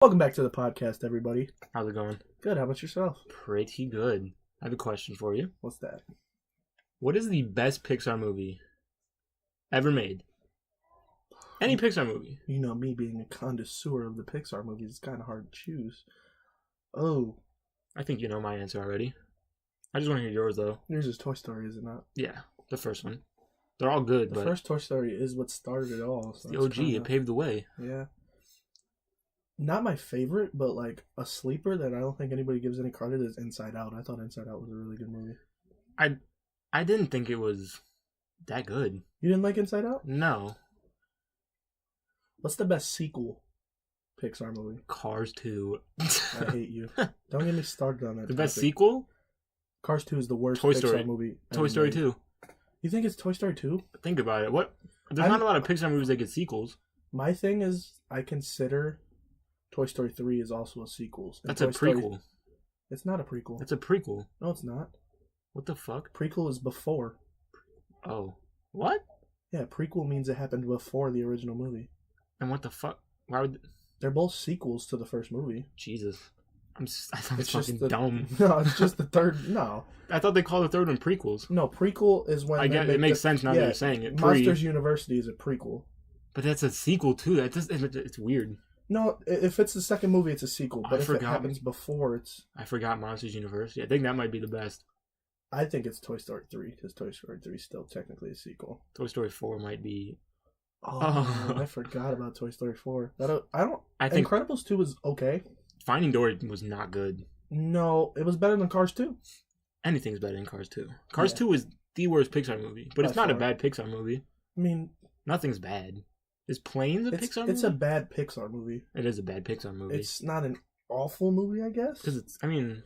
Welcome back to the podcast, everybody. How's it going? Good. How about yourself? Pretty good. I have a question for you. What's that? What is the best Pixar movie ever made? Any Pixar movie. You know, me being a connoisseur of the Pixar movies, it's kind of hard to choose. Oh. I think you know my answer already. I just want to hear yours, though. Yours is Toy Story, is it not? Yeah, the first one. They're all good, The first Toy Story is what started it all. So the OG. It paved the way. Yeah. Not my favorite, but like a sleeper that I don't think anybody gives any credit is Inside Out. I thought Inside Out was a really good movie. I didn't think it was that good. You didn't like Inside Out? No. What's the best sequel Pixar movie? Cars 2. I hate you. Don't get me started on that. The best sequel? Cars 2 is the worst Toy Pixar Story. movie. Toy Story made. 2. You think it's Toy Story 2? Think about it. What? There's not a lot of Pixar movies that get sequels. My thing is, I consider Toy Story 3 is also a sequel. That's a prequel. It's not a prequel. That's a prequel. No, it's not. What the fuck? Prequel is before. Oh. What? Yeah, prequel means it happened before the original movie. And what the fuck? Why would... They're both sequels to the first movie. Jesus. I thought It's it's fucking just dumb. No, it's just the third. No. I thought they called the third one prequels. No, prequel is when I get it makes sense now that you're saying it. Monsters University is a prequel. But that's a sequel too. That just it's weird. No, if it's the second movie, it's a sequel. But if it happens before, it's... I forgot Monsters University. I think that might be the best. I think it's Toy Story 3, because Toy Story 3 is still technically a sequel. Toy Story 4 might be... Oh, I forgot about Toy Story 4. I think Incredibles 2 was okay. Finding Dory was not good. No, it was better than Cars 2. Anything's better than Cars 2. Cars 2 is the worst Pixar movie, but it's not a bad Pixar movie. I mean... Nothing's bad. Is Planes a Pixar movie? It's a bad Pixar movie. It is a bad Pixar movie. It's not an awful movie, I guess. Because it's, I mean...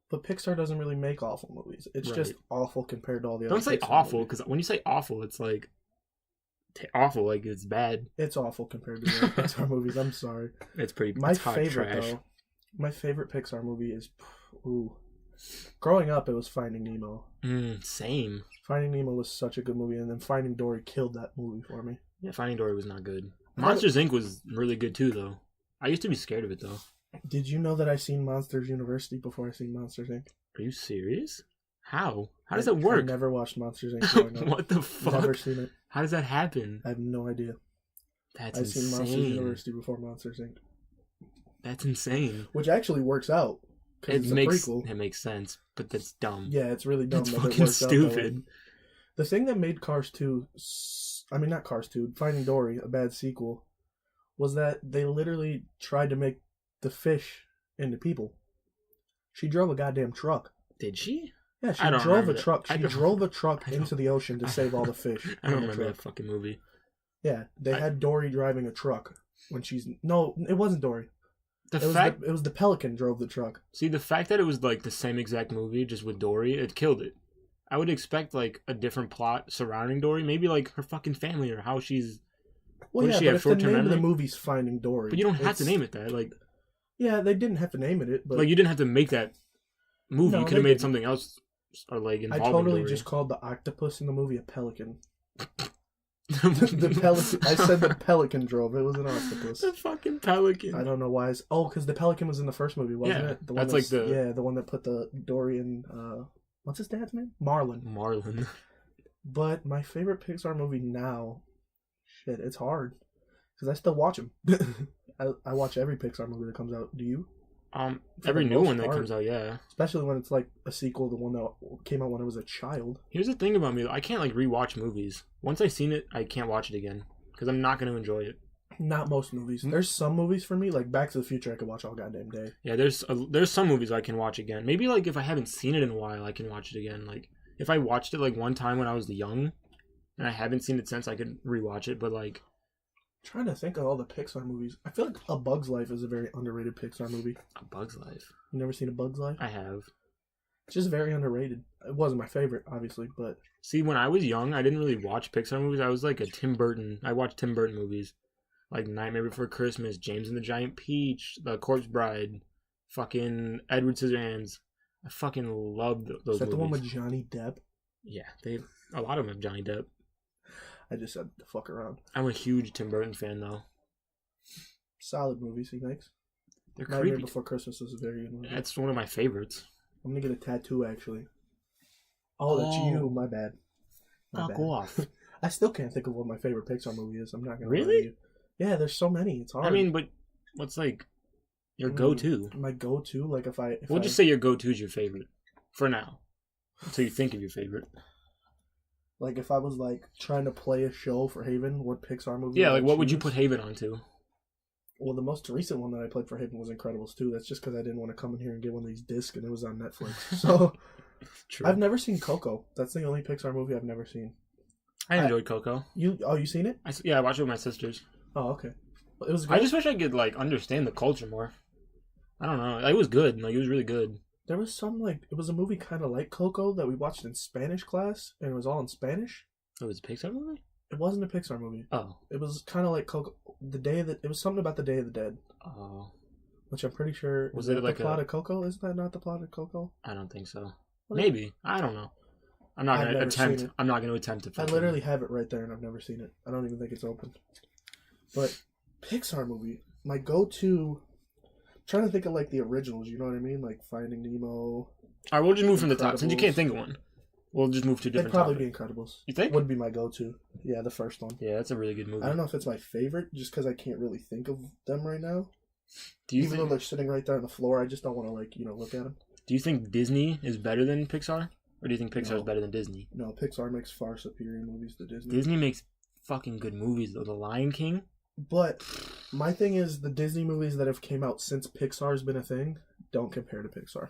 But Pixar doesn't really make awful movies. It's just awful compared to all the other Don't say Pixar awful, movies. because when you say awful, it's like... awful, like it's bad. It's awful compared to the other Pixar movies. I'm sorry. It's pretty... My it's hot favorite, trash. though... My favorite Pixar movie is... Ooh. Growing up, it was Finding Nemo. Same. Finding Nemo was such a good movie, and then Finding Dory killed that movie for me. Yeah, Finding Dory was not good. Monsters Inc. was really good too, though. I used to be scared of it, though. Did you know that I seen Monsters University before I seen Monsters Inc.? Are you serious? How? How does that work? I never watched Monsters Inc. growing up. What the fuck? Never seen it. How does that happen? I have no idea. That's I've seen Monsters University before Monsters Inc. That's insane. Which actually works out. It's a prequel. It makes sense, but that's dumb. Yeah, it's really dumb. It's that fucking it works stupid. The thing that made Cars 2... I mean, not Cars 2. Finding Dory, a bad sequel, was that they literally tried to make the fish into people. She drove a goddamn truck. Did she? Yeah, she drove a truck. She drove a truck into the ocean to save all the fish. I don't remember that fucking movie. Yeah, they had Dory driving a truck when she's... No, it wasn't Dory. It was the Pelican drove the truck. See, the fact that it was like the same exact movie, just with Dory, it killed it. I would expect like a different plot surrounding Dory, maybe like her fucking family or how she's... Well, yeah, but if the name of the movie's Finding Dory... But you don't have to name it that, like... Yeah, they didn't have to name it, but... Like, you didn't have to make that movie. No, you could have made something else, or like, involving I totally Dory. Just called the octopus in the movie a pelican. The pelican. I said the pelican drove. It was an octopus. The fucking pelican. I don't know why. Because the pelican was in the first movie, wasn't it? The one the one that put the Dory in... what's his dad's name? Marlin. But my favorite Pixar movie now... Shit, it's hard. Because I still watch them. I watch every Pixar movie that comes out. Do you? Every new one that comes out, yeah. Especially when it's like a sequel to one that came out when I was a child. Here's the thing about me, though. I can't like rewatch movies. Once I've seen it, I can't watch it again. Because I'm not going to enjoy it. Not most movies. There's some movies for me, like Back to the Future, I could watch all goddamn day. Yeah, there's some movies I can watch again. Maybe like if I haven't seen it in a while, I can watch it again. Like if I watched it like one time when I was young, and I haven't seen it since, I could rewatch it. But like, trying to think of all the Pixar movies. I feel like A Bug's Life is a very underrated Pixar movie. A Bug's Life. You never seen A Bug's Life? I have. It's just very underrated. It wasn't my favorite, obviously, but... See, when I was young, I didn't really watch Pixar movies. I was like a Tim Burton. I watched Tim Burton movies. Like Nightmare Before Christmas, James and the Giant Peach, The Corpse Bride, fucking Edward Scissorhands. I fucking loved those movies. Is that the one with Johnny Depp? Yeah, a lot of them have Johnny Depp. I just said to fuck around. I'm a huge Tim Burton fan, though. Solid movies he makes. They're Nightmare creepy. Before Christmas was a very good movie. That's one of my favorites. I'm gonna get a tattoo actually. Oh, that's you. My bad. Fuck off. I still can't think of what my favorite Pixar movie is. I'm not gonna lie to Really? you. Yeah, there's so many. It's hard. I mean, but what's like your go-to? My go-to, like we'll just say your go-to is your favorite for now, until you think of your favorite. Like if I was like trying to play a show for Haven, what Pixar movie? Yeah, like what would you put Haven onto? Well, the most recent one that I played for Haven was Incredibles 2. That's just because I didn't want to come in here and get one of these discs, and it was on Netflix. So, True. I've never seen Coco. That's the only Pixar movie I've never seen. I enjoyed Coco. You seen it? I watched it with my sisters. Oh, okay. Well, it was good. I just wish I could like understand the culture more. I don't know. It was good. Like it was really good. There was some it was a movie kind of like Coco that we watched in Spanish class, and it was all in Spanish. It was a Pixar movie? It wasn't a Pixar movie. Oh. It was kind of like Coco. It was something about the Day of the Dead. Oh. Which I'm pretty sure was it like the plot of Coco? Isn't that not the plot of Coco? I don't think so. Maybe. I don't know. I'm not going to attempt to. I literally have it right there, and I've never seen it. I don't even think it's open. But Pixar movie, my go-to. I'm trying to think of like the originals. You know what I mean? Like Finding Nemo. All right, we'll just move from the top since you can't think of one. We'll just move to different. It'd probably be Incredibles. You think? Would be my go-to. Yeah, the first one. Yeah, that's a really good movie. I don't know if it's my favorite, just because I can't really think of them right now. Even though they're sitting right there on the floor, I just don't want to look at them. Do you think Disney is better than Pixar? Or do you think Pixar is better than Disney? No, Pixar makes far superior movies to Disney. Disney makes fucking good movies, though. The Lion King. But my thing is, the Disney movies that have came out since Pixar's been a thing don't compare to Pixar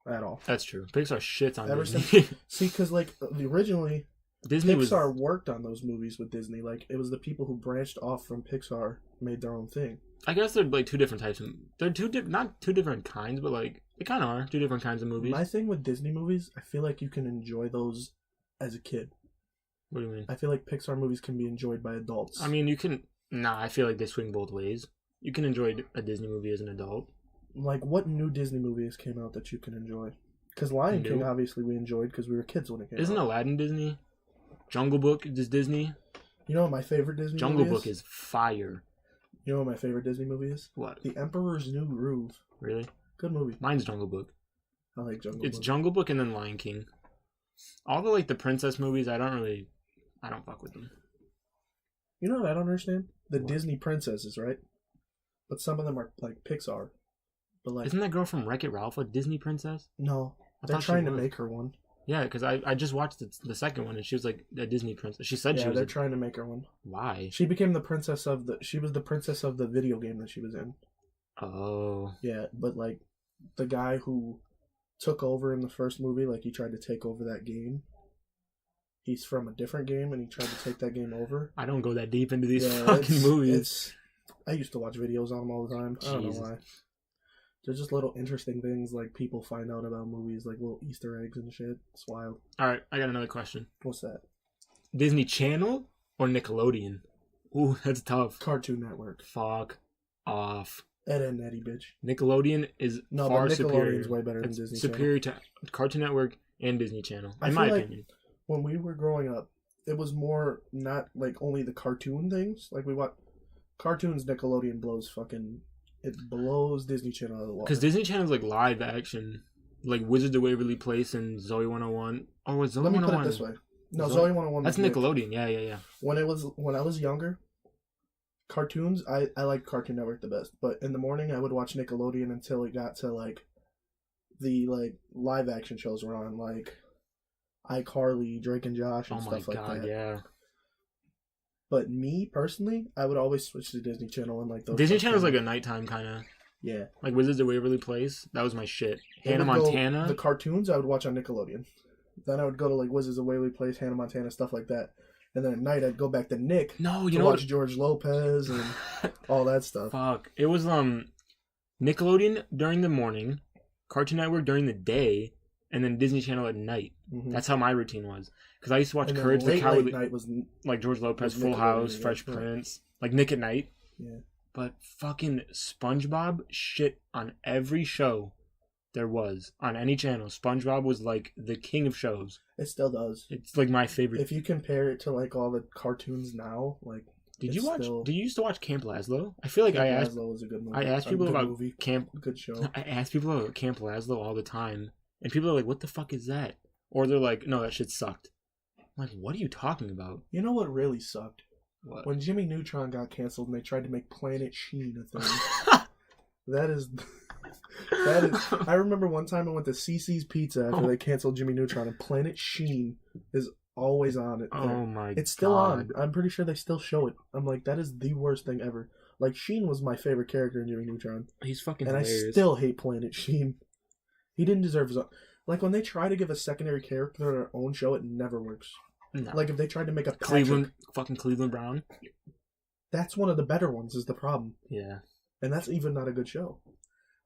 at all. That's true. Pixar shits on Disney. See, because originally, Pixar worked on those movies with Disney. Like, it was the people who branched off from Pixar made their own thing. I guess they're like two different types. They're not two different kinds, but like they kind of are two different kinds of movies. My thing with Disney movies, I feel like you can enjoy those as a kid. What do you mean? I feel like Pixar movies can be enjoyed by adults. I mean, you can. Nah, I feel like they swing both ways. You can enjoy a Disney movie as an adult. Like, what new Disney movies came out that you can enjoy? Because Lion King, obviously, we enjoyed because we were kids when it came out. Isn't Aladdin Disney? Jungle Book is Disney. You know what my favorite Disney movie is? Jungle Book is fire. You know what my favorite Disney movie is? What? The Emperor's New Groove. Really? Good movie. Mine's Jungle Book. I like Jungle Book. It's Jungle Book and then Lion King. All the the princess movies, I don't fuck with them. You know what I don't understand? The Disney princesses, right? But some of them are like Pixar. But like, isn't that girl from Wreck-It Ralph a Disney princess? No, they're trying to make her one. Yeah, because I just watched the second one and she was like a Disney princess. She said she was. They're trying to make her one. Why? She became the princess of She was the princess of the video game that she was in. Oh. Yeah, but like the guy who took over in the first movie, like he tried to take over that game. He's from a different game and he tried to take that game over. I don't go that deep into these fucking movies. I used to watch videos on them all the time. I don't know why. There's just little interesting things like people find out about movies, like little Easter eggs and shit. It's wild. All right, I got another question. What's that? Disney Channel or Nickelodeon? Ooh, that's tough. Cartoon Network. Fuck off. Ed and Eddie, bitch. Nickelodeon is far superior. Nickelodeon's way better than Disney superior Channel. To Cartoon Network and Disney Channel, in my opinion. When we were growing up, it was more not like only the cartoon things. Like we watch cartoons, Nickelodeon blows fucking. It blows Disney Channel out of the water. Because Disney Channel is like live action, like Wizards of Waverly Place and Zoe 101. Oh, it's Zoe 101. Let me put it this way. No, Zoe 101. That's Nickelodeon. Yeah. When I was younger, cartoons, I liked Cartoon Network the best. But in the morning, I would watch Nickelodeon until it got to like the live action shows were on, like iCarly, Drake and Josh, and stuff like that. Oh my god, yeah. But me personally, I would always switch to Disney Channel and like those. Disney Channel is like a nighttime kind of. Yeah. Like Wizards of Waverly Place, that was my shit. Hannah Montana. The cartoons I would watch on Nickelodeon. Then I would go to like Wizards of Waverly Place, Hannah Montana, stuff like that. And then at night I'd go back to Nick. No, you know watch George Lopez and all that stuff. Fuck. It was Nickelodeon during the morning, Cartoon Network during the day, and then Disney Channel at night. Mm-hmm. That's how my routine was. Because I used to watch Courage the Cowardly. Night was like George Lopez, Full House, Fresh Prince, like Nick at Night. Yeah. But fucking SpongeBob shit on every show there was on any channel. SpongeBob was like the king of shows. It still does. It's like my favorite. If you compare it to like all the cartoons now, like Did you used to watch Camp Lazlo? I feel like Camp Lazlo was a good movie. I asked people about movie. Good show. I ask people about Camp Lazlo all the time, and people are like, "What the fuck is that?" Or they're like, "No, that shit sucked." I'm like, "What are you talking about?" You know what really sucked? What? When Jimmy Neutron got canceled and they tried to make Planet Sheen a thing. That is. I remember one time I went to CC's Pizza after they canceled Jimmy Neutron, and Planet Sheen is always on it. Oh my god. It's still on. I'm pretty sure they still show it. I'm like, that is the worst thing ever. Like, Sheen was my favorite character in Jimmy Neutron. He's fucking hilarious. And I still hate Planet Sheen. He didn't deserve his own. Like, when they try to give a secondary character their own show, it never works. No. Like, if they tried to make a Cleveland Brown. That's one of the better ones, is the problem. Yeah. And that's even not a good show.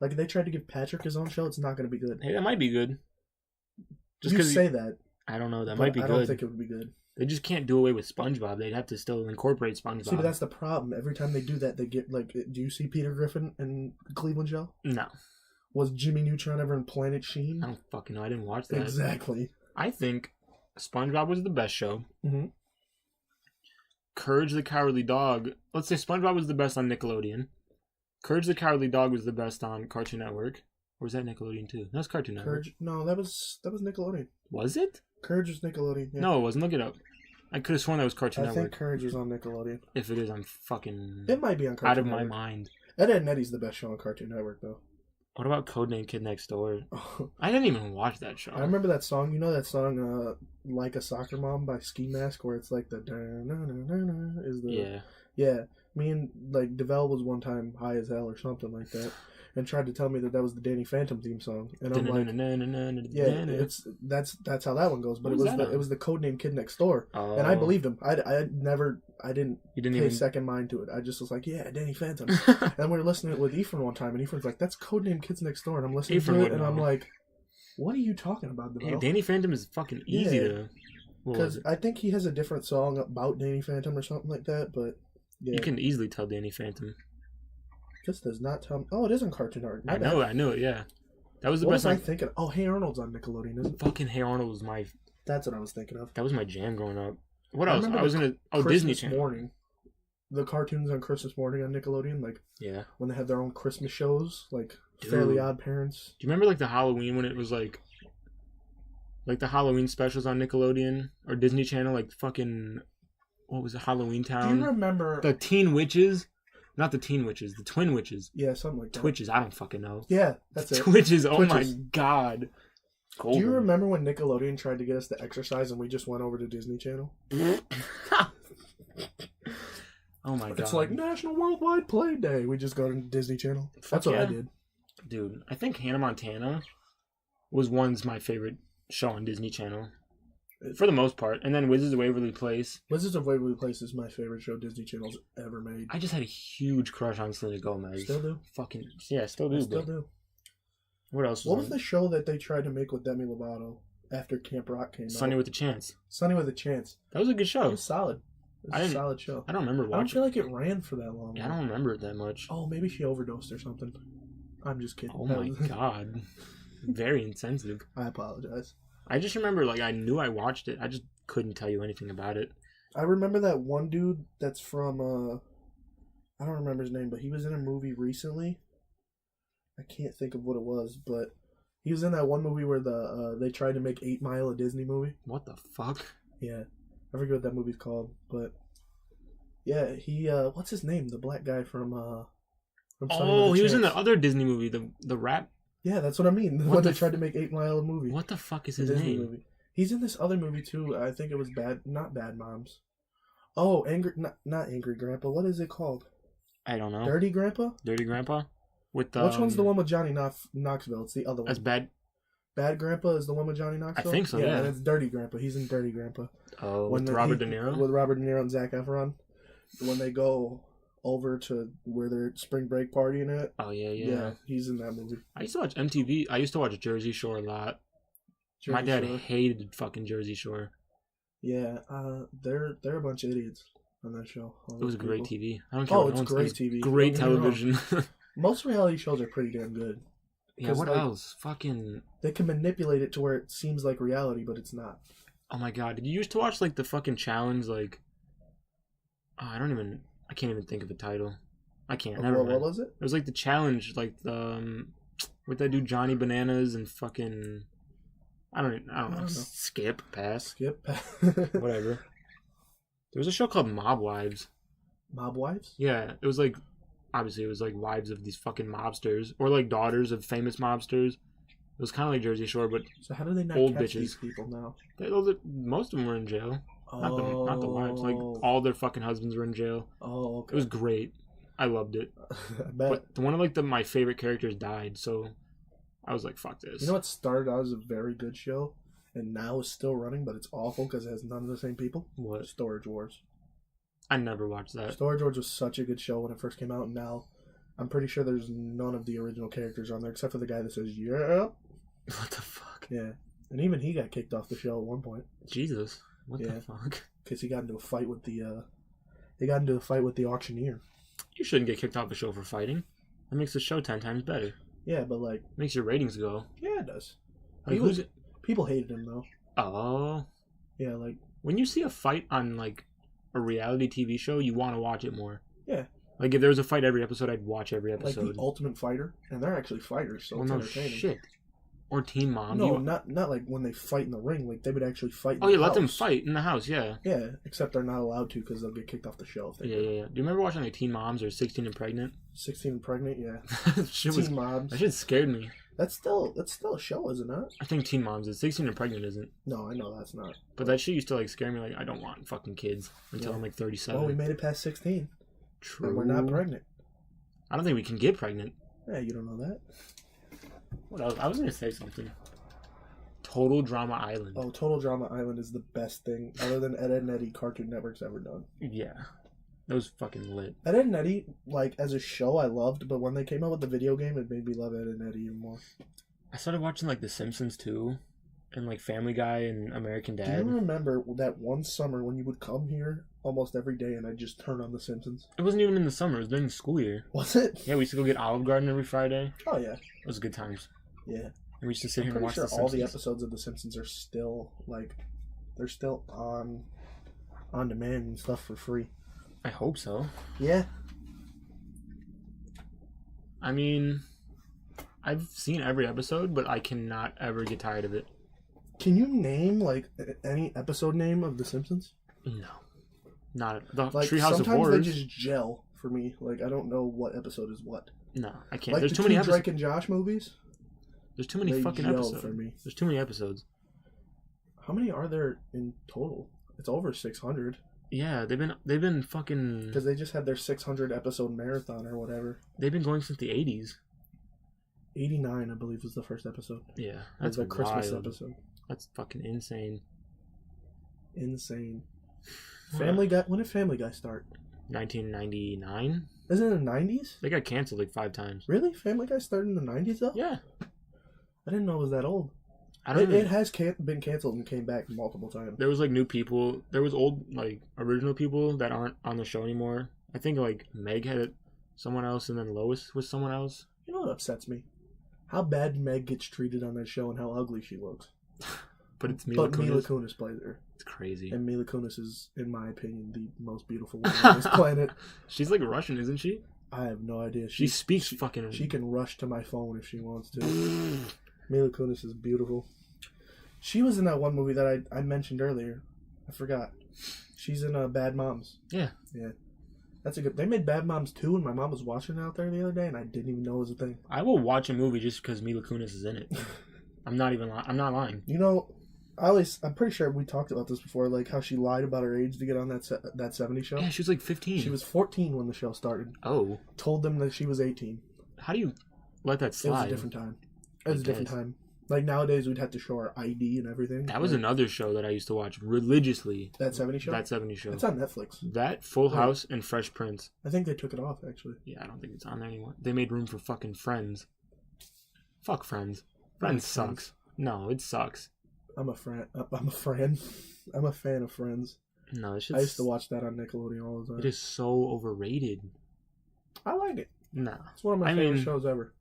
Like, if they tried to give Patrick his own show, it's not going to be good. Hey, that might be good. Just because you say that. I don't know. That might be good. I don't think it would be good. They just can't do away with SpongeBob. They'd have to still incorporate SpongeBob. See, but that's the problem. Every time they do that, they get, like... Do you see Peter Griffin in the Cleveland show? No. Was Jimmy Neutron ever in Planet Sheen? I don't fucking know. I didn't watch that. Exactly. I think SpongeBob was the best show. Mm-hmm. Courage the Cowardly Dog... Let's say SpongeBob was the best on Nickelodeon. Courage the Cowardly Dog was the best on Cartoon Network. Or was that Nickelodeon too? That was Cartoon Network. No, that was Nickelodeon. Was it? Courage was Nickelodeon. Yeah. No, it wasn't. Look it up. I could have sworn that was Cartoon Network. I think Courage was on Nickelodeon. If it is, I'm fucking... It might be on Cartoon out of Network. my mind. Ed, Edd n Eddy's the best show on Cartoon Network, though. What about Codename Kid Next Door? I didn't even watch that show. I remember that song. You know that song, Like a Soccer Mom by Ski Mask, where it's like the... is the... Yeah. Yeah. Me and, like, DeVal was one time high as hell or something like that, and tried to tell me that was the Danny Phantom theme song, and I'm like, yeah, that's how that one goes. But it was the Codename Kid Next Door, and I believed him. I didn't pay second mind to it. I just was like, yeah, Danny Phantom. And we were listening to it with Ephraim one time, and Ephraim's like, that's Codename Kids Next Door, and I'm listening to it, and I'm like, what are you talking about, DeVal? Hey, Danny Phantom is fucking easy to... Because I think he has a different song about Danny Phantom or something like that, but... Yeah. You can easily tell Danny Phantom. This does not tell me. Oh, it is on Cartoon Network. I know it, yeah. That was the best. What was I thinking? Oh, Hey Arnold's on Nickelodeon, isn't it? Fucking Hey Arnold was my... That's what I was thinking of. That was my jam growing up. What else? I was gonna... Oh, Disney Channel. Morning. The cartoons on Christmas morning on Nickelodeon, like... Yeah. When they have their own Christmas shows, like Fairly Odd Parents. Do you remember, like, the Halloween when it was, like... Like, the Halloween specials on Nickelodeon? Or Disney Channel, like, fucking... What was it? Halloween Town? Do you remember... The Teen Witches? Not the Teen Witches. The Twin Witches. Yeah, something like that. Twitches. I don't fucking know. Yeah, that's it. Twitches. Oh my god. Golden. Do you remember when Nickelodeon tried to get us to exercise and we just went over to Disney Channel? Oh my god. It's like National Worldwide Play Day. We just go to Disney Channel. That's what I did. Dude, I think Hannah Montana was once my favorite show on Disney Channel. For the most part. And then Wizards of Waverly Place. Wizards of Waverly Place is my favorite show Disney Channel's ever made. I just had a huge crush on Selena Gomez. Still do? Fucking... Yeah, still do. Still do. What else was the show that they tried to make with Demi Lovato after Camp Rock came out? Sunny with a Chance. Sunny with a Chance. That was a good show. It was solid. It was a solid show. I don't remember watching. I don't feel like it ran for that long. Yeah, I don't remember it that much. Oh, maybe she overdosed or something. I'm just kidding. Oh my god. Very insensitive. I apologize. I just remember, like, I knew I watched it. I just couldn't tell you anything about it. I remember that one dude that's from, I don't remember his name, but he was in a movie recently. I can't think of what it was, but he was in that one movie where they tried to make 8 Mile a Disney movie. What the fuck? Yeah. I forget what that movie's called, but yeah, he, what's his name? The black guy from Oh, he was in the other Disney movie, the rap. Yeah, that's what I mean. The one that tried to make 8 Mile a movie. What the fuck is his name? Movie. He's in this other movie too. I think it was not Bad Moms. Oh, not Angry Grandpa. What is it called? I don't know. Dirty Grandpa? Dirty Grandpa? With Which one's the one with Johnny Knoxville? It's the other one. That's Bad. Bad Grandpa is the one with Johnny Knoxville? I think so, yeah. And it's Dirty Grandpa. He's in Dirty Grandpa. Oh, with Robert De Niro? With Robert De Niro and Zac Efron. When they go over to where they're spring break partying at. Oh, yeah. Yeah, he's in that movie. I used to watch MTV. I used to watch Jersey Shore a lot. My dad hated fucking Jersey Shore. Yeah, they're a bunch of idiots on that show. It was great TV. I don't care. Oh, it's great TV. Great television. Most reality shows are pretty damn good. Yeah, what else? Fucking... They can manipulate it to where it seems like reality, but it's not. Oh my god, did you used to watch, like, the fucking challenge, like... I can't even think of the title. I can't. What was it? It was like the challenge, like the with that dude Johnny Bananas and fucking I don't know. Skip. Whatever. There was a show called Mob Wives. Mob Wives? Yeah, it was like obviously it was like wives of these fucking mobsters or like daughters of famous mobsters. It was kind of like Jersey Shore, but so how do they not old catch bitches. These people now? Most of them were in jail. Oh. Not the wives. Like all their fucking husbands were in jail. Oh, okay. It was great. I loved it. I bet. But one of like my favorite characters died, so I was like, "Fuck this." You know what started out as a very good show, and now is still running, but it's awful because it has none of the same people. What? Storage Wars. I never watched that. Storage Wars was such a good show when it first came out, and now I'm pretty sure there's none of the original characters on there except for the guy that says "yeah." What the fuck? Yeah, and even he got kicked off the show at one point. Jesus, what the fuck? Because he got into a fight with the auctioneer. You shouldn't get kicked off the show for fighting. That makes the show 10 times better. Yeah, but like makes your ratings go. Yeah, it does. Like, people hated him though. Oh. Yeah, like when you see a fight on like a reality TV show, you want to watch it more. Yeah. Like if there was a fight every episode, I'd watch every episode. Like the Ultimate Fighter, and they're actually fighters, so it's entertaining. Shit. Or Teen Mom. No, not like when they fight in the ring. Like they would actually fight. Oh, you let them fight in the house, yeah. Yeah, except they're not allowed to because they'll get kicked off the show. If they do you remember watching like Teen Moms or 16 and Pregnant? 16 and Pregnant, yeah. Teen Moms. That shit scared me. That's still a show, is it not? I think Teen Moms is. 16 and Pregnant isn't. No, I know that's not. But that shit used to like scare me. Like I don't want fucking kids until I'm like 37. Well, we made it past 16. True. And we're not pregnant. I don't think we can get pregnant. Yeah, you don't know that. What else? I was gonna say something. Total Drama Island. Oh, Total Drama Island is the best thing other than Ed, Edd n Eddy Cartoon Network's ever done. Yeah. That was fucking lit. Ed, Edd n Eddy, like, as a show, I loved, but when they came out with the video game, it made me love Ed, Edd n Eddy even more. I started watching, like, The Simpsons, too, and, like, Family Guy and American Dad. Do you remember that one summer when you would come here almost every day and I'd just turn on The Simpsons? It wasn't even in the summer. It was during the school year. Was it? Yeah, we used to go get Olive Garden every Friday. Oh, yeah. It was good times. Yeah. And we used to sit here and watch The Simpsons. all the episodes of The Simpsons are still, like, they're still on demand and stuff for free. I hope so. Yeah. I mean, I've seen every episode, but I cannot ever get tired of it. Can you name, like, any episode name of The Simpsons? No. Not the like, Treehouse of Horrors. Sometimes they just gel for me. Like, I don't know what episode is what. No, I can't. Like, there's too many episodes. Drake and Josh movies? There's too many fucking episodes. For me. There's too many episodes. How many are there in total? It's over 600. Yeah, they've been fucking... Because they just had their 600 episode marathon or whatever. They've been going since the 80s. 89, I believe, was the first episode. Yeah, that's a Christmas episode. That's fucking insane. Insane. Family Guy. When did Family Guy start? 1999. Isn't it the 90s? They got canceled like 5 times. Really? Family Guy started in the 90s though? Yeah. I didn't know it was that old. It has been canceled and came back multiple times. There was like new people. There was old like original people that aren't on the show anymore. I think like Meg had someone else, and then Lois was someone else. You know what upsets me? How bad Meg gets treated on that show and how ugly she looks. But it's Mila Kunis. Mila Kunis plays her. It's crazy. And Mila Kunis is, in my opinion, the most beautiful woman on this planet. She's like Russian, isn't she? I have no idea. She speaks fucking... She can rush to my phone if she wants to. Mila Kunis is beautiful. She was in that one movie that I mentioned earlier. I forgot. She's in Bad Moms. Yeah. Yeah. That's a good... They made Bad Moms 2, and my mom was watching it out there the other day, and I didn't even know it was a thing. I will watch a movie just because Mila Kunis is in it. I'm not lying. You know, I'm pretty sure we talked about this before, like how she lied about her age to get on that 70s show. Yeah, she was like 15. She was 14 when the show started. Oh. Told them that she was 18. How do you let that slide? It was a different time. Like nowadays, we'd have to show our ID and everything. That was another show that I used to watch religiously. That 70s show? That 70s show. It's on Netflix. That, Full House, and Fresh Prince. I think they took it off, actually. Yeah, I don't think it's on there anymore. They made room for fucking Friends. Fuck Friends. Friends sucks. No, it sucks. I'm a fan of Friends. No, it's just... I used to watch that on Nickelodeon all the time. It is so overrated. I like it. No. It's one of my favorite shows ever.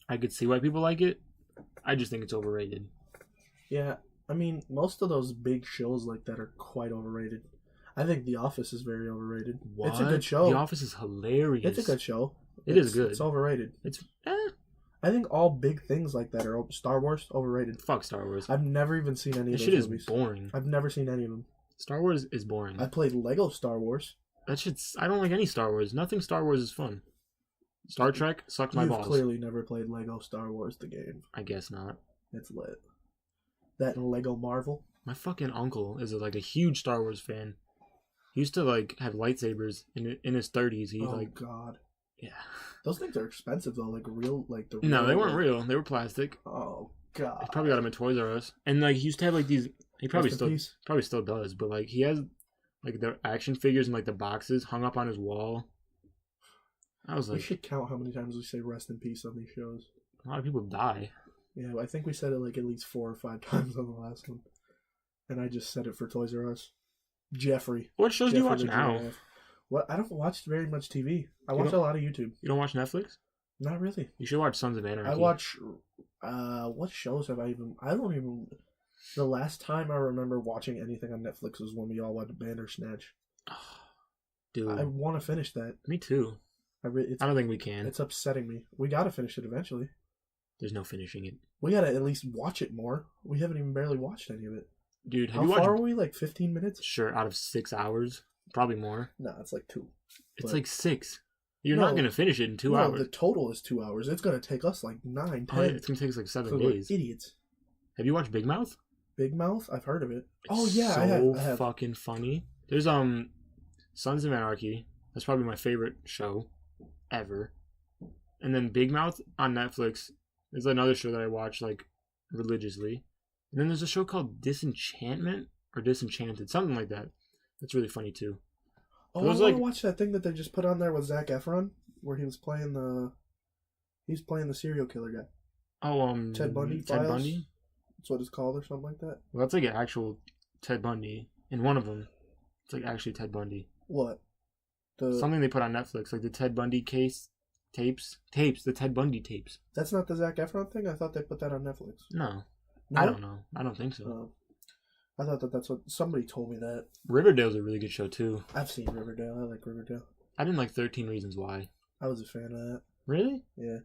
I could see why people like it. I just think it's overrated. Yeah, I mean, most of those big shows like that are quite overrated. I think The Office is very overrated. What? It's a good show. The Office is hilarious. It's a good show. It is good. It's overrated. It's I think all big things like that are Star Wars overrated. Fuck Star Wars. I've never even seen any of those movies. This shit is boring. I've never seen any of them. Star Wars is boring. I played Lego Star Wars. That shit's... I don't like any Star Wars. Nothing Star Wars is fun. Star Trek sucks my balls. You've clearly never played Lego Star Wars, the game. I guess not. It's lit. That and Lego Marvel. My fucking uncle is a huge Star Wars fan. He used to have lightsabers in his 30s. God. Yeah. Those things are expensive though, real No, they weren't real. They were plastic. Oh god. He probably got them at Toys R Us. And he used to have these. He probably still does, but he has the action figures in the boxes hung up on his wall. I was we should count how many times we say rest in peace on these shows. A lot of people die. Yeah, I think we said it at least 4 or 5 times on the last one. And I just said it for Toys R Us. Jeffrey. What shows do you watch now? What? I don't watch very much TV. I watch a lot of YouTube. You don't watch Netflix? Not really. You should watch Sons of Anarchy. I watch... what shows have I even... I don't even... The last time I remember watching anything on Netflix was when we all watched Bandersnatch. Dude. I want to finish that. Me too. I don't think we can. It's upsetting me. We got to finish it eventually. There's no finishing it. We got to at least watch it more. We haven't even barely watched any of it. Dude, how far are we? 15 minutes? Sure, out of 6 hours. Probably more. No, it's 2. It's 6. You're not going to finish it in 2 hours. The total is 2 hours. It's going to take us 9, 10. It's going to take us 7 days. We're idiots. Have you watched Big Mouth? Big Mouth? I've heard of it. I have. Fucking funny. There's Sons of Anarchy. That's probably my favorite show ever. And then Big Mouth on Netflix is another show that I watch religiously. And then there's a show called Disenchantment or Disenchanted, something like that. That's really funny too. Oh, I want to watch that thing that they just put on there with Zac Efron, where he was playing the serial killer guy. Oh, Ted Bundy. Ted Bundy. That's what it's called, or something like that. Well, that's an actual Ted Bundy. In one of them, it's actually Ted Bundy. What? Something they put on Netflix, the Ted Bundy case tapes, the Ted Bundy tapes. That's not the Zac Efron thing? I thought they put that on Netflix. No? I don't know. I don't think so. I thought that's what somebody told me that. Riverdale's a really good show too. I've seen Riverdale. I like Riverdale. I didn't like 13 Reasons Why. I was a fan of that. Really? Yeah.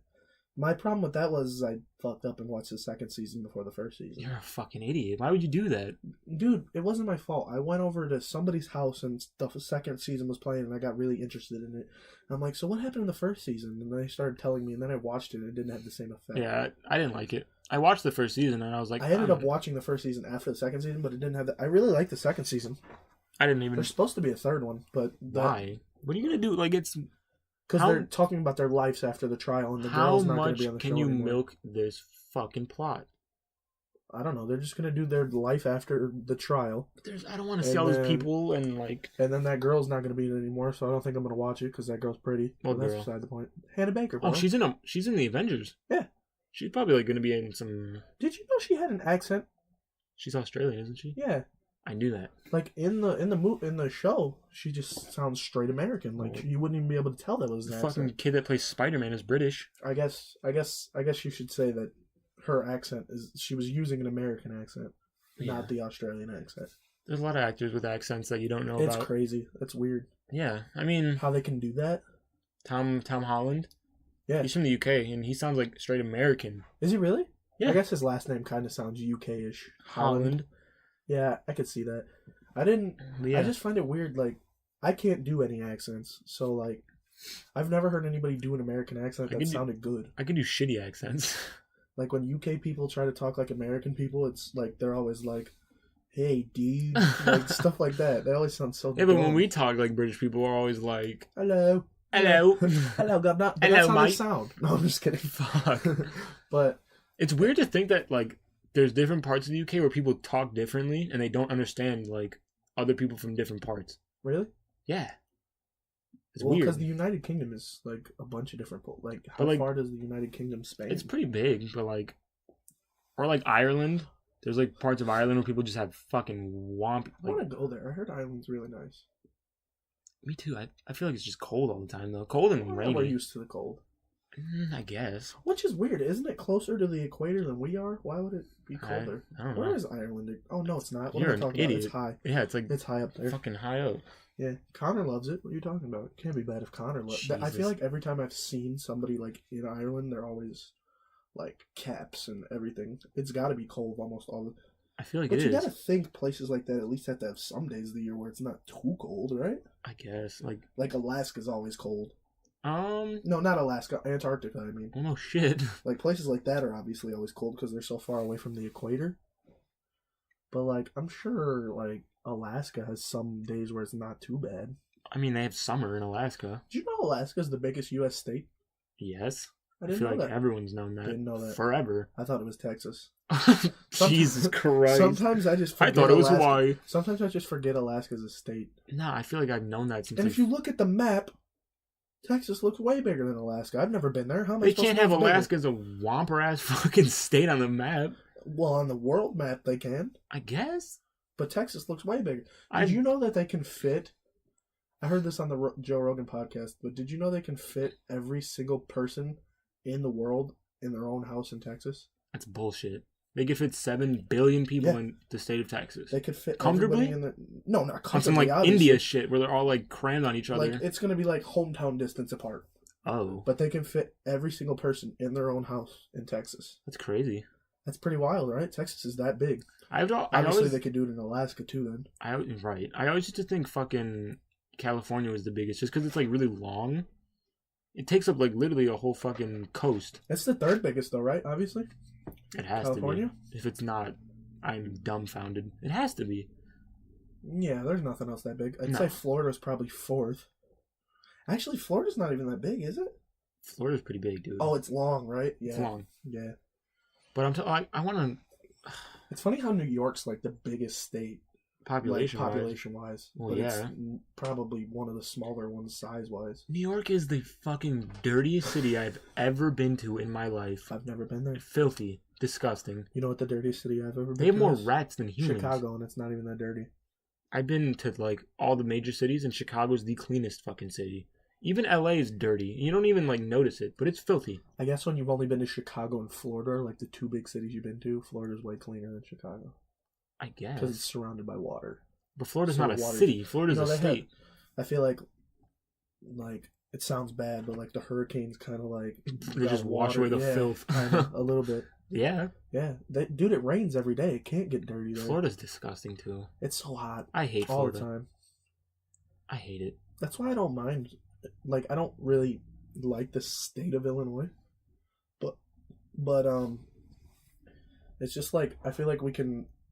My problem with that was I fucked up and watched the second season before the first season. You're a fucking idiot. Why would you do that? Dude, it wasn't my fault. I went over to somebody's house and the second season was playing and I got really interested in it. I'm like, so what happened in the first season? And they started telling me and then I watched it and it didn't have the same effect. Yeah, I didn't like it. I watched the first season and I was like... I ended up watching the first season after the second season, but it didn't have the... I really liked the second season. I didn't even... There's supposed to be a third one, but... Why? What are you going to do? It's... Because they're talking about their lives after the trial, and the girl's not going to be on the show anymore. How much can you milk this fucking plot? I don't know. They're just going to do their life after the trial. But I don't want to see all those people and And then that girl's not going to be in it anymore, so I don't think I'm going to watch it because that girl's pretty. Well, that's beside the point. Hannah Baker. Bro. Oh, she's in the Avengers. Yeah. She's probably going to be in some... Did you know she had an accent? She's Australian, isn't she? Yeah. I knew that. In the show, she just sounds straight American. You wouldn't even be able to tell that was an accent. The fucking kid that plays Spider-Man is British. I guess you should say that her accent she was using an American accent, not the Australian accent. There's a lot of actors with accents that you don't know about. It's crazy. That's weird. Yeah, I mean... How they can do that? Tom Holland? Yeah. He's from the UK, and he sounds like straight American. Is he really? Yeah. I guess his last name kind of sounds UK-ish. Holland. Yeah, I could see that. I just find it weird, I can't do any accents, so, I've never heard anybody do an American accent that sounded good. I can do shitty accents. When UK people try to talk like American people, it's they're always hey, dude, stuff like that. They always sound so good. Yeah, but when we talk British people are always hello. Hello. Hello, governor. But that's how they sound. No, I'm just kidding. Fuck. But... It's weird to think that, there's different parts of the UK where people talk differently and they don't understand, other people from different parts. Really? Yeah. It's weird. Because the United Kingdom is, a bunch of different... how far does the United Kingdom span? It's pretty big, but, Or, Ireland. There's, parts of Ireland where people just have fucking womp... I want to go there. I heard Ireland's really nice. Me too. I feel like it's just cold all the time, though. Cold and rainy. We're used to the cold. I guess. Which is weird. Isn't it closer to the equator than we are? Why would it be colder? I don't know. Where is Ireland? Oh, no, it's not. What You're am I talking an idiot. about? It's high. Yeah, it's like... It's high up there. Fucking high up. Yeah, Connor loves it. What are you talking about? It can't be bad if Connor loves it. I feel like every time I've seen somebody, like, in Ireland, they're always, like, caps and everything. It's got to be cold almost all the... I feel like but it is. But you got to think places like that at least have to have some days of the year where it's not too cold, right? I guess. Like Alaska's always cold. No, not Alaska. Antarctica, I mean. Oh, no shit. Like, places like that are obviously always cold because they're so far away from the equator. But, like, I'm sure, like, Alaska has some days where it's not too bad. I mean, they have summer in Alaska. Did you know Alaska's the biggest U.S. state? Yes. I didn't feel know like that. Everyone's known that. Didn't know that. Forever. I thought it was Texas. Jesus Christ. Sometimes I just forget I thought it was Hawaii. Sometimes I just forget Alaska's a state. Nah, I feel like I've known that since... And if you look at the map... Texas looks way bigger than Alaska. I've never been there. How am I They can't have Alaska as a whomper-ass fucking state on the map. Well, on the world map they can. I guess. But Texas looks way bigger. Did you know that they can fit... I heard this on the Joe Rogan podcast, but did you know they can fit every single person in the world in their own house in Texas? That's bullshit. They could fit 7 billion people in the state of Texas. They could fit comfortably in the... No, not comfortably. On some, like, obviously. India shit where they're all, like, crammed on each other. Like, it's going to be, like, hometown distance apart. Oh. But they can fit every single person in their own house in Texas. That's crazy. That's pretty wild, right? Texas is that big. Obviously, they could do it in Alaska, too, then. Right. I always used to think fucking California was the biggest, just because it's, like, really long. It takes up, like, literally a whole fucking coast. It's the third biggest, though, right? Obviously. It has California? to be. If it's not, I'm dumbfounded. It has to be. Yeah, there's nothing else that big. I'd say Florida's probably fourth. Actually, Florida's not even that big, is it? Florida's pretty big, dude. Oh, it's long, right? Yeah. It's long. Yeah. But I want to... It's funny how New York's, like, the biggest state. Population-wise. Well, but it's probably one of the smaller ones size-wise. New York is the fucking dirtiest city I've ever been to in my life. I've never been there. Filthy. Disgusting. You know what the dirtiest city I've ever been to? They have more rats than humans. Chicago, and it's not even that dirty. I've been to, like, all the major cities, and Chicago's the cleanest fucking city. Even LA is dirty. You don't even, like, notice it, but it's filthy. I guess when you've only been to Chicago and Florida, like the two big cities you've been to, Florida's way cleaner than Chicago. I guess. Because it's surrounded by water. But Florida's not a city. Florida's a state. I feel like, it sounds bad, but, like, the hurricanes kind of, like... They just wash away the filth. Kinda, a little bit. Yeah. Yeah. Dude, it rains every day. It can't get dirty there. Florida's disgusting, too. It's so hot. I hate Florida. All the time. I hate it. That's why I don't mind. Like, I don't really like the state of Illinois. But it's just, like, I feel like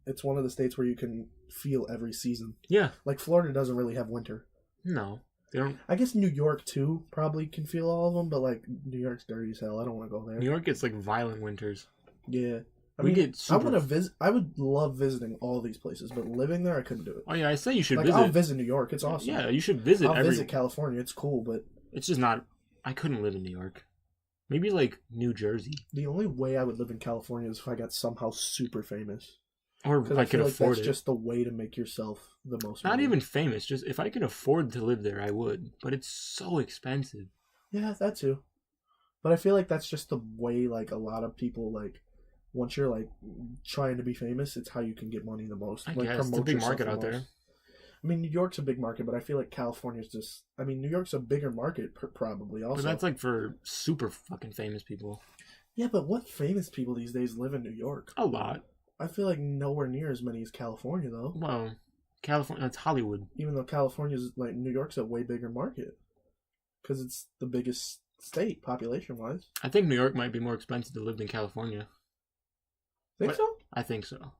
it's one of the states where you can feel every season. Yeah. Like, Florida doesn't really have winter. No. They don't. I guess New York, too, probably can feel all of them, but, like, New York's dirty as hell. I don't want to go there. New York gets, like, violent winters. Yeah. I want to visit. I would love visiting all these places, but living there, I couldn't do it. Oh, yeah, I say you should visit. I'll visit New York. It's awesome. Yeah, you should visit. I'll visit California. It's cool, but... It's just not... I couldn't live in New York. Maybe, like, New Jersey. The only way I would live in California is if I got somehow super famous. Or if I could afford it. That's just the way to make yourself the most money. Not even famous. Just if I could afford to live there, I would. But it's so expensive. Yeah, that too. But I feel like that's just the way, like, a lot of people, like... Once you're, like, trying to be famous, it's how you can get money the most. I guess. It's a big market out there. I mean, New York's a big market, but I feel like California's just... I mean, New York's a bigger market, probably, also. But that's, like, for super fucking famous people. Yeah, but what famous people these days live in New York? A lot. I feel like nowhere near as many as California, though. Well, California, that's Hollywood. Even though California's, like, New York's a way bigger market. Because it's the biggest state, population-wise. I think New York might be more expensive to live than California. Think so? I think so.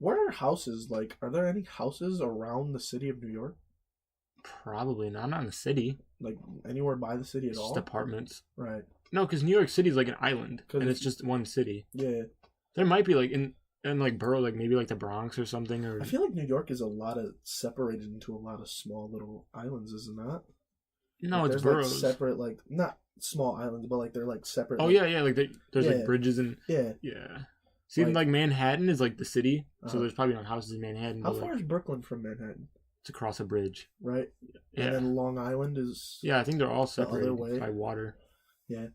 What are houses like? Are there any houses around the city of New York? Probably not. Not in the city. Like anywhere by the city at all? Just apartments. Right. No, because New York City is like an island, and it's just one city. Yeah. There might be like in like borough, like maybe like the Bronx or something. Or I feel like New York is a lot of separated into a lot of small little islands, isn't it? No, like, it's boroughs. Like separate, like not small islands, but like they're like separate. Oh like, yeah. Like there's like bridges and yeah. See, like Manhattan is like the city, so there's probably not houses in Manhattan. How far is Brooklyn from Manhattan? It's across a bridge. Right? Yeah. And then Long Island is... Yeah, I think they're all separated by water. Yeah.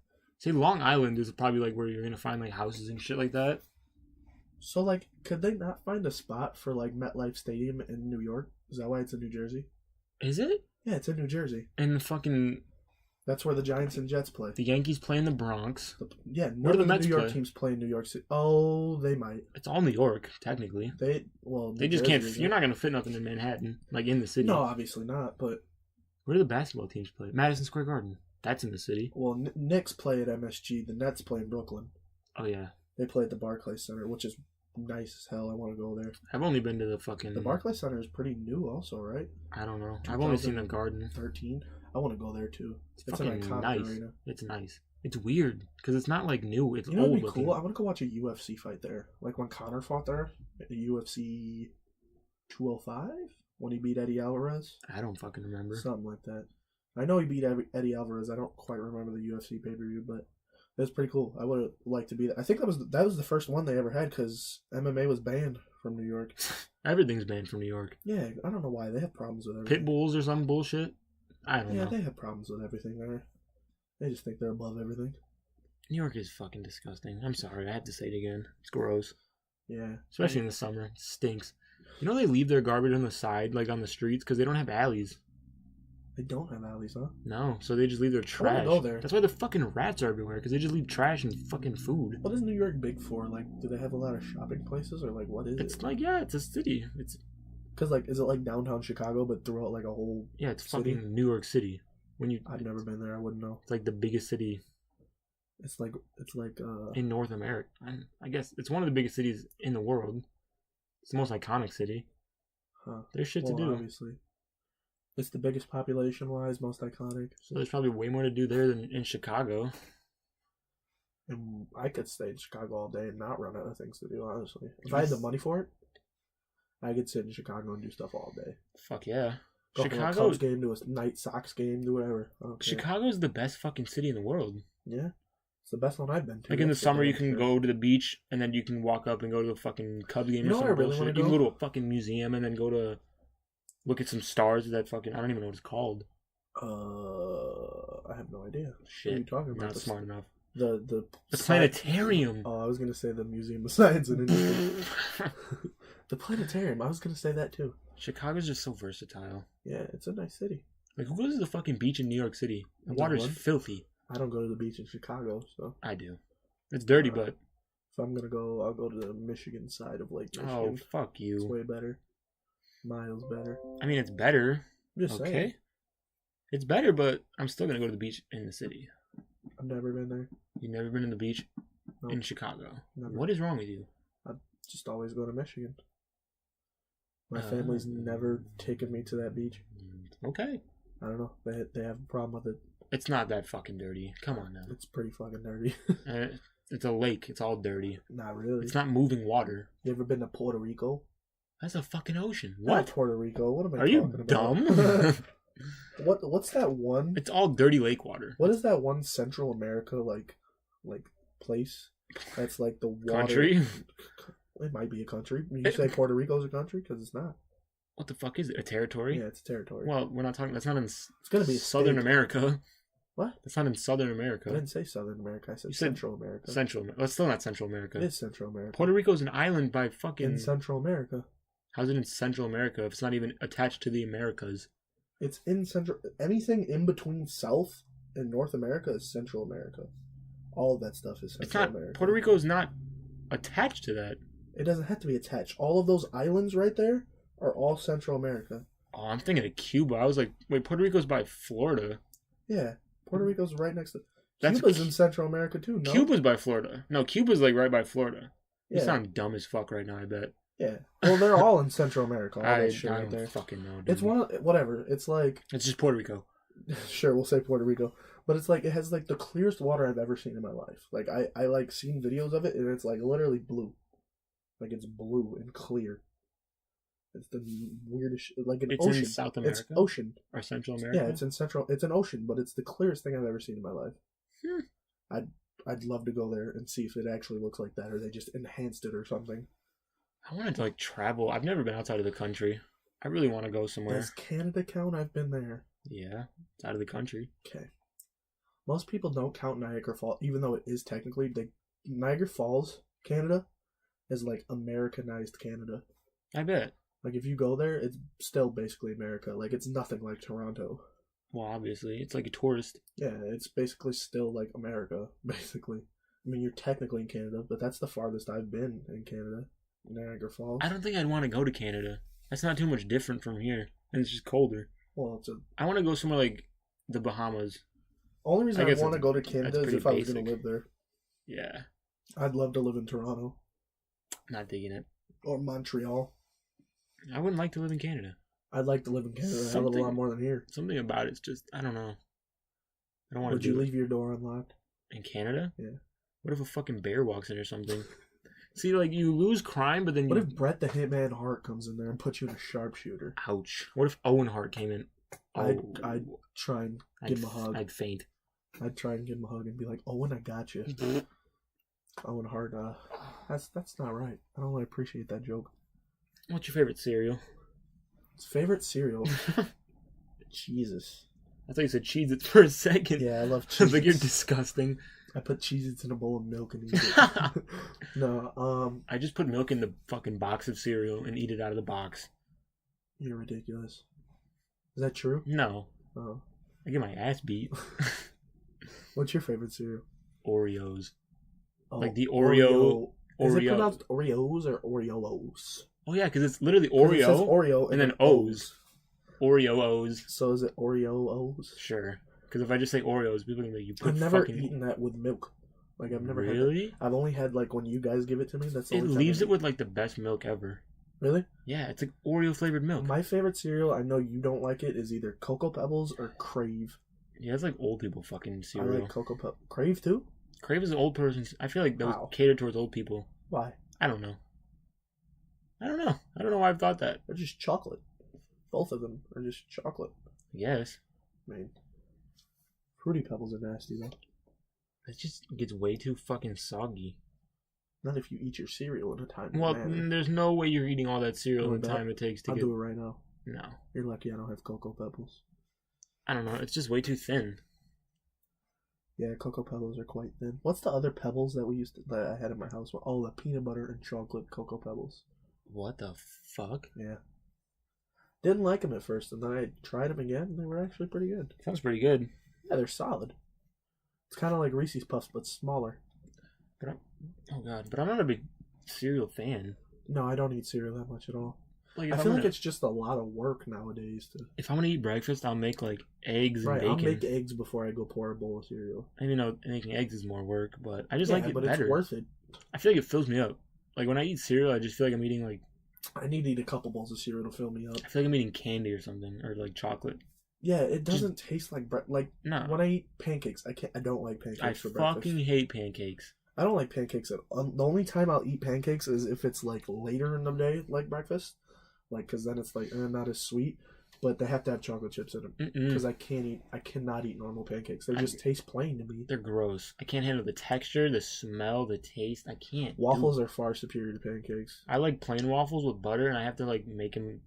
See, Long Island is probably like where you're gonna find like houses and shit like that. So like, could they not find a spot for like MetLife Stadium in New York? Is that why it's in New Jersey? Is it? Yeah, it's in New Jersey. And the fucking. That's where the Giants and Jets play. The Yankees play in the Bronx. None of the Mets New York teams play in New York City. Oh, they might. It's all New York, technically. They just can't. You're not gonna fit nothing in Manhattan, like in the city. No, obviously not. But where do the basketball teams play? Madison Square Garden. That's in the city. Well, Knicks play at MSG. The Nets play in Brooklyn. Oh yeah. They play at the Barclays Center, which is nice as hell. I want to go there. I've only been to the fucking. The Barclays Center is pretty new, also, right? I don't know. I've only seen the Garden. 13. I want to go there too. It's an iconic nice. Arena. It's nice. It's weird because it's not like new. It's old. It'd be cool. I want to go watch a UFC fight there, like when Conor fought there, at the UFC 205 when he beat Eddie Alvarez. I don't fucking remember. Something like that. I know he beat Eddie Alvarez. I don't quite remember the UFC pay-per-view, but that's pretty cool. I would have liked to be there. I think that was the first one they ever had because MMA was banned from New York. Everything's banned from New York. Yeah, I don't know why. They have problems with everything. Pit bulls or some bullshit? I don't know. Yeah, they have problems with everything there. They just think they're above everything. New York is fucking disgusting. I'm sorry, I have to say it again. It's gross. Yeah. Especially in the summer. It stinks. You know they leave their garbage on the side, like on the streets, because they don't have alleys. They don't have alleys, huh? No, so they just leave their trash. Go there. That's why the fucking rats are everywhere, because they just leave trash and fucking food. What is New York big for? Like, do they have a lot of shopping places, or like, what is it? It's like, yeah, it's a city. It's because like, is it like downtown Chicago, but throughout like a whole? Yeah, it's city? Fucking New York City. I've never been there. I wouldn't know. It's like the biggest city. It's like in North America. I guess it's one of the biggest cities in the world. It's the most iconic city. Huh. There's shit to do. Obviously. It's the biggest population-wise, most iconic. So there's probably way more to do there than in Chicago. And I could stay in Chicago all day and not run out of things to do, honestly. If I had the money for it, I could sit in Chicago and do stuff all day. Fuck yeah. Go from a Cubs game to a Night Sox game, do whatever. Chicago's the best fucking city in the world. Yeah. It's the best one I've been to. Like in the summer, you can go to the beach, and then you can walk up and go to the fucking Cubs game or some bullshit. You can go to a fucking museum and then go to look at some stars that fucking, I don't even know what it's called. I have no idea. Shit. What are you talking about? Not smart enough. The planetarium. Oh, I was going to say the Museum of Science and Industry. The planetarium. I was going to say that too. Chicago's just so versatile. Yeah, it's a nice city. Like, who goes to the fucking beach in New York City? The water's filthy. I don't go to the beach in Chicago, so. I do. It's dirty, but. If I'm going to go, I'll go to the Michigan side of Lake Michigan. Oh, fuck you. It's way better. Miles better. I mean, it's better. Just okay. Saying. It's better, but I'm still going to go to the beach in the city. I've never been there. You've never been in the beach in Chicago? Never. What is wrong with you? I just always go to Michigan. My family's never taken me to that beach. Okay. I don't know. They have a problem with it. It's not that fucking dirty. Come on now. It's pretty fucking dirty. It's a lake. It's all dirty. Not really. It's not moving water. You ever been to Puerto Rico? That's a fucking ocean. What? Not Puerto Rico. What am I talking about? Are you dumb? What's that one? It's all dirty lake water. What is that one Central America like place? That's like the water. Country? It might be a country. You say Puerto Rico's a country? Because it's not. What the fuck is it? A territory? Yeah, it's a territory. Well, we're not talking. That's not in. It's gonna be Southern America. What? That's not in Southern America. I didn't say Southern America. I said Central America. Central. Well, it's still not Central America. It is Central America. Puerto Rico's an island by fucking. In Central America. How's it in Central America if it's not even attached to the Americas? It's in Central. Anything in between South and North America is Central America. All of that stuff is Central America. Puerto Rico is not attached to that. It doesn't have to be attached. All of those islands right there are all Central America. Oh, I'm thinking of Cuba. I was like, wait, Puerto Rico's by Florida. Yeah, Puerto Rico's right next to. Cuba's in Central America too. No, Cuba's by Florida. No, Cuba's like right by Florida. Yeah. You sound dumb as fuck right now. I bet. Yeah. Well, they're all in Central America. All I that shit right there. Fucking know. Dude. It's whatever. It's like. It's just Puerto Rico. Sure, we'll say Puerto Rico, but it's like it has like the clearest water I've ever seen in my life. Like I like seen videos of it, and it's like literally blue. Like it's blue and clear. It's the weirdest, like an ocean. It's in South America? It's ocean. Or Central America? Yeah, it's in Central. It's an ocean, but it's the clearest thing I've ever seen in my life. I'd love to go there and see if it actually looks like that, or they just enhanced it or something. I wanted to travel. I've never been outside of the country. I really want to go somewhere. Does Canada count? I've been there. Yeah, it's out of the country. Okay. Most people don't count Niagara Falls, even though it is technically Niagara Falls, Canada, is like Americanized Canada. I bet. Like if you go there, it's still basically America. Like it's nothing like Toronto. Well, obviously, it's like a tourist. Yeah, it's basically still like America, basically. I mean, you're technically in Canada, but that's the farthest I've been in Canada, Niagara Falls. I don't think I'd want to go to Canada. That's not too much different from here, and it's just colder. Well, I want to go somewhere like the Bahamas. Only reason I want to go to Canada is if I was going to live there. Yeah. I'd love to live in Toronto. Not digging it. Or Montreal. I wouldn't like to live in Canada. I'd like to live in Canada. I live a lot more than here. Something about it's just, I don't know. I don't want to. Would you leave your door unlocked? In Canada? Yeah. What if a fucking bear walks in or something? See, like, you lose crime, but then What if Bret the Hitman Hart comes in there and puts you in a sharpshooter? Ouch. What if Owen Hart came in? Oh. I'd try and give him a hug. I'd faint. I'd try and give him a hug and be like, Owen, I got you. Owen Hart, that's not right. I don't really appreciate that joke. What's your favorite cereal? Favorite cereal? Jesus. I thought you said Cheez-Its for a second. Yeah, I love Cheez-Its. I was like, you're disgusting. I put Cheez-Its in a bowl of milk and eat it. No, I just put milk in the fucking box of cereal and eat it out of the box. You're ridiculous. Is that true? No. Oh. I get my ass beat. What's your favorite cereal? Oreos. Oh, like the Oreo. Is it pronounced Oreos or Oreos? Oh yeah, because it's literally Oreo. It says Oreo and then O's. Oreo O's. So is it Oreo O's? Sure. Because if I just say Oreos, people can be like, you put I've never eaten that with milk. Like I've never really? had that. I've only had like when you guys give it to me. That's the it leaves it with like the best milk ever. Really? Yeah, it's like Oreo flavored milk. My favorite cereal, I know you don't like it, is either Cocoa Pebbles or Crave. Yeah, it's like old people fucking cereal. I like Cocoa Pebbles. Crave too? Crave is an old person. I feel like those cater towards old people. Why? I don't know. I don't know why I've thought that. They're just chocolate. Both of them are just chocolate. Yes. I mean, Fruity Pebbles are nasty though. It just gets way too fucking soggy. Not if you eat your cereal in a time. Well, there's no way you're eating all that cereal in the time it takes to I'll do it right now. No. You're lucky I don't have Cocoa Pebbles. I don't know. It's just way too thin. Yeah, Cocoa Pebbles are quite thin. What's the other Pebbles that I had in my house? Oh, the peanut butter and chocolate Cocoa Pebbles. What the fuck? Yeah. Didn't like them at first, and then I tried them again, and they were actually pretty good. Sounds pretty good. Yeah, they're solid. It's kind of like Reese's Puffs, but smaller. But I'm not a big cereal fan. No, I don't eat cereal that much at all. Like I feel like it's just a lot of work nowadays. If I'm gonna eat breakfast, I'll make like eggs and bacon. I'll make eggs before I go pour a bowl of cereal. I mean, making eggs is more work, but I just like it better. It's worth it. I feel like it fills me up. Like when I eat cereal, I just feel like I'm eating like. I need to eat a couple bowls of cereal to fill me up. I feel like I'm eating candy or something, or like chocolate. Yeah, it doesn't taste like bread. Like no. When I eat pancakes, I don't like pancakes for breakfast. I fucking hate pancakes. I don't like pancakes at all. The only time I'll eat pancakes is if it's like later in the day, like breakfast. Like, because then it's like not as sweet, but they have to have chocolate chips in them. Because I cannot eat normal pancakes. They just taste plain to me. They're gross. I can't handle the texture, the smell, the taste. I can't. Waffles are far superior to pancakes. I like plain waffles with butter, and I have to like make them.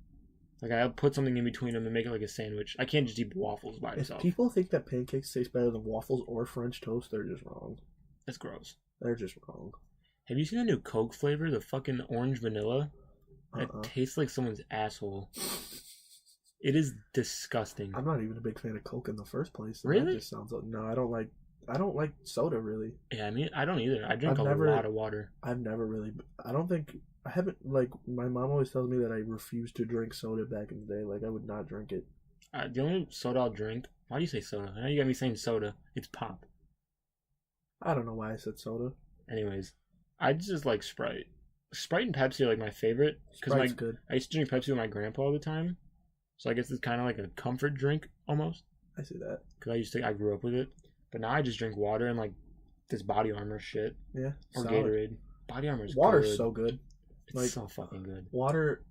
Like I put something in between them and make it like a sandwich. I can't just eat waffles by itself. If people think that pancakes taste better than waffles or French toast, they're just wrong. That's gross. They're just wrong. Have you seen the new Coke flavor? The fucking orange vanilla? It tastes like someone's asshole. It is disgusting. I'm not even a big fan of Coke in the first place. Really? That just sounds like, no, I don't like soda really. Yeah, I mean, I don't either. I drink a lot of water. I haven't, like, my mom always tells me that I refused to drink soda back in the day. Like, I would not drink it. The only soda I'll drink, why do you say soda? I know you got me saying soda. It's pop. I don't know why I said soda. Anyways, I just like Sprite. Sprite and Pepsi are like my favorite. Sprite's good. I used to drink Pepsi with my grandpa all the time. So I guess it's kind of like a comfort drink almost. I see that. Because I grew up with it. But now I just drink water and like this Body Armor shit. Yeah. Or solid. Gatorade. Body Armor's Water's good. So good. It's like, so fucking good. Water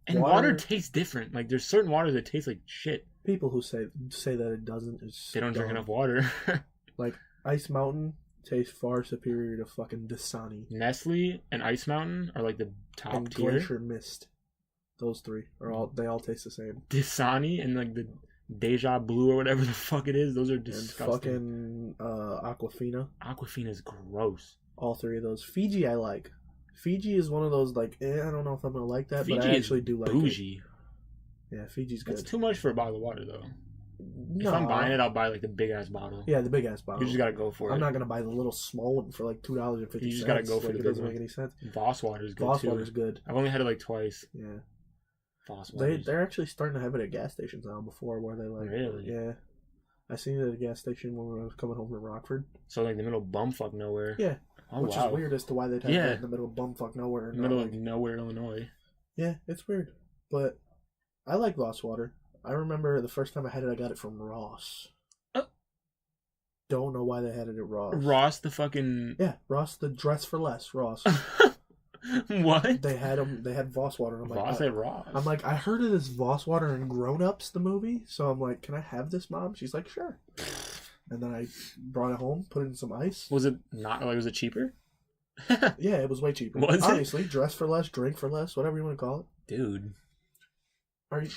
tastes different. Like there's certain water that tastes like shit. People who say that it doesn't they don't drink enough water. Like Ice Mountain tastes far superior to fucking Dasani. Nestle and Ice Mountain are like the top tier. Glacier Mist. Those three they all taste the same. Dasani and like the Deja Blue or whatever the fuck it is. Those are disgusting. And fucking Aquafina. Aquafina's gross. All three of those. Fiji I like. Fiji is one of those like, I don't know if I'm gonna like that, Fiji but I actually do like bougie. It. Yeah, Fiji's good. That's too much for a bottle of water though. No. If I'm buying it, I'll buy like the big ass bottle. Yeah, the big ass bottle. You just gotta go for it. I'm not gonna buy the little small one for like $2.50. You just gotta go for it. It doesn't make any sense. Voss water is good Voss too. water is good. I've only had it like twice. Yeah. Voss water. They're actually starting to have it at gas stations now. Before where they like. Really? Yeah. I seen it at a gas station when I was coming home from Rockford. So like the middle of bumfuck nowhere. Yeah. Which is weird as to why they'd have that in the middle of bumfuck nowhere. Middle of nowhere, Illinois. Yeah, it's weird. But I like Voss water. I remember the first time I had it, I got it from Ross. Don't know why they had it at Ross. Ross the fucking... Yeah, Ross the dress for less, Ross. What? They had Voss water. And I'm Voss like, at Ross. I'm like, I heard of this Voss water in Grown Ups, the movie. So I'm like, can I have this, Mom? She's like, sure. And then I brought it home, put it in some ice. Was it not, like, was it cheaper? Yeah, it was way cheaper. Was it? Obviously, dress for less, drink for less, whatever you want to call it. Dude.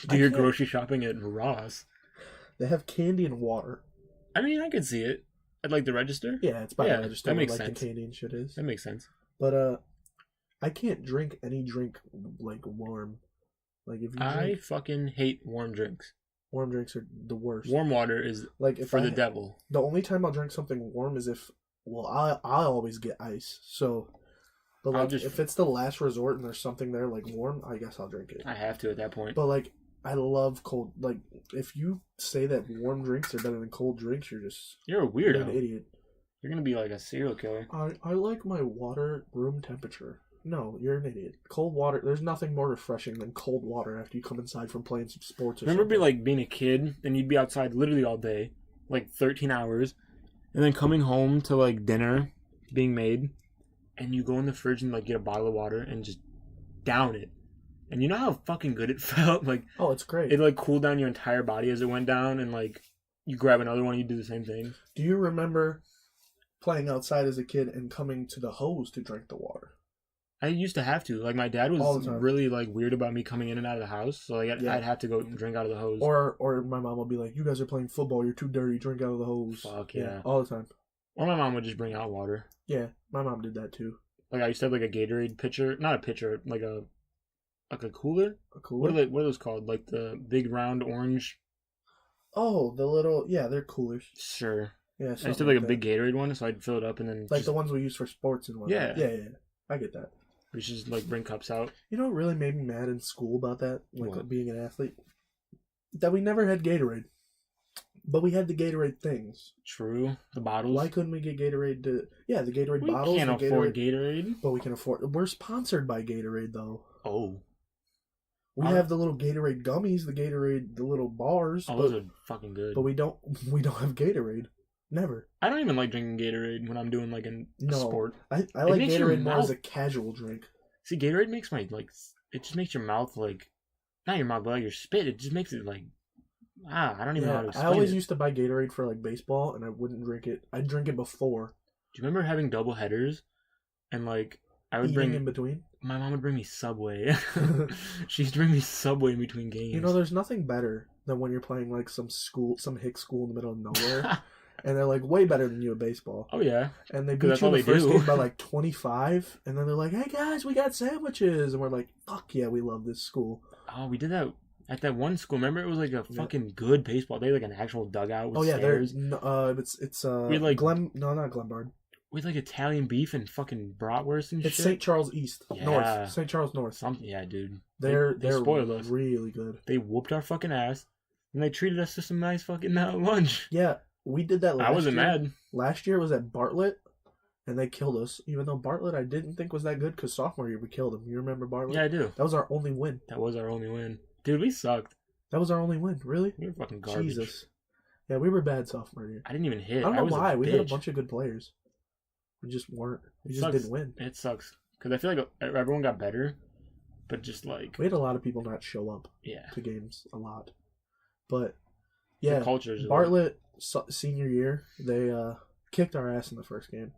Do your grocery shopping at Ross. They have candy and water. I mean, I could see it. At like the register? Yeah, it's by the register. That makes like sense. The candy and shit is. That makes sense. But I can't drink any drink like warm. Like if you I fucking hate warm drinks. Warm drinks are the worst. Warm water is like for the devil. The only time I'll drink something warm is if I always get ice. So but like if it's the last resort and there's something there like warm, I guess I'll drink it. I have to at that point. But like I love cold. Like if you say that warm drinks are better than cold drinks, you're a weirdo. You're an idiot. You're gonna be like a serial killer. I like my water room temperature. No, you're an idiot. Cold water. There's nothing more refreshing than cold water after you come inside from playing some sports. Remember, being a kid and you'd be outside literally all day, like 13 hours, and then coming home to like dinner being made, and you go in the fridge and like get a bottle of water and just down it. And you know how fucking good it felt? Like, oh, it's great. It like cooled down your entire body as it went down, and like you grab another one, you do the same thing. Do you remember playing outside as a kid and coming to the hose to drink the water? I used to have to. Like my dad was really like weird about me coming in and out of the house, so like I'd have to go and drink out of the hose. Or my mom would be like, "You guys are playing football. You're too dirty. Drink out of the hose." Fuck yeah, all the time. Or my mom would just bring out water. Yeah, my mom did that too. Like I used to have like a Gatorade pitcher, not a pitcher, like a cooler. A cooler. What are those called? Like the big round orange. Oh, the little they're coolers. Sure. Yeah, I used to have like a big Gatorade one, so I'd fill it up and then like the ones we use for sports and whatnot. Yeah. I get that. We should just like bring cups out. You know what really made me mad in school about that? Like being an athlete? That we never had Gatorade. But we had the Gatorade things. True. The bottles. Why couldn't we get Gatorade the Gatorade bottles? We can't afford Gatorade. But we can afford... We're sponsored by Gatorade, though. Oh. We have the little Gatorade gummies, the little bars. Oh, those are fucking good. But we don't have Gatorade. Never. I don't even like drinking Gatorade when I'm doing like a sport. I like Gatorade more as a casual drink. See, Gatorade makes my it just makes your mouth like, not your mouth, but like your spit. It just makes it like, I don't even know how to explain it. I always used to buy Gatorade for like baseball, and I wouldn't drink it. I'd drink it before. Do you remember having double headers, and like I would bring in between? My mom would bring me Subway. She used to bring me Subway in between games. You know, there's nothing better than when you're playing like some hick school in the middle of nowhere. And they're like way better than you at baseball. Oh yeah. And they beat you in the first game by like 25. And then they're like, "Hey guys, we got sandwiches." And we're like, "Fuck yeah, we love this school." Oh, we did that at that one school. Remember, it was like a fucking good baseball. They had like an actual dugout with stairs. It's we had like not Glenbard. We had like Italian beef and fucking bratwurst and shit. It's St. Charles East. Yeah. North. St. Charles North. Yeah, dude. They're spoiled us. Really good. They whooped our fucking ass. And they treated us to some nice fucking lunch. Yeah. We did that last year. I wasn't mad. Last year was at Bartlett, and they killed us. Even though Bartlett I didn't think was that good, because sophomore year we killed them. You remember Bartlett? Yeah, I do. That was our only win. Dude, we sucked. That was our only win. Really? We were fucking garbage. Jesus. Yeah, we were bad sophomore year. I didn't even hit. I don't know why. We had a bunch of good players. We just weren't. We just didn't win. It sucks. Because I feel like everyone got better, but just like... We had a lot of people not show up to games a lot. But, yeah, Bartlett... senior year, they kicked our ass in the first game,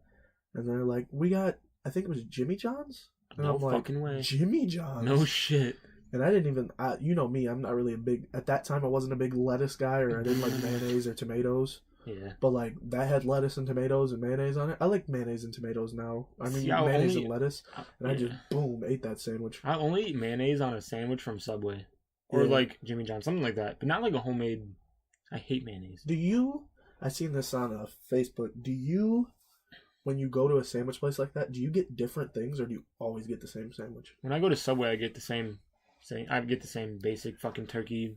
and they're like, "We got, I think it was Jimmy John's." And no fucking way, Jimmy John's. No shit. And I didn't even, you know me, I'm not really at that time I wasn't a big lettuce guy, or I didn't like mayonnaise or tomatoes. Yeah. But like that had lettuce and tomatoes and mayonnaise on it. I like mayonnaise and tomatoes now. I mean, mayonnaise and lettuce. And I just, boom, ate that sandwich. I only eat mayonnaise on a sandwich from Subway. Or like Jimmy John's, something like that. But not like a homemade, I hate mayonnaise. I seen this on Facebook. When you go to a sandwich place like that, do you get different things or do you always get the same sandwich? When I go to Subway, I get the same basic fucking turkey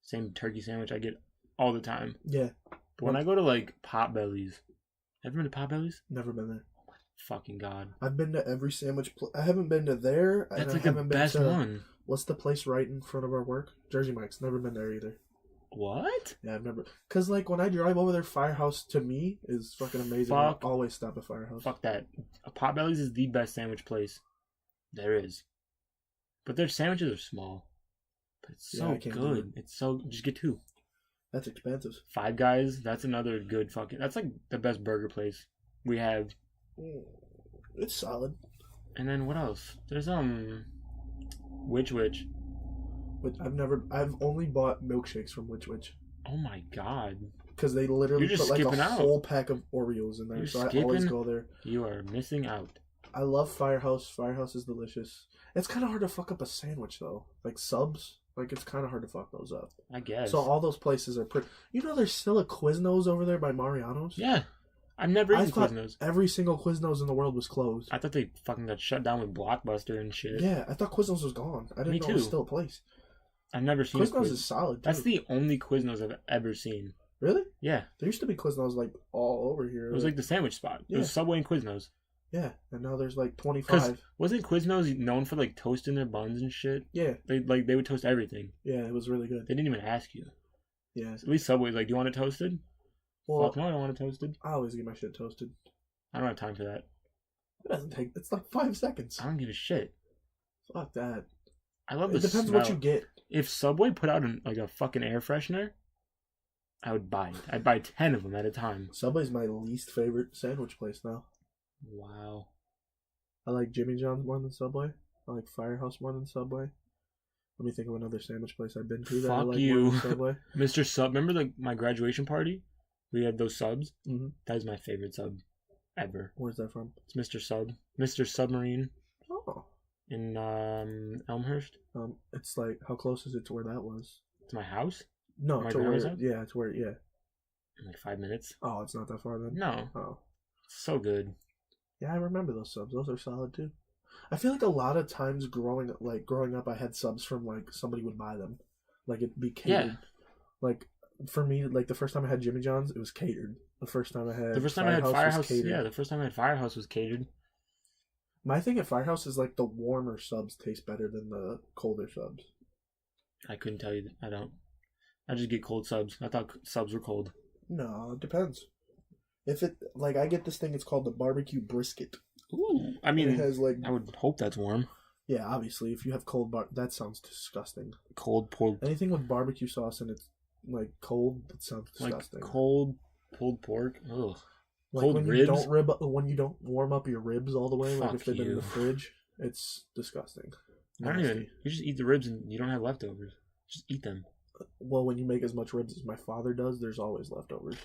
sandwich I get all the time. Yeah. But when I go to like Potbelly's, ever been to Potbelly's? Never been there. Oh my fucking God. I've been to every sandwich place. I haven't been to there. That's like the best one. What's the place right in front of our work? Jersey Mike's. Never been there either. What? Yeah, I've never. Because, like, when I drive over there, Firehouse, to me, is fucking amazing. I always stop at Firehouse. Fuck that. Potbelly's is the best sandwich place there is. But their sandwiches are small. But it's so good. It's so... Just get 2. That's expensive. Five Guys, that's another good fucking... That's, like, the best burger place we have. It's solid. And then what else? There's, Which? But I've only bought milkshakes from Which. Oh my God. Because they literally put like a whole pack of Oreos in there, I always go there. You are missing out. I love Firehouse. Firehouse is delicious. It's kind of hard to fuck up a sandwich though. Like Subs, like it's kind of hard to fuck those up. I guess. So all those places are pretty... You know there's still a Quiznos over there by Mariano's? Yeah. I've never eaten Quiznos. Every single Quiznos in the world was closed. I thought they fucking got shut down with Blockbuster and shit. Yeah, I thought Quiznos was gone. I didn't know it was still a place. I've never seen Quiznos is solid, too. That's the only Quiznos I've ever seen. Really? Yeah. There used to be Quiznos, like, all over here. It was like the sandwich spot. Yeah. It was Subway and Quiznos. Yeah, and now there's, like, 25. Wasn't Quiznos known for, like, toasting their buns and shit? Yeah. They would toast everything. Yeah, it was really good. They didn't even ask you. Yeah. At least Subway's like, do you want it toasted? Well, fuck no, I don't want it toasted. I always get my shit toasted. I don't have time for that. It doesn't take... It's like 5 seconds. I don't give a shit. Fuck that. I love the smell. It depends what you get. If Subway put out a fucking air freshener, I would buy it. I'd buy 10 of them at a time. Subway's my least favorite sandwich place now. Wow. I like Jimmy John's more than Subway. I like Firehouse more than Subway. Let me think of another sandwich place I've been to that I like more than Subway. Mr. Sub. Remember my graduation party? We had those subs? Mm-hmm. That is my favorite sub ever. Where's that from? It's Mr. Sub. Mr. Submarine. Oh. In Elmhurst. It's like, how close is it to where that was? To my house? No, to where, yeah, to where, yeah. In like 5 minutes. Oh, it's not that far then? No. Oh. It's so good. Yeah, I remember those subs. Those are solid too. I feel like a lot of times growing up, I had subs from like somebody would buy them. Like it'd be catered. Yeah. Like for me, like the first time I had Jimmy John's, it was catered. The first time I had Firehouse, yeah, the first time I had Firehouse was catered. My thing at Firehouse is like the warmer subs taste better than the colder subs. I couldn't tell you. I don't. I just get cold subs. I thought subs were cold. No, it depends. If it like I get this thing, it's called the barbecue brisket. Ooh, I mean, it has like. I would hope that's warm. Yeah, obviously, if you have cold that sounds disgusting. Cold pork. Anything with barbecue sauce and it's like cold, that sounds disgusting. Like cold pulled pork. Ugh. Like cold when ribs. When you don't warm up your ribs all the way, Fuck like if they've been in the fridge, it's disgusting. I don't even. You just eat the ribs and you don't have leftovers. Just eat them. Well, when you make as much ribs as my father does, there's always leftovers.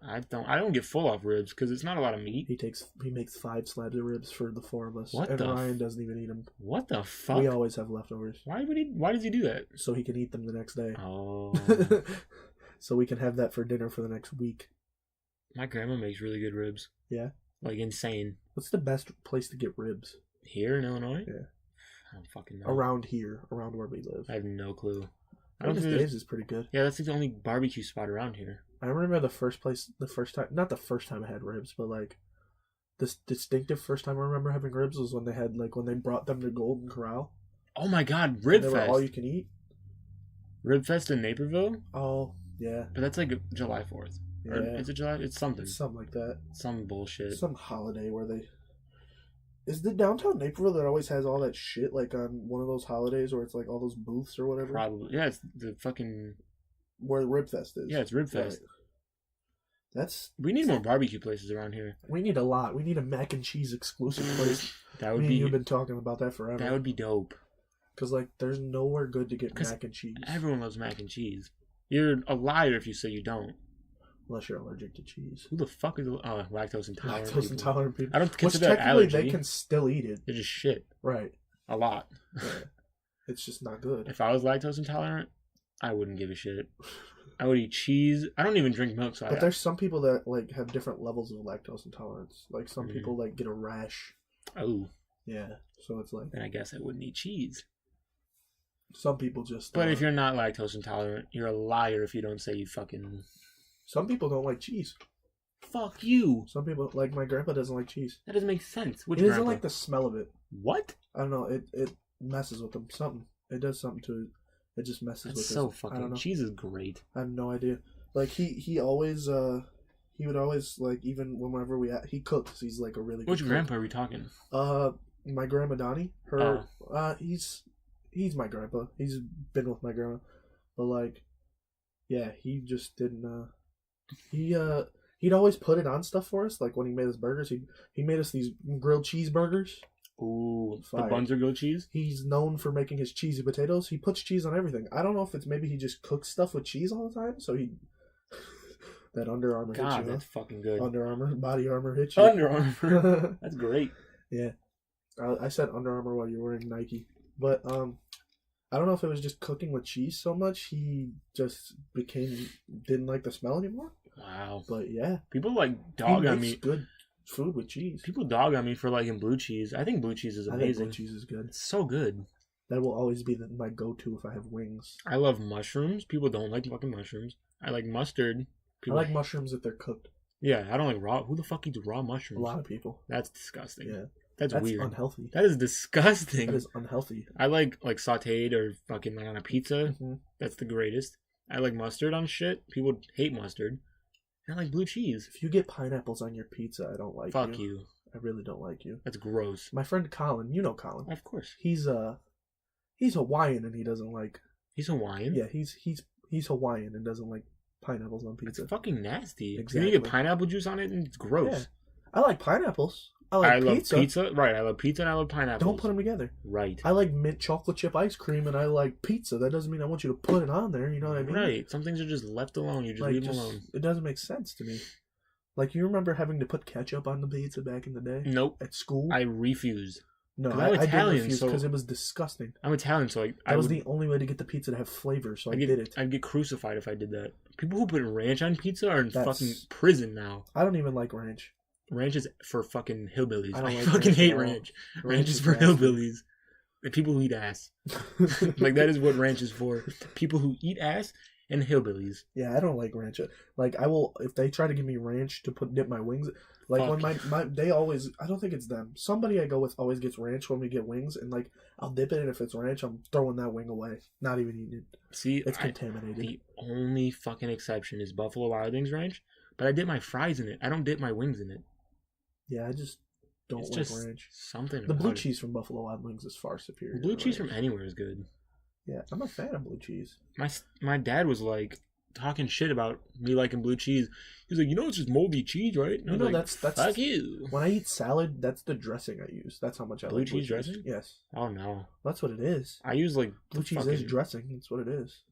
I don't get full off ribs because it's not a lot of meat. He makes 5 slabs of ribs for the 4 of us. What and Ryan doesn't even eat them. What the fuck? We always have leftovers. Why does he do that? So he can eat them the next day. Oh. So we can have that for dinner for the next week. My grandma makes really good ribs. Yeah? Like insane. What's the best place to get ribs? Here in Illinois? Yeah. I don't fucking know. Around here, around where we live. I have no clue. I don't think Dave's is pretty good. Yeah, that's the only barbecue spot around here. I remember not the first time I had ribs, but like this distinctive first time I remember having ribs was when they brought them to Golden Corral. Oh my god, Rib Fest. They were all you can eat. Rib Fest in Naperville? Oh, yeah. But that's like July 4th. Yeah. Or is it July? It's something. It's something like that. Some bullshit. Some holiday where they... Is the downtown Naperville that always has all that shit, like on one of those holidays where it's like all those booths or whatever? Probably. Yeah, it's the fucking... Where Rib Fest is. Yeah, it's Rib Fest. Right. We need more barbecue places around here. We need a lot. We need a mac and cheese exclusive place. That would be... You've been talking about that forever. That would be dope. Because, like, there's nowhere good to get mac and cheese. Everyone loves mac and cheese. You're a liar if you say you don't. Unless you're allergic to cheese. Who the fuck is lactose intolerant? Lactose intolerant people. I don't consider that allergy. They can still eat it. They're just shit. Right. A lot. Yeah. It's just not good. If I was lactose intolerant, I wouldn't give a shit. I would eat cheese. I don't even drink milk. But there's some people that like have different levels of lactose intolerance. Like some people like get a rash. Oh. Yeah. So it's like. Then I guess I wouldn't eat cheese. Some people just. But if you're not lactose intolerant, you're a liar if you don't say you fucking. Some people don't like cheese. Fuck you. Some people, like my grandpa, doesn't like cheese. That doesn't make sense. He doesn't like the smell of it. What? I don't know. It messes with him. Something. It does something to it. It just messes with him. So fucking. I don't know. Cheese is great. I have no idea. Like he always he would always like even whenever he cooks. He's like a really. Which grandpa are we talking? My grandma Donnie. He's my grandpa. He's been with my grandma, but like, yeah, he just didn't. He'd always put it on stuff for us. Like when he made us burgers, he made us these grilled cheeseburgers. Ooh, the buns are grilled cheese? He's known for making his cheesy potatoes. He puts cheese on everything. I don't know if it's maybe he just cooks stuff with cheese all the time, so he... that Under Armour hits you. God, that's fucking good. Under Armour, body armor hits you. Under Armour. That's great. Yeah. I said Under Armour while you were wearing Nike. But, I don't know if it was just cooking with cheese so much, he just didn't like the smell anymore. Wow. But yeah. People like dog on me. Good food with cheese. People dog on me for liking blue cheese. I think blue cheese is amazing. I think blue cheese is good. It's so good. That will always be my go-to if I have wings. I love mushrooms. People don't like fucking mushrooms. I like mustard. I like mushrooms if they're cooked. Yeah, I don't like raw. Who the fuck eats raw mushrooms? A lot of people. That's disgusting. Yeah. That's weird. Unhealthy. That is disgusting. That is unhealthy. I like sauteed or fucking like on a pizza. Mm-hmm. That's the greatest. I like mustard on shit. People hate mustard. I like blue cheese. If you get pineapples on your pizza, I don't like you. Fuck you. I really don't like you. That's gross. My friend Colin, you know Colin. Of course. He's Hawaiian and he doesn't like. He's Hawaiian? Yeah, he's Hawaiian and doesn't like pineapples on pizza. It's fucking nasty. Exactly. You get pineapple juice on it and it's gross. Yeah. I like pineapples. I love pizza. Right, I love pizza and I love pineapples. Don't put them together. Right. I like mint chocolate chip ice cream and I like pizza. That doesn't mean I want you to put it on there. You know what I mean? Right. Some things are just left alone. You just leave them alone. It doesn't make sense to me. Like, you remember having to put ketchup on the pizza back in the day? Nope. At school? I refuse. No, I'm Italian, I didn't refuse because it was disgusting. I'm Italian, so that was the only way to get the pizza to have flavor, so I did it. I'd get crucified if I did that. People who put ranch on pizza are in fucking prison now. I don't even like ranch. Ranch is for fucking hillbillies. I like fucking hate ranch. Ranch is for hillbillies. And people who eat ass. Like, that is what ranch is for. People who eat ass and hillbillies. Yeah, I don't like ranch. Like, I will, if they try to give me ranch to dip my wings, like when they always, I don't think it's them. Somebody I go with always gets ranch when we get wings, and like, I'll dip it, and if it's ranch, I'm throwing that wing away. Not even eating it. See, it's contaminated. The only fucking exception is Buffalo Wild Wings ranch, but I dip my fries in it. I don't dip my wings in it. Yeah, I just don't like ranch. Something. The blue cheese from Buffalo Wild Wings is far superior. Blue cheese from anywhere is good. Yeah, I'm a fan of blue cheese. My dad was like talking shit about me liking blue cheese. He was like, it's just moldy cheese, right? And like, that's fuck you. When I eat salad, that's the dressing I use. That's how much I like blue cheese dressing. Yes. Oh no. That's what it is. I use like blue cheese is dressing. That's what it is.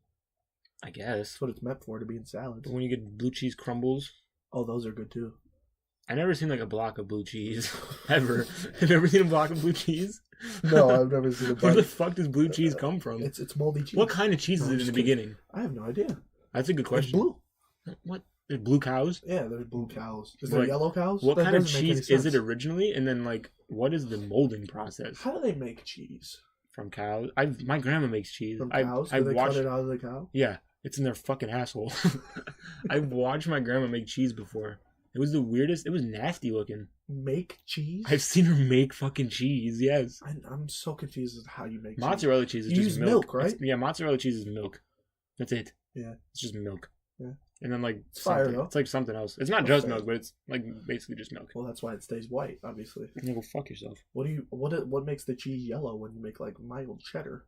I guess. That's what it's meant for, to be in salads. But when you get blue cheese crumbles, oh, those are good too. I never seen like a block of blue cheese ever. I've never seen a block of blue cheese. No, I've never seen a block. Where the fuck does blue cheese come from? It's moldy cheese. What kind of cheese is it in the beginning? I have no idea. That's a good question. It's blue. What? There's blue cows? Yeah, there's blue cows. Is there yellow cows? What kind of cheese is it originally? And then like, what is the molding process? How do they make cheese? From cows. My grandma makes cheese. From cows? Do they cut it out of the cow? Yeah, it's in their fucking asshole. I've watched my grandma make cheese before. It was the weirdest. It was nasty looking. Make cheese? I've seen her make fucking cheese, yes. I'm so confused as to how you make mozzarella cheese. Is you just use milk, right? Yeah, mozzarella cheese is milk. That's it. Yeah. It's just milk. Yeah. And then like it's fire, though. It's like something else. It's not just milk, but it's like basically just milk. Well, that's why it stays white, obviously. You go fuck yourself. What makes the cheese yellow when you make like mild cheddar?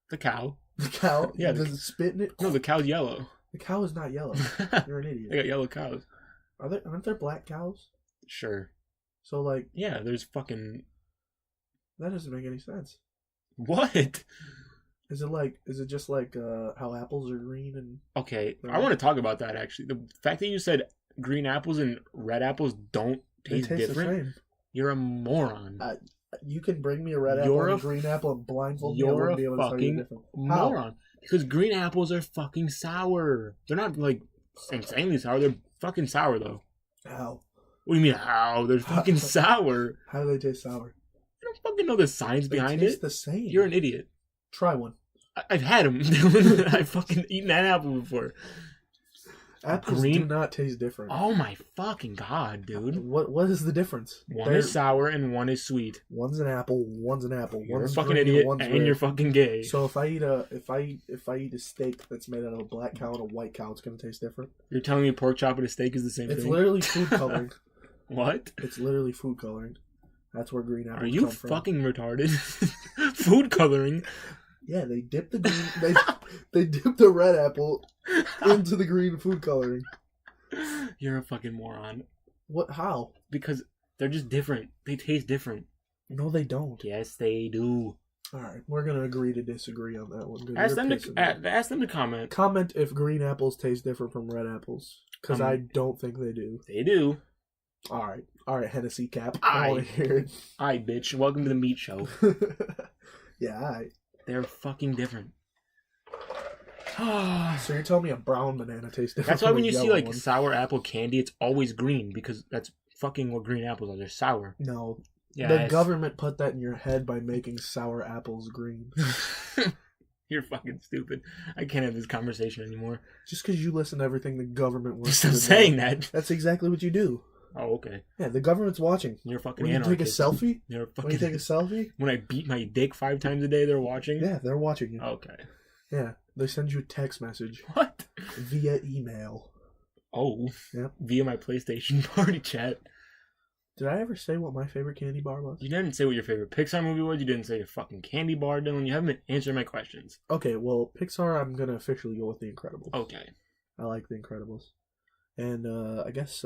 The cow. The cow? Yeah. Does it spit in it? No, the cow's yellow. The cow is not yellow. You're an idiot. They got yellow cows. Aren't there black cows? Sure. So like, yeah, there's fucking. That doesn't make any sense. What? Is it just like how apples are green and... Okay, I want to talk about that, actually. The fact that you said green apples and red apples don't taste different, you're a moron. You can bring me a red apple and a green apple and blindfold me. You're a fucking moron. Because green apples are fucking sour. They're not, like, insanely sour. They're fucking sour, though. How? What do you mean, how? They're fucking sour. How do they taste sour? I don't fucking know the science behind it. They taste the same. You're an idiot. Try one. I've had them. I've fucking eaten an apple before. Apples do not taste different. Oh my fucking god, dude! What is the difference? One is sour and one is sweet. One's an apple. One's an apple. You're a fucking idiot, and you're fucking gay. So if I eat a steak that's made out of a black cow and a white cow, it's gonna taste different. You're telling me pork chop and a steak is the same thing? It's literally food coloring. What? It's literally food coloring. That's where green apples come from. Are you fucking retarded? Food coloring. Yeah, they dip the green. They dip the red apple into the green food coloring. You're a fucking moron. What? How? Because they're just different. They taste different. No, they don't. Yes, they do. All right, we're gonna agree to disagree on that one. Ask them to comment. Comment if green apples taste different from red apples, because I don't think they do. They do. All right, Hennessy cap. I want to hear it. Aye, bitch. Welcome to the meat show. Yeah, alright. They're fucking different. So you're telling me a brown banana tastes different? That's why when you see like one. sour apple candy, it's always green because that's fucking what green apples are. They're sour. No. Yeah. The government put that in your head by making sour apples green. You're fucking stupid. I can't have this conversation anymore. Just because you listen to everything the government wants to do. Stop saying that. That's exactly what you do. Oh, okay. Yeah, the government's watching. You're fucking when you take a selfie? You're fucking... When you take a selfie? When I beat my dick 5 times a day, they're watching? Yeah, they're watching you. Okay. Yeah, they send you a text message. What? Via email. Oh. Yep. Via my PlayStation party chat. Did I ever say what my favorite candy bar was? You didn't say what your favorite Pixar movie was. You didn't say your fucking candy bar, Dylan. You haven't been answering my questions. Okay, well, Pixar, I'm going to officially go with The Incredibles. Okay. I like The Incredibles. And I guess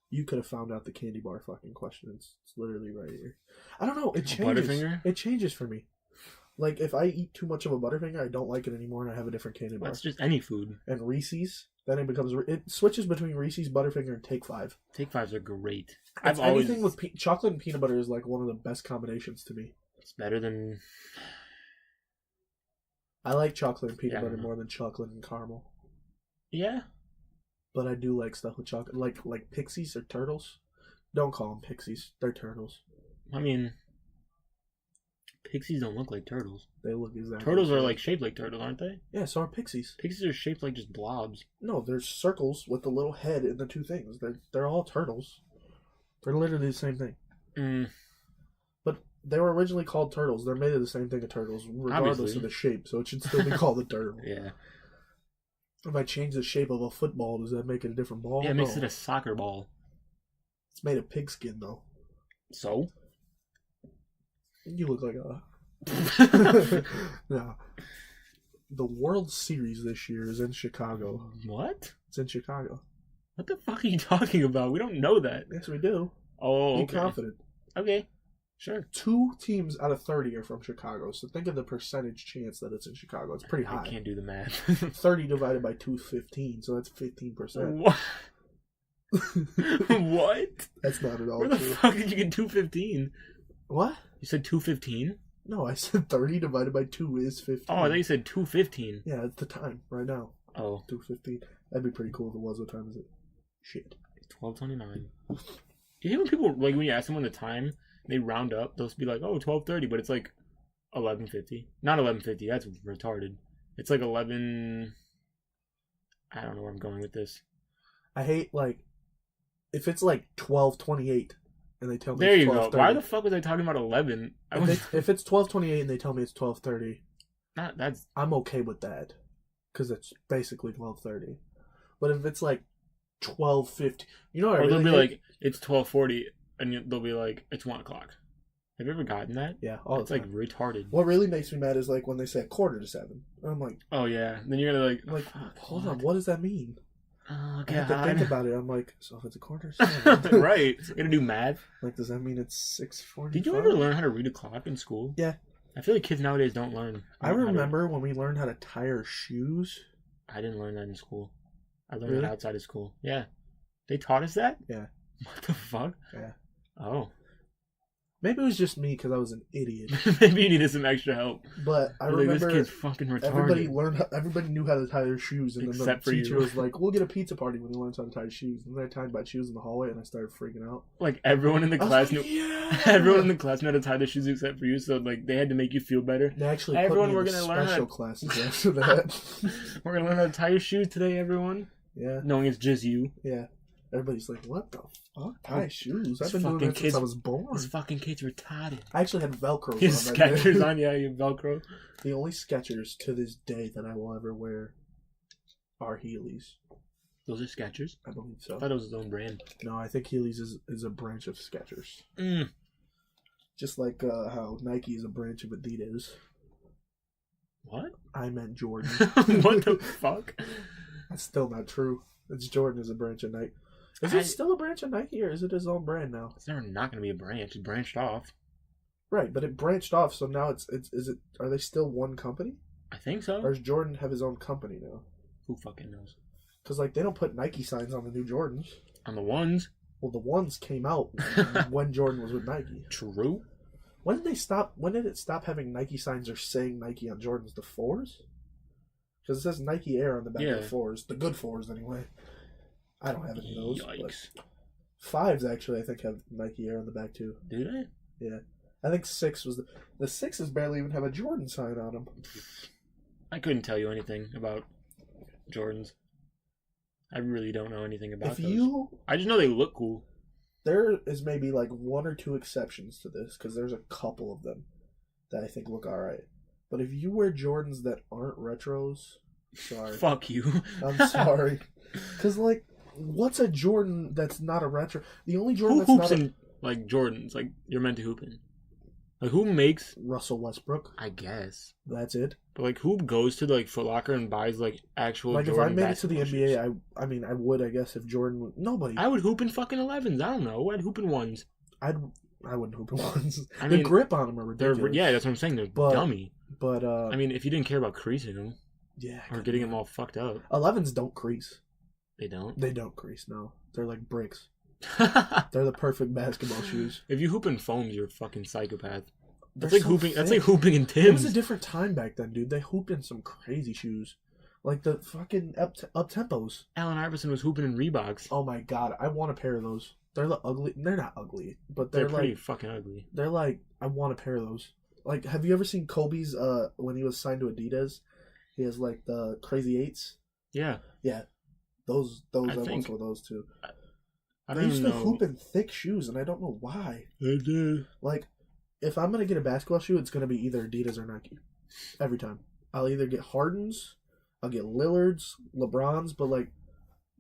you could have found out the candy bar fucking question. It's literally right here. I don't know. It changes. Butterfinger? It changes for me. Like, if I eat too much of a Butterfinger, I don't like it anymore, and I have a different candy bar. That's just any food. And Reese's, then it switches between Reese's, Butterfinger, and Take 5. Take 5s are great. Anything with chocolate and peanut butter is like one of the best combinations to me. It's better than... I like chocolate and peanut butter more than chocolate and caramel. Yeah. But I do like stuff with chocolate. Like Pixies or Turtles. Don't call them Pixies. They're Turtles. I mean... Pixies don't look like turtles. They look exactly. Turtles are like shaped like turtles, aren't they? Yeah, so are pixies. Pixies are shaped like just blobs. No, they're circles with the little head and the two things. They're all turtles. They're literally the same thing. Mm. But they were originally called turtles. They're made of the same thing as turtles, regardless of the shape. So it should still be called a turtle. Yeah. If I change the shape of a football, does that make it a different ball? Yeah, it makes it a soccer ball. It's made of pigskin, though. So? You look like a... No. The World Series this year is in Chicago. What? It's in Chicago. What the fuck are you talking about? We don't know that. Yes, we do. Oh, okay. Be confident. Okay. Sure. 2 teams out of 30 are from Chicago, so think of the percentage chance that it's in Chicago. It's pretty high. I can't do the math. 30 divided by 2 is 15, so that's 15%. What? What? That's not at all true. Where the fuck did you get 215? What? You said 215? No, I said 30 divided by 2 is 15. Oh, I thought you said 215. Yeah, it's the time right now. Oh. 2:15. That'd be pretty cool if it was. What time is it? Shit. 12:29. Do you hate when people, like, when you ask them when the time, they round up, they'll be like, oh, 12:30, but it's like 11:50. Not 11:50, that's retarded. It's like 11... I don't know where I'm going with this. I hate, like, if it's like 12:28 and they tell me there it's 12:30. There you go. Why the fuck was I talking about 11? If it's 12:28 and they tell me it's 12:30, that's... I'm okay with that. Because it's basically 12:30. But if it's like 12:50, you know what I really they'll be hate? like, it's 12:40, and they'll be like, it's 1 o'clock. Have you ever gotten that? Yeah, it's like retarded. What really makes me mad is like when they say 6:45. And I'm like, oh yeah. Then you're gonna like, hold on, what does that mean? Oh, I have to think about it. I'm like, so if it's 6:45, right? You're gonna do math. Like, does that mean it's 6:45? Did you ever learn how to read a clock in school? Yeah. I feel like kids nowadays don't learn. I remember when we learned how to tie our shoes. I didn't learn that in school. I learned that outside of school. Yeah. They taught us that? Yeah. What the fuck? Yeah. Oh. Maybe it was just me because I was an idiot. Maybe you needed some extra help. But I remember this kid's fucking retarded. Everybody knew how to tie their shoes, and then the teacher was like, "We'll get a pizza party when he learns how to tie his shoes." And then I tied my shoes in the hallway, and I started freaking out. Like everyone in the class knew. Yeah! Everyone in the class knew how to tie their shoes except for you. So like they had to make you feel better. They actually everyone put me in special classes after that. We're gonna learn how to tie your shoes today, everyone. Yeah. Knowing it's just you. Yeah. Everybody's like, what the fuck? Tie shoes? I've been doing that since I was born. This fucking kid's retarded. I actually had Velcro on. Skechers on, yeah, you Velcro. The only Skechers to this day that I will ever wear are Heelys. Those are Skechers? I believe so. I thought it was his own brand. No, I think Heelys is a branch of Skechers. Mm. Just like how Nike is a branch of Adidas. What? I meant Jordan. What the fuck? That's still not true. It's Jordan is a branch of Nike. Is it still a branch of Nike, or is it his own brand now? It's never not going to be a branch. It branched off. Right, but it branched off, so now is it? Are they still one company? I think so. Or does Jordan have his own company now? Who fucking knows? Because like they don't put Nike signs on the new Jordans. On the ones? Well, the ones came out when Jordan was with Nike. True. When did they stop? When did it stop having Nike signs or saying Nike on Jordans? The 4s? Because it says Nike Air on the back of the 4s. The good 4s, anyway. I don't have any of those. Yikes. But 5s, actually, I think have Nike Air on the back, too. Do they? Yeah. I think 6 was the 6s barely even have a Jordan sign on them. I couldn't tell you anything about Jordans. I really don't know anything about those. I just know they look cool. There is maybe like 1 or 2 exceptions to this, because there's a couple of them that I think look alright. But if you wear Jordans that aren't retros, sorry. Fuck you. I'm sorry. Because, like, what's a Jordan that's not a retro? The only Jordan who that's hoops in, like, Jordans, like, you're meant to hoop in? Like, who makes... Russell Westbrook. I guess. That's it. But, like, who goes to, like, Foot Locker and buys, like, actual like, Jordan if I made it to the NBA, shoes? I mean, I would, I guess, if Jordan would... Nobody. I would hoop in fucking 11s. I don't know. I'd hoop in 1s. I wouldn't hoop in 1s. I mean, the grip on them are ridiculous. Yeah, that's what I'm saying. They're dummy. But, I mean, if you didn't care about creasing them... Yeah. Or getting them all fucked up. 11s don't crease. They don't? They don't crease, no. They're like bricks. They're the perfect basketball shoes. If you hoop in foams, you're a fucking psychopath. That's like hooping. Thick. That's like hooping in Timbs. It was a different time back then, dude. They hooped in some crazy shoes, like the fucking up tempos. Allen Iverson was hooping in Reeboks. Oh my god, I want a pair of those. They're ugly. They're not ugly, but they're like, pretty fucking ugly. They're like, I want a pair of those. Like, have you ever seen Kobe's? When he was signed to Adidas, he has like the Crazy Eights. Yeah. Yeah. Those I once wore those too. I used to hoop in thick shoes, and I don't know why. They do. Like, if I'm gonna get a basketball shoe, it's gonna be either Adidas or Nike. Every time. I'll either get Hardens, I'll get Lillards, LeBrons, but like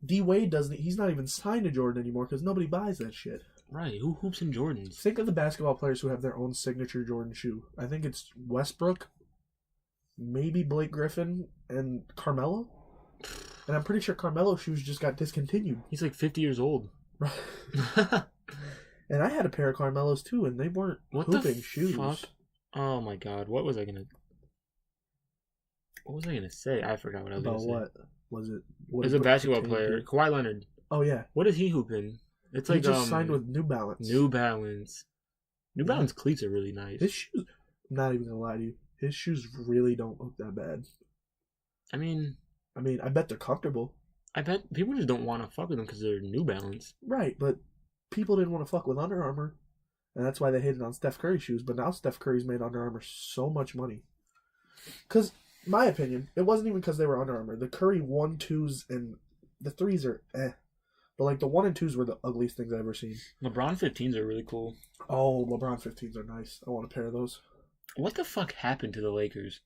D Wade doesn't. He's not even signed to Jordan anymore because nobody buys that shit. Right? Who hoops in Jordans? Think of the basketball players who have their own signature Jordan shoe. I think it's Westbrook, maybe Blake Griffin, and Carmelo. And I'm pretty sure Carmelo's shoes just got discontinued. He's like 50 years old. Right. And I had a pair of Carmelos too, and they weren't hooping shoes. Fuck? Oh my god! What was I gonna say? I forgot what I was gonna say. What was it? As a basketball player, Kawhi Leonard. Oh yeah. What is he hooping? It's like he just signed with New Balance. New Balance cleats are really nice. His shoes. I'm not even gonna lie to you. His shoes really don't look that bad. I mean, I bet they're comfortable. I bet people just don't want to fuck with them because they're New Balance. Right, but people didn't want to fuck with Under Armour. And that's why they hated on Steph Curry shoes. But now Steph Curry's made Under Armour so much money. Because, my opinion, it wasn't even because they were Under Armour. The Curry 1, 2s, and the 3s are eh. But, like, the 1 and 2s were the ugliest things I've ever seen. LeBron 15s are really cool. Oh, LeBron 15s are nice. I want a pair of those. What the fuck happened to the Lakers?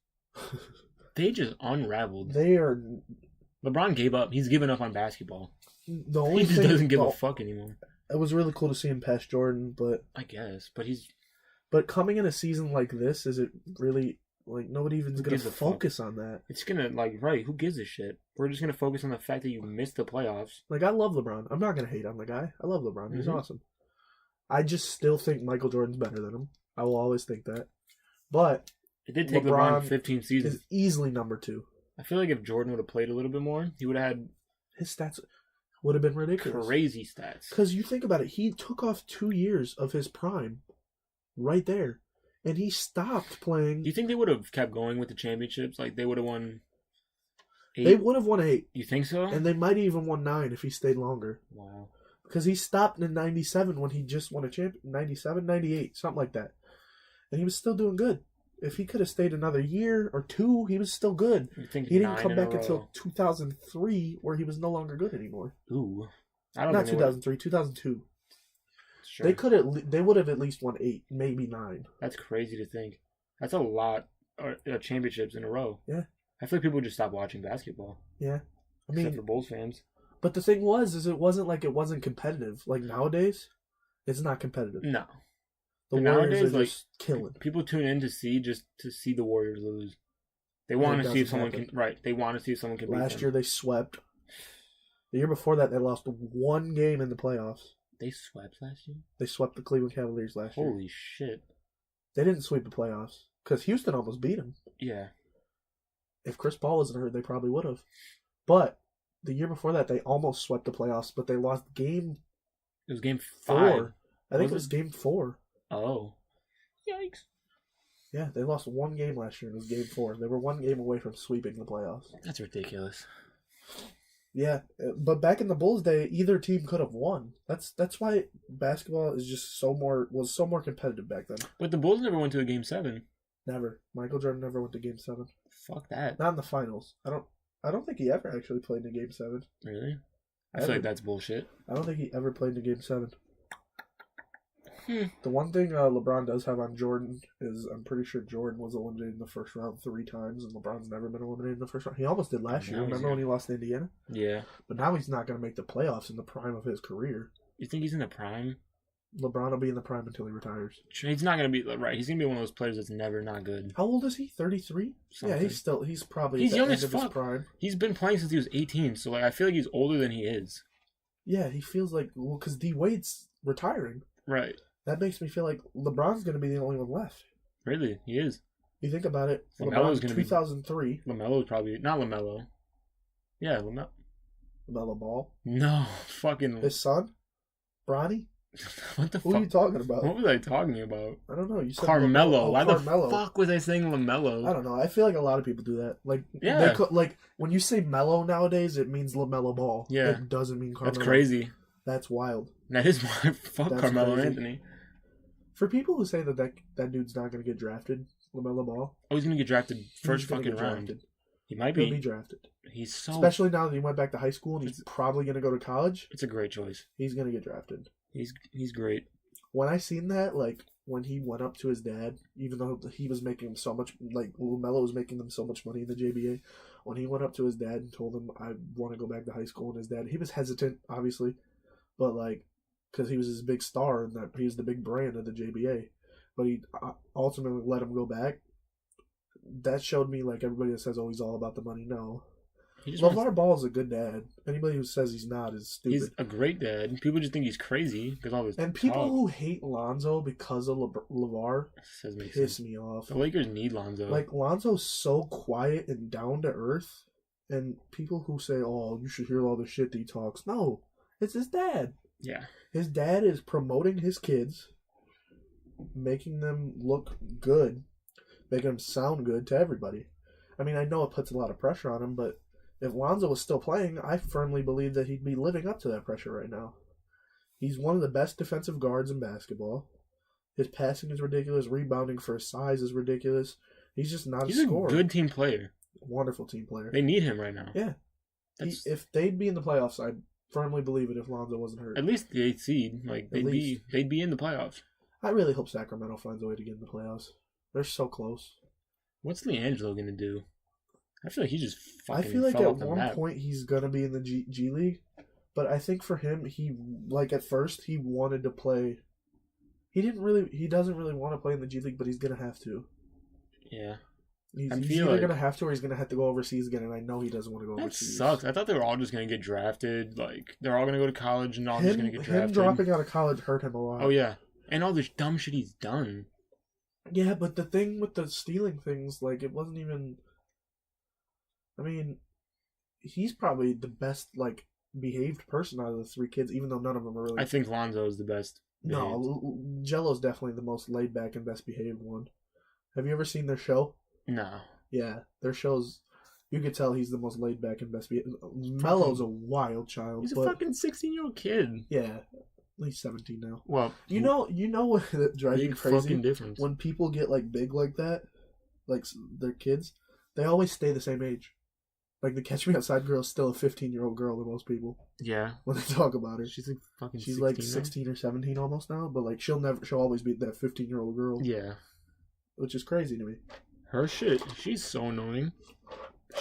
They just unraveled. They are... LeBron gave up. He's given up on basketball. The only he just doesn't give a fuck anymore. It was really cool to see him pass Jordan, but... I guess, but he's... But coming in a season like this, is it really... Like, nobody even is going to focus on that. It's going to, like, right, who gives a shit? We're just going to focus on the fact that you missed the playoffs. Like, I love LeBron. I'm not going to hate on the guy. I love LeBron. He's awesome. I just still think Michael Jordan's better than him. I will always think that. But it did take LeBron 15 seasons. Is easily number 2. I feel like if Jordan would have played a little bit more, he would have had... His stats would have been ridiculous. Crazy stats. Because you think about it, he took off 2 years of his prime right there. And he stopped playing. Do you think they would have kept going with the championships? Like, they would have won 8? They would have won 8. You think so? And they might even won 9 if he stayed longer. Wow. Because he stopped in 97 when he just won a champion. 97, 98, something like that. And he was still doing good. If he could have stayed another year or 2, he was still good. He didn't come back until 2003, where he was no longer good anymore. Ooh. Not 2003, 2002. Sure. They would have at least won 8, maybe 9. That's crazy to think. That's a lot of championships in a row. Yeah. I feel like people would just stop watching basketball. Yeah. Except for Bulls fans. But the thing is it wasn't like it wasn't competitive. Like nowadays, it's not competitive. No. The Warriors are just killing. People tune in to see the Warriors lose. They want to see if someone can. Right. They want to see if someone can. Last year they swept. The year before that they lost 1 game in the playoffs. They swept last year? They swept the Cleveland Cavaliers last year. Holy shit. They didn't sweep the playoffs because Houston almost beat them. Yeah. If Chris Paul wasn't hurt, they probably would have. But the year before that, they almost swept the playoffs, but they lost game... It was game 5. I think it was game 4. Oh. Yikes. Yeah, they lost 1 game last year. It was game 4. They were 1 game away from sweeping the playoffs. That's ridiculous. Yeah, but back in the Bulls' day, either team could have won. That's why basketball is just was so more competitive back then. But the Bulls never went to a game 7. Never. Michael Jordan never went to game 7. Fuck that. Not in the finals. I don't think he ever actually played in a game 7. Really? I feel like that's bullshit. I don't think he ever played in a game 7. The one thing LeBron does have on Jordan is I'm pretty sure Jordan was eliminated in the first round 3 times, and LeBron's never been eliminated in the first round. He almost did last year. Remember when he lost to Indiana? Yeah. But now he's not going to make the playoffs in the prime of his career. You think he's in the prime? LeBron will be in the prime until he retires. He's not going to be right. He's going to be one of those players that's never not good. How old is he? 33? Yeah, he's probably he's young as fuck. His prime. He's been playing since he was 18, so I feel like he's older than he is. Yeah, he feels like because D Wade's retiring. Right. That makes me feel like LeBron's going to be the only one left. Really? He is. You think about it. LaMelo's going to be 2003. LaMelo's probably... Not LaMelo. Yeah, LaMelo Ball? No, fucking... His son? Bronny? What the fuck? Who are you talking about? What was I talking about? I don't know. You said Carmelo. Why Carmelo. the fuck was I saying LaMelo? I don't know. I feel like a lot of people do that. Like, yeah. When you say Melo nowadays, it means LaMelo Ball. Yeah. It doesn't mean Carmelo. That's crazy. That's wild. That is why. Fuck That's Carmelo crazy. Anthony. For people who say that dude's not going to get drafted, LaMelo Ball. Oh, he's going to get drafted first fucking round. He might be. He'll be drafted. He's so... Especially now that he went back to high school and he's probably going to go to college. It's a great choice. He's going to get drafted. He's great. When I seen that, like, when he went up to his dad, even though he was making so much, like, LaMelo was making them so much money in the JBA, when he went up to his dad and told him, I want to go back to high school, and his dad, he was hesitant, obviously, but, like, because he was his big star and that he was the big brand of the JBA, but he ultimately let him go back. That showed me, like, everybody that says, oh, he's all about the money. No. LeVar Ball is a good dad. Anybody who says he's not is stupid. He's a great dad. People just think he's crazy because all this. And people who hate Lonzo because of LeVar piss me off. The Lakers need Lonzo. Like, Lonzo's so quiet and down to earth, and people who say, "Oh, you should hear all the shit that he talks." No, it's his dad. Yeah, his dad is promoting his kids, making them look good, making them sound good to everybody. I mean, I know it puts a lot of pressure on him, but if Lonzo was still playing, I firmly believe that he'd be living up to that pressure right now. He's one of the best defensive guards in basketball. His passing is ridiculous. Rebounding for his size is ridiculous. He's just not a scorer. He's a good team player. Wonderful team player. They need him right now. Yeah. If they'd be in the playoffs, I'd firmly believe it if Lonzo wasn't hurt. At least the 8th seed. Like, they'd be in the playoffs. I really hope Sacramento finds a way to get in the playoffs. They're so close. What's LiAngelo going to do? I feel like he just fucking I feel like fell at off the one map. point he's going to be in the G League. But I think for him, at first he wanted to play. He doesn't really want to play in the G League, but he's going to have to. Yeah. He's either going to have to or he's going to have to go overseas again, and I know he doesn't want to go overseas. That sucks. I thought they were all just going to get drafted. Like, they're all going to go to college and all just going to get drafted. Him dropping out of college hurt him a lot. Oh, yeah. And all this dumb shit he's done. Yeah, but the thing with the stealing things, like, it wasn't even. I mean, he's probably the best, like, behaved person out of the three kids, even though none of them are really. I think Lonzo is the best. No, Jello's definitely the most laid back and best behaved one. Have you ever seen their show? No. Yeah, their shows. You could tell he's the most laid back and best behaved. Melo's a wild child. He's a fucking 16-year-old kid. Yeah, at least 17 now. Well, you know what drives me crazy? Fucking difference. When people get like big like that, like their kids, they always stay the same age. Like the Catch Me Outside girl is still a 15-year-old girl to most people. Yeah. When they talk about her, she's like fucking. She's like 16 or 17 almost now, but like she'll always be that 15-year-old girl. Yeah. Which is crazy to me. Her shit, she's so annoying.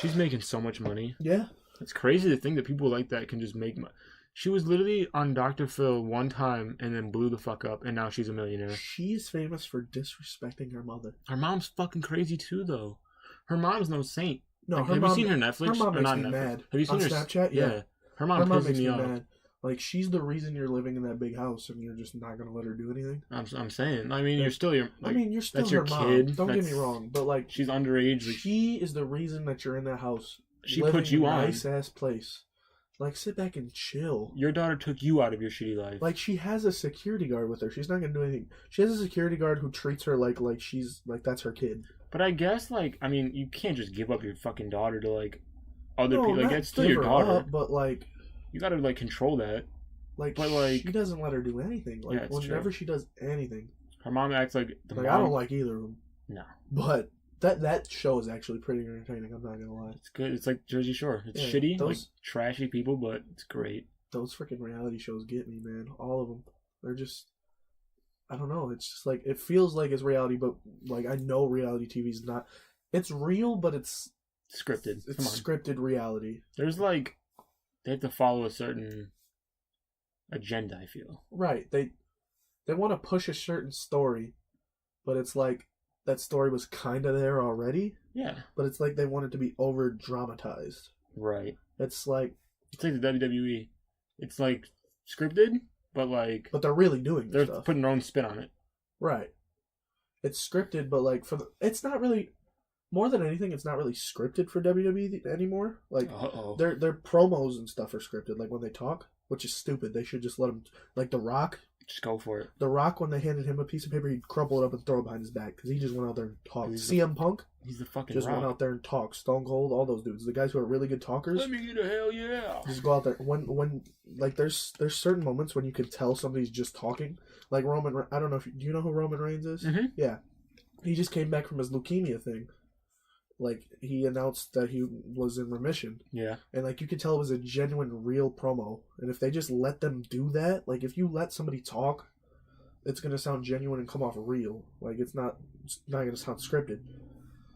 She's making so much money. Yeah. It's crazy to think that people like that can just make money. She was literally on Dr. Phil one time and then blew the fuck up, and now she's a millionaire. She's famous for disrespecting her mother. Her mom's fucking crazy too, though. Her mom's no saint. No, like, have you seen her Netflix? Her mom makes me mad. Have you seen her Snapchat? Yeah. Her mom pisses me off. Mad. Like, she's the reason you're living in that big house, and you're just not gonna let her do anything. I'm saying. I mean, you're still your. Like, you're still that's her your mom. kid. Don't get me wrong, but like, she's underage. Like, she is the reason that you're in that house. She put you on. Nice ass place. Like, sit back and chill. Your daughter took you out of your shitty life. Like, she has a security guard with her. She's not gonna do anything. She has a security guard who treats her like she's like that's her kid. But I guess you can't just give up your fucking daughter to like other people. Like, that's still your daughter. Up, but like, you gotta like control that. Like, but like, she doesn't let her do anything. Like, yeah, whenever true. she does anything, her mom acts like the mom. I don't like either of them. No, but that show is actually pretty entertaining. I'm not gonna lie. It's good. It's like Jersey Shore. It's shitty, like trashy people, but it's great. Those freaking reality shows get me, man. All of them. They're just. I don't know. It's just like it feels like it's reality, but like I know reality TV is not. It's real, but it's scripted. It's scripted reality. There's like they have to follow a certain agenda. I feel right. They want to push a certain story, but it's like that story was kind of there already. Yeah. But it's like they want it to be over dramatized. Right. It's like the WWE. It's like scripted, but like. But they're really doing they're stuff. Putting their own spin on it. Right. It's scripted, but like it's not really. More than anything, it's not really scripted for WWE anymore. Like their promos and stuff are scripted. Like when they talk, which is stupid. They should just let them. Like The Rock. Just go for it. The Rock, when they handed him a piece of paper, he'd crumple it up and throw it behind his back because he just went out there and talked. CM Punk, he's the fucking just Rock. Went out there and talked. Stone Cold, all those dudes, the guys who are really good talkers. Let me get a hell yeah. Just go out there. When like there's certain moments when you can tell somebody's just talking. Like Roman, I don't know do you know who Roman Reigns is? Mm-hmm. Yeah, he just came back from his leukemia thing. Like, he announced that he was in remission. Yeah. And, like, you could tell it was a genuine, real promo. And if they just let them do that, like, if you let somebody talk, it's going to sound genuine and come off real. Like, it's not going to sound scripted.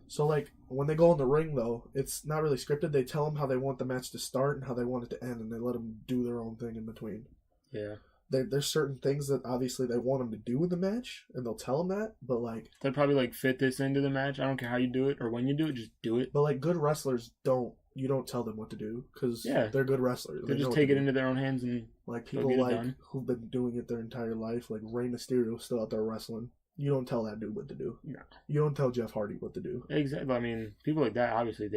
So, like, when they go in the ring, though, it's not really scripted. They tell them how they want the match to start and how they want it to end, and they let them do their own thing in between. Yeah. There's certain things that obviously they want them to do in the match, and they'll tell them that, but like... They'll probably like fit this into the match. I don't care how you do it or when you do it, just do it. But like good wrestlers you don't tell them what to do, because they're good wrestlers. They just take it into their own hands and like people like who've been doing it their entire life, like Rey Mysterio's still out there wrestling. You don't tell that dude what to do. No. You don't tell Jeff Hardy what to do. Exactly. I mean, people like that, obviously,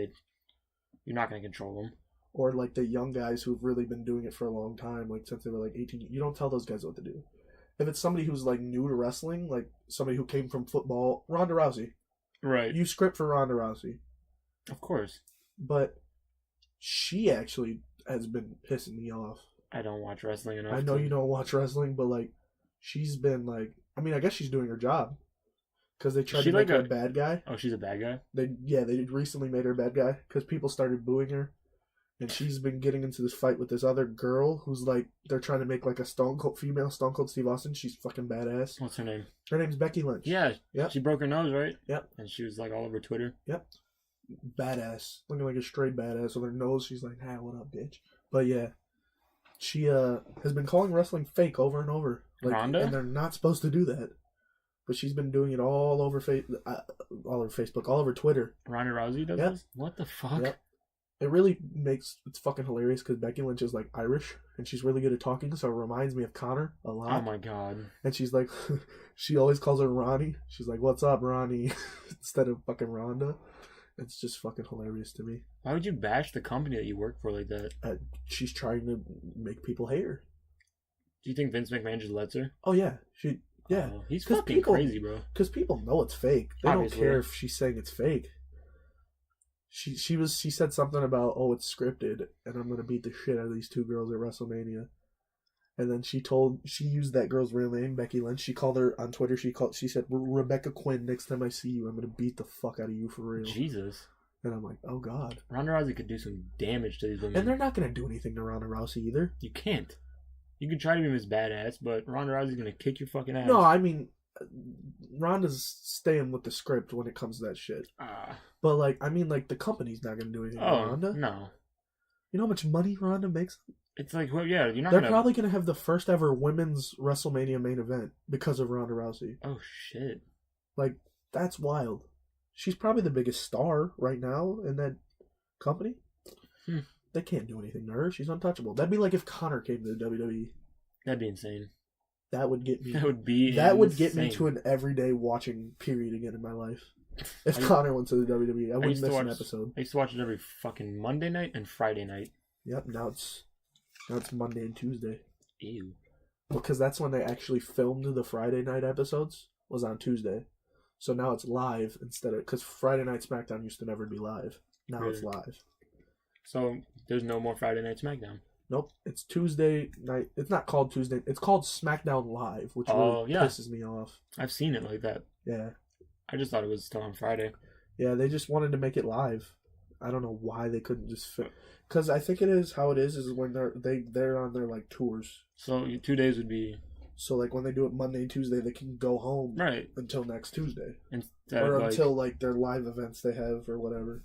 you're not going to control them. Or like the young guys who've really been doing it for a long time, like since they were like 18. You don't tell those guys what to do. If it's somebody who's like new to wrestling, like somebody who came from football, Ronda Rousey. Right. You script for Ronda Rousey. Of course. But she actually has been pissing me off. I don't watch wrestling enough. I know you don't watch wrestling, but like she's been like, I mean, I guess she's doing her job. Because they tried to make her a bad guy. Oh, she's a bad guy? They recently made her a bad guy because people started booing her. And she's been getting into this fight with this other girl who's like, they're trying to make like a female Stone Cold Steve Austin. She's fucking badass. What's her name? Her name's Becky Lynch. Yeah. Yep. She broke her nose, right? Yep. And she was like all over Twitter. Yep. Badass. Looking like a straight badass with her nose. She's like, hi, what up, bitch? But yeah. She has been calling wrestling fake over and over. Like, Ronda? And they're not supposed to do that. But she's been doing it all over Facebook, all over Twitter. Ronda Rousey does this? What the fuck? Yep. It really it's fucking hilarious because Becky Lynch is like Irish and she's really good at talking, so it reminds me of Connor a lot. Oh my god. And she's like, she always calls her Ronnie. She's like, "What's up, Ronnie?" instead of fucking Rhonda. It's just fucking hilarious to me. Why would you bash the company that you work for like that? She's trying to make people hate her. Do you think Vince McMahon just lets her? Oh yeah, yeah. He's fucking crazy, bro. Because people know it's fake. They Obviously. Don't care if she's saying it's fake. She said something about, oh, it's scripted and I'm gonna beat the shit out of these two girls at WrestleMania. And then she used that girl's real name, Becky Lynch. She called her on Twitter. She said, "Rebecca Quinn, next time I see you, I'm gonna beat the fuck out of you for real." Jesus. And I'm like, oh god. Ronda Rousey could do some damage to these women. And they're not gonna do anything to Ronda Rousey either. You can't. You can try to be Miss Badass, but Ronda Rousey's gonna kick your fucking ass. No, I mean, Ronda's staying with the script when it comes to that shit. But like, I mean, like the company's not gonna do anything to Ronda. No. You know how much money Ronda makes? It's like, well, yeah, you're not. They're probably gonna have the first ever women's WrestleMania main event because of Ronda Rousey. Oh shit! Like that's wild. She's probably the biggest star right now in that company. They can't do anything to her. She's untouchable. That'd be like if Connor came to the WWE. That'd be insane. That would get me. That would get me to an everyday watching period again in my life. If Connor went to the WWE, I wouldn't miss an episode. I used to watch it every fucking Monday night and Friday night. Yep. Now it's Monday and Tuesday. Ew. Because that's when they actually filmed the Friday night episodes. Was on Tuesday. So now it's live instead of... Because Friday Night SmackDown used to never be live. Now It's live. So there's no more Friday Night SmackDown? Nope. It's Tuesday night. It's not called Tuesday. It's called SmackDown Live, which really pisses me off. I've seen it like that. Yeah. I just thought it was still on Friday. Yeah, they just wanted to make it live. I don't know why they couldn't just fit... Because I think it is how it is when they're on their like tours. So 2 days would be... So like when they do it Monday and Tuesday, they can go home until next Tuesday. Until like their live events they have or whatever.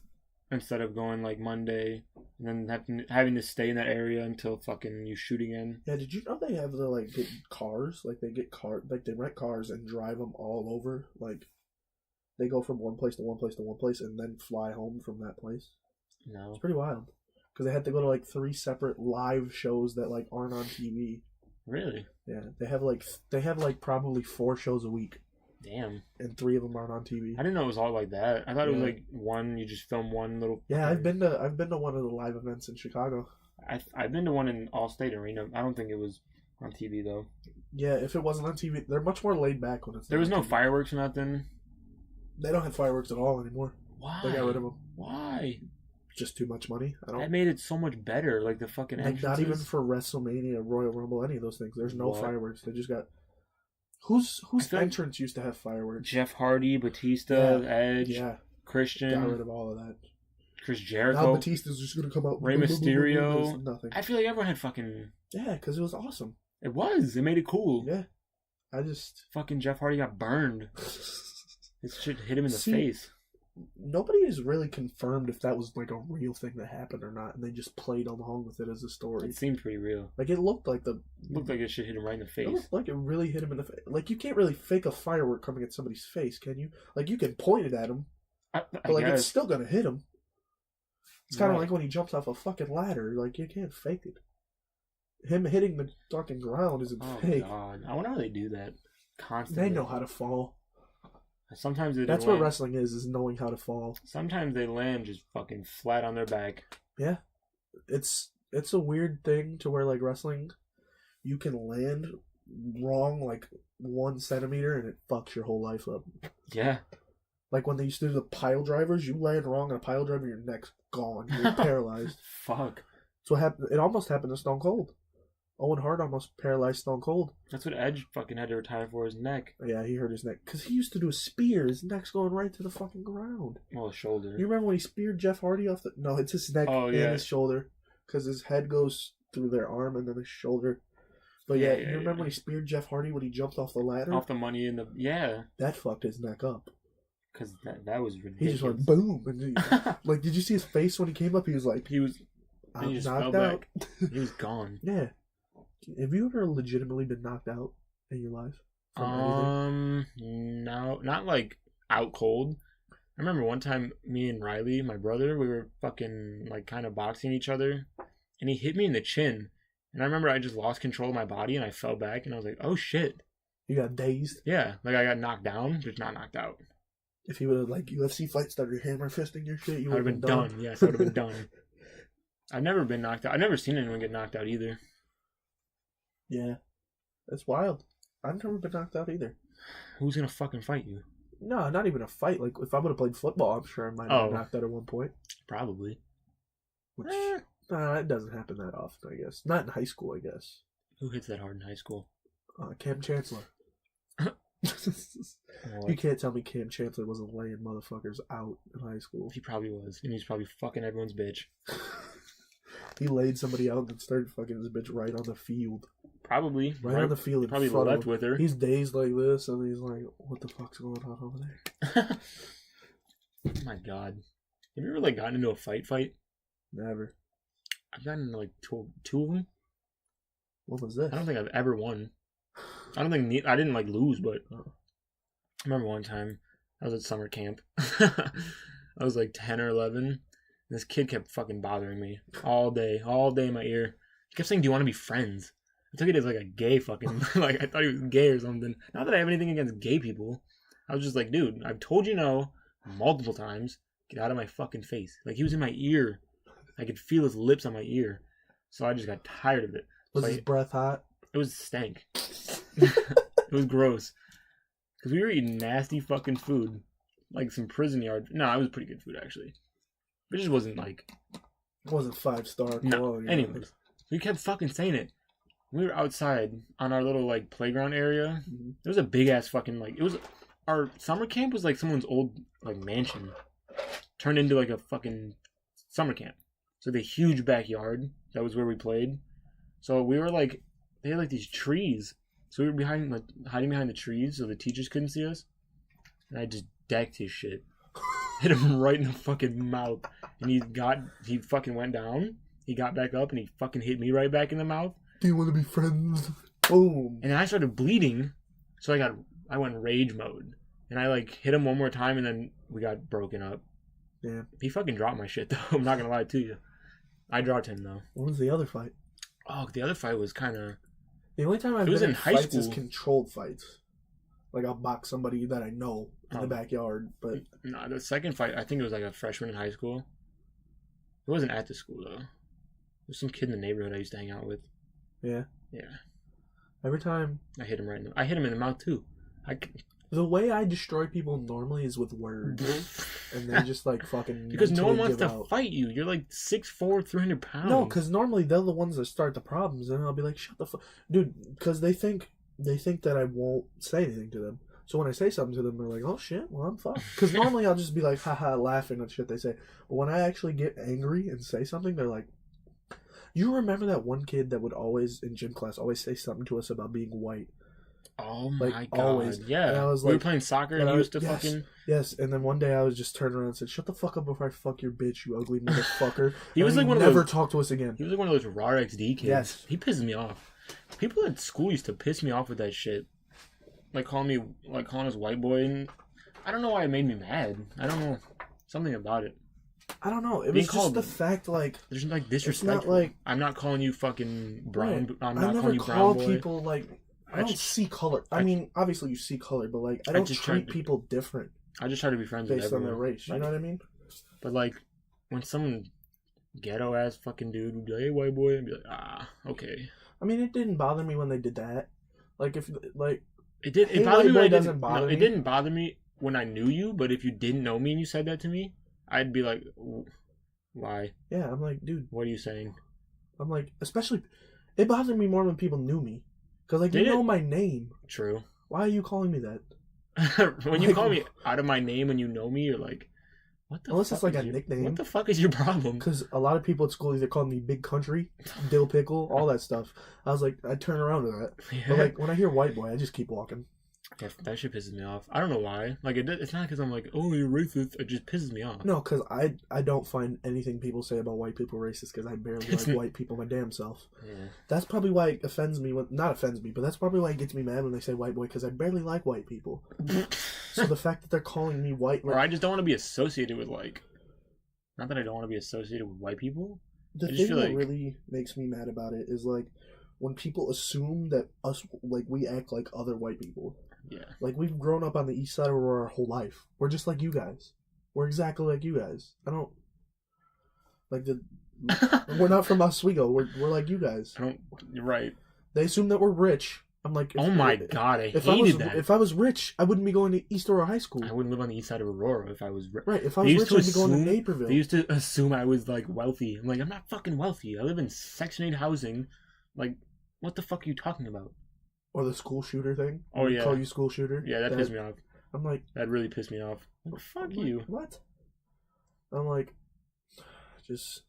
Instead of going like Monday and then having to stay in that area until fucking you shoot again. Yeah, did you know they have to like get cars? Like they they rent cars and drive them all over. Like they go from one place to one place to one place and then fly home from that place. No, it's pretty wild because they had to go to like 3 separate live shows that like aren't on TV. Really? Yeah, they have like probably 4 shows a week. Damn. And 3 of them aren't on TV. I didn't know it was all like that. I thought it was like one. You just film one little. Yeah, I've been to one of the live events in Chicago. I've been to one in Allstate Arena. I don't think it was on TV though. Yeah, if it wasn't on TV, they're much more laid back when it's. There was no fireworks or nothing. They don't have fireworks at all anymore. Why? They got rid of them. Why? Just too much money. That made it so much better. Like the fucking entrances. Not even for WrestleMania, Royal Rumble, any of those things. There's no fireworks. They just got. Whose entrance used to have fireworks? Jeff Hardy, Batista, Edge, Christian. Got rid of all of that. Chris Jericho. Now Batista's just gonna come out. Rey Mysterio. Nothing. I feel like everyone had fucking. Yeah, because it was awesome. It was. It made it cool. Yeah. I just. Fucking Jeff Hardy got burned. This shit hit him in the face. Nobody has really confirmed if that was like a real thing that happened or not, and they just played along with it as a story. It seemed pretty real. Like it looked like it should hit him right in the face. It looked like it really hit him in the face. Like you can't really fake a firework coming at somebody's face, can you? Like you can point it at him, but like it's still gonna hit him. It's kind of like when he jumps off a fucking ladder. Like you can't fake it. Him hitting the fucking ground isn't fake. Oh god! I wonder how they do that. Constantly. They know how to fall. Sometimes that's what wrestling is knowing how to fall. Sometimes they land just fucking flat on their back. Yeah, it's a weird thing to where like wrestling, you can land wrong like 1 centimeter and it fucks your whole life up. Yeah. Like when they used to do the pile drivers, you land wrong on a pile driver, your neck's gone. You're paralyzed. Fuck. So it almost happened to Stone Cold. Owen Hart almost paralyzed Stone Cold. That's what Edge fucking had to retire for, his neck. Yeah, he hurt his neck. Because he used to do a spear. His neck's going right to the fucking ground. Well, his shoulder. You remember when he speared Jeff Hardy off the... No, it's his neck and his shoulder. Because his head goes through their arm and then his shoulder. But you remember when he speared Jeff Hardy when he jumped off the ladder? Off the money in the... Yeah. That fucked his neck up. Because that was ridiculous. He just went boom. And like, did you see his face when he came up? He was like... I'm knocked out. He was gone. Yeah. Have you ever legitimately been knocked out in your life? No, not like out cold. I remember one time, me and Riley, my brother, we were fucking, like, kind of boxing each other, and he hit me in the chin. And I remember I just lost control of my body, and I fell back, and I was like, oh, shit. You got dazed? Yeah, like, I got knocked down, just not knocked out. If you would have, like, UFC fight started hammer fisting your shit, you would have been done. Yes, I would have been done. I've never been knocked out. I've never seen anyone get knocked out either. Yeah. That's wild. I've never been knocked out either. Who's gonna fucking fight you? No, not even a fight. Like, if I would have played football, I'm sure I might have been knocked out at one point. Probably. Which, it doesn't happen that often, I guess. Not in high school, I guess. Who hits that hard in high school? Cam Chancellor. You can't tell me Cam Chancellor wasn't laying motherfuckers out in high school. He probably was. And he's probably fucking everyone's bitch. He laid somebody out and then started fucking his bitch right on the field. Probably. Right on the field. He probably left with her. He's dazed like this, and he's like, what the fuck's going on over there? Oh my god. Have you ever, like, gotten into a fight? Never. I've gotten into, like, two of them. What was this? I don't think I've ever won. I didn't, like, lose, but I remember one time I was at summer camp. I was, like, 10 or 11. This kid kept fucking bothering me all day in my ear. He kept saying, do you want to be friends? I took it as like a gay fucking, like I thought he was gay or something. Not that I have anything against gay people. I was just like, dude, I've told you no multiple times. Get out of my fucking face. Like, he was in my ear. I could feel his lips on my ear. So I just got tired of it. Was his breath hot? It was stank. It was gross. Because we were eating nasty fucking food. Like some prison yard. No, it was pretty good food actually. It just wasn't like... It wasn't 5-star no. quality. Anyways, we kept fucking saying it. We were outside on our little like playground area. Mm-hmm. There was a big ass fucking like... It was... Our summer camp was like someone's old like mansion. Turned into like a fucking summer camp. So the huge backyard. That was where we played. So we were like... They had like these trees. So we were behind like hiding behind the trees so the teachers couldn't see us. And I just decked his shit. Hit him right in the fucking mouth. And he fucking went down. He got back up and he fucking hit me right back in the mouth. Do you want to be friends? Boom. And then I started bleeding. So I went rage mode. And I like hit him one more time and then we got broken up. Yeah. He fucking dropped my shit though. I'm not gonna lie to you. I dropped him though. What was the other fight? Oh, the other fight was kind of... The only time I've been in high fights is controlled fights. Like, I'll box somebody that I know in the backyard, but... No, the second fight, I think it was like a freshman in high school. It wasn't at the school, though. There's some kid in the neighborhood I used to hang out with. Yeah? Yeah. Every time... I hit him I hit him in the mouth, too. The way I destroy people normally is with words. And they just, like, fucking... Because no one wants to fight you. You're, like, 6'4", 300 pounds. No, because normally they're the ones that start the problems, and I'll be like, shut the fuck... Dude, because they think that I won't say anything to them. So when I say something to them, they're like, oh shit, well, I'm fucked. Because normally I'll just be like, haha, laughing at shit they say. But when I actually get angry and say something, they're like, you remember that one kid that would always, in gym class, always say something to us about being white? Oh my god. Always. Yeah. And I was we were playing soccer and he used to fucking... Yes, and then one day I was just turned around and said, shut the fuck up before I fuck your bitch, you ugly motherfucker. He was like one of those... Never talk to us again. He was like one of those raw XD kids. Yes. He pisses me off. People at school used to piss me off with that shit. Like calling us white boy, and I don't know why it made me mad. I don't know. Something about it. I don't know. It was just the fact, like... There's like disrespect. Like... I'm not calling you fucking brown. Right. I'm not calling you brown boy. People, like... I don't see color. I mean, obviously you see color, but like I don't treat people different. I just try to be friends with everyone. Based on their race. You know what I mean? But like, when some ghetto ass fucking dude would be like, hey white boy, I'd be like, okay. I mean, it didn't bother me when they did that. Like, if, like... It did. It bothered me when it didn't bother me when I knew you, but if you didn't know me and you said that to me, I'd be like, why? Yeah, I'm like, dude. What are you saying? I'm like, especially... It bothered me more when people knew me. Because, like, you know my name. True. Why are you calling me that? When you call me out of my name and you know me, you're like, what the Unless it's like a nickname. What the fuck is your problem? Because a lot of people at school either called me Big Country, Dill Pickle, all that stuff. I was like, I turn around to that. Yeah. But like, when I hear white boy, I just keep walking. That shit pisses me off. I don't know why. Like, it's not because I'm like, oh, you're racist. It just pisses me off. No, because I don't find anything people say about white people racist because I barely like white people my damn self. Yeah. That's probably why it offends me. Not offends me, but that's probably why it gets me mad when they say white boy, because I barely like white people. So the fact that they're calling me white... Or I just don't want to be associated with, like... Not that I don't want to be associated with white people. The thing that really makes me mad about it is, like, when people assume that us, like, we act like other white people. Yeah. Like, we've grown up on the east side of our whole life. We're just like you guys. We're exactly like you guys. I don't... Like, we're not from Oswego. We're like you guys. You're right. They assume that we're rich. I'm like... Oh my god, I hated that. If I was rich, I wouldn't be going to East Aurora High School. I wouldn't live on the east side of Aurora if I was rich. Right, if I was rich, I'd be going to Naperville. They used to assume I was, like, wealthy. I'm like, I'm not fucking wealthy. I live in Section 8 housing. Like, what the fuck are you talking about? Or the school shooter thing. Oh, yeah. Call you school shooter. Yeah, that pissed me off. I'm like... That really pissed me off. Fuck you. What? I'm like... Just...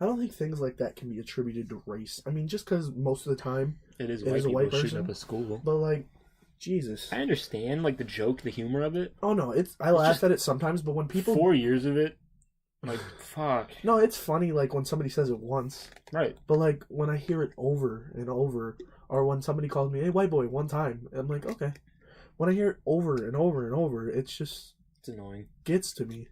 I don't think things like that can be attributed to race. I mean, just because most of the time... It is a white person shooting up a school. But, like... Jesus. I understand, like, the joke, the humor of it. Oh, no. I laugh at it sometimes, but when people... 4 years of it... Like, fuck. No, it's funny, like, when somebody says it once. Right. But, like, when I hear it over and over... Or when somebody calls me, hey, white boy, one time. I'm like, okay. When I hear it over and over and over, it's just... It's annoying. Gets to me.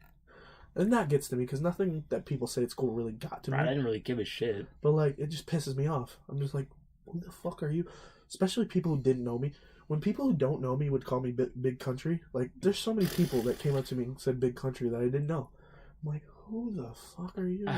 And that gets to me, because nothing that people say at school really got to me. I didn't really give a shit. But, like, it just pisses me off. I'm just like, who the fuck are you? Especially people who didn't know me. When people who don't know me would call me big country, like, there's so many people that came up to me and said big country that I didn't know. I'm like, who the fuck are you?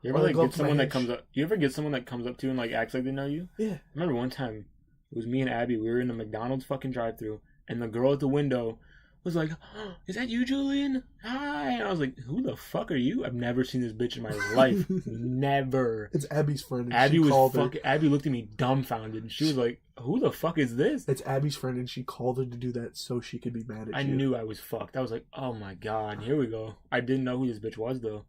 You ever get someone that comes up? You ever get someone that comes up to you and like acts like they know you? Yeah. I remember one time, it was me and Abby. We were in the McDonald's fucking drive-thru, and the girl at the window was like, oh, "Is that you, Julian? Hi." And I was like, "Who the fuck are you? I've never seen this bitch in my life. Never." It's Abby's friend. And Abby Abby looked at me dumbfounded, and she was like, "Who the fuck is this?" It's Abby's friend, and she called her to do that so she could be mad at you. I knew I was fucked. I was like, "Oh my god, here we go." I didn't know who this bitch was though.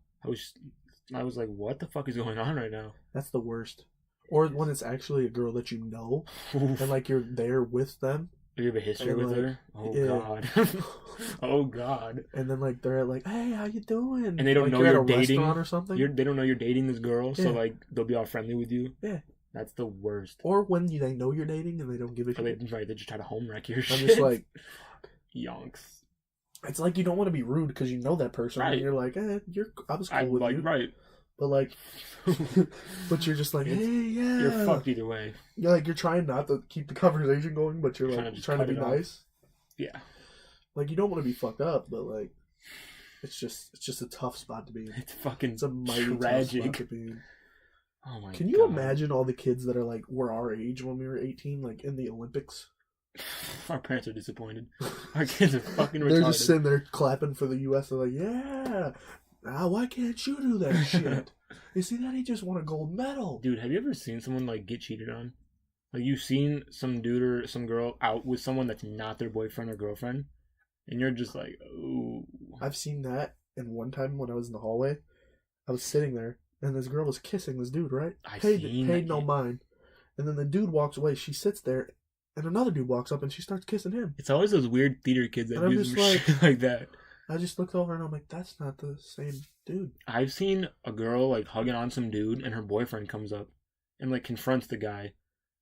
I was like, what the fuck is going on right now? That's the worst. Or when it's actually a girl that you know, and like you're there with them. You have a history with her? Oh, yeah. God. Oh, God. And then like they're like, hey, how you doing? And they don't know you're dating. Or something. They don't know you're dating this girl, so like they'll be all friendly with you. Yeah. That's the worst. Or when they know you're dating and they don't give a shit. They just try to home wreck your shit. I'm just like, fuck. Yonks. It's like you don't want to be rude because you know that person, right. And you're like, I was cool with you, right? But like, but you're just like, hey, yeah, you're fucked either way. You're like, you're trying not to keep the conversation going, but you're like trying to be nice. Yeah, like you don't want to be fucked up, but like, it's just a tough spot to be in. It's a mighty tragic tough spot to be in. Oh my! Can you imagine all the kids that are like were our age when we were 18, like in the Olympics? Our parents are disappointed. Our kids are fucking retarded. They're just sitting there clapping for the U.S. They're like, yeah. Why can't you do that shit? You see that? He just won a gold medal. Dude, have you ever seen someone like get cheated on? Like you've seen some dude or some girl out with someone that's not their boyfriend or girlfriend, and you're just like, oh. I've seen that. And one time when I was in the hallway, I was sitting there, and this girl was kissing this dude. Right? Paid no mind. And then the dude walks away. She sits there. And another dude walks up and she starts kissing him. It's always those weird theater kids that do some shit like that. I just looked over and I'm like, that's not the same dude. I've seen a girl like hugging on some dude and her boyfriend comes up and like confronts the guy.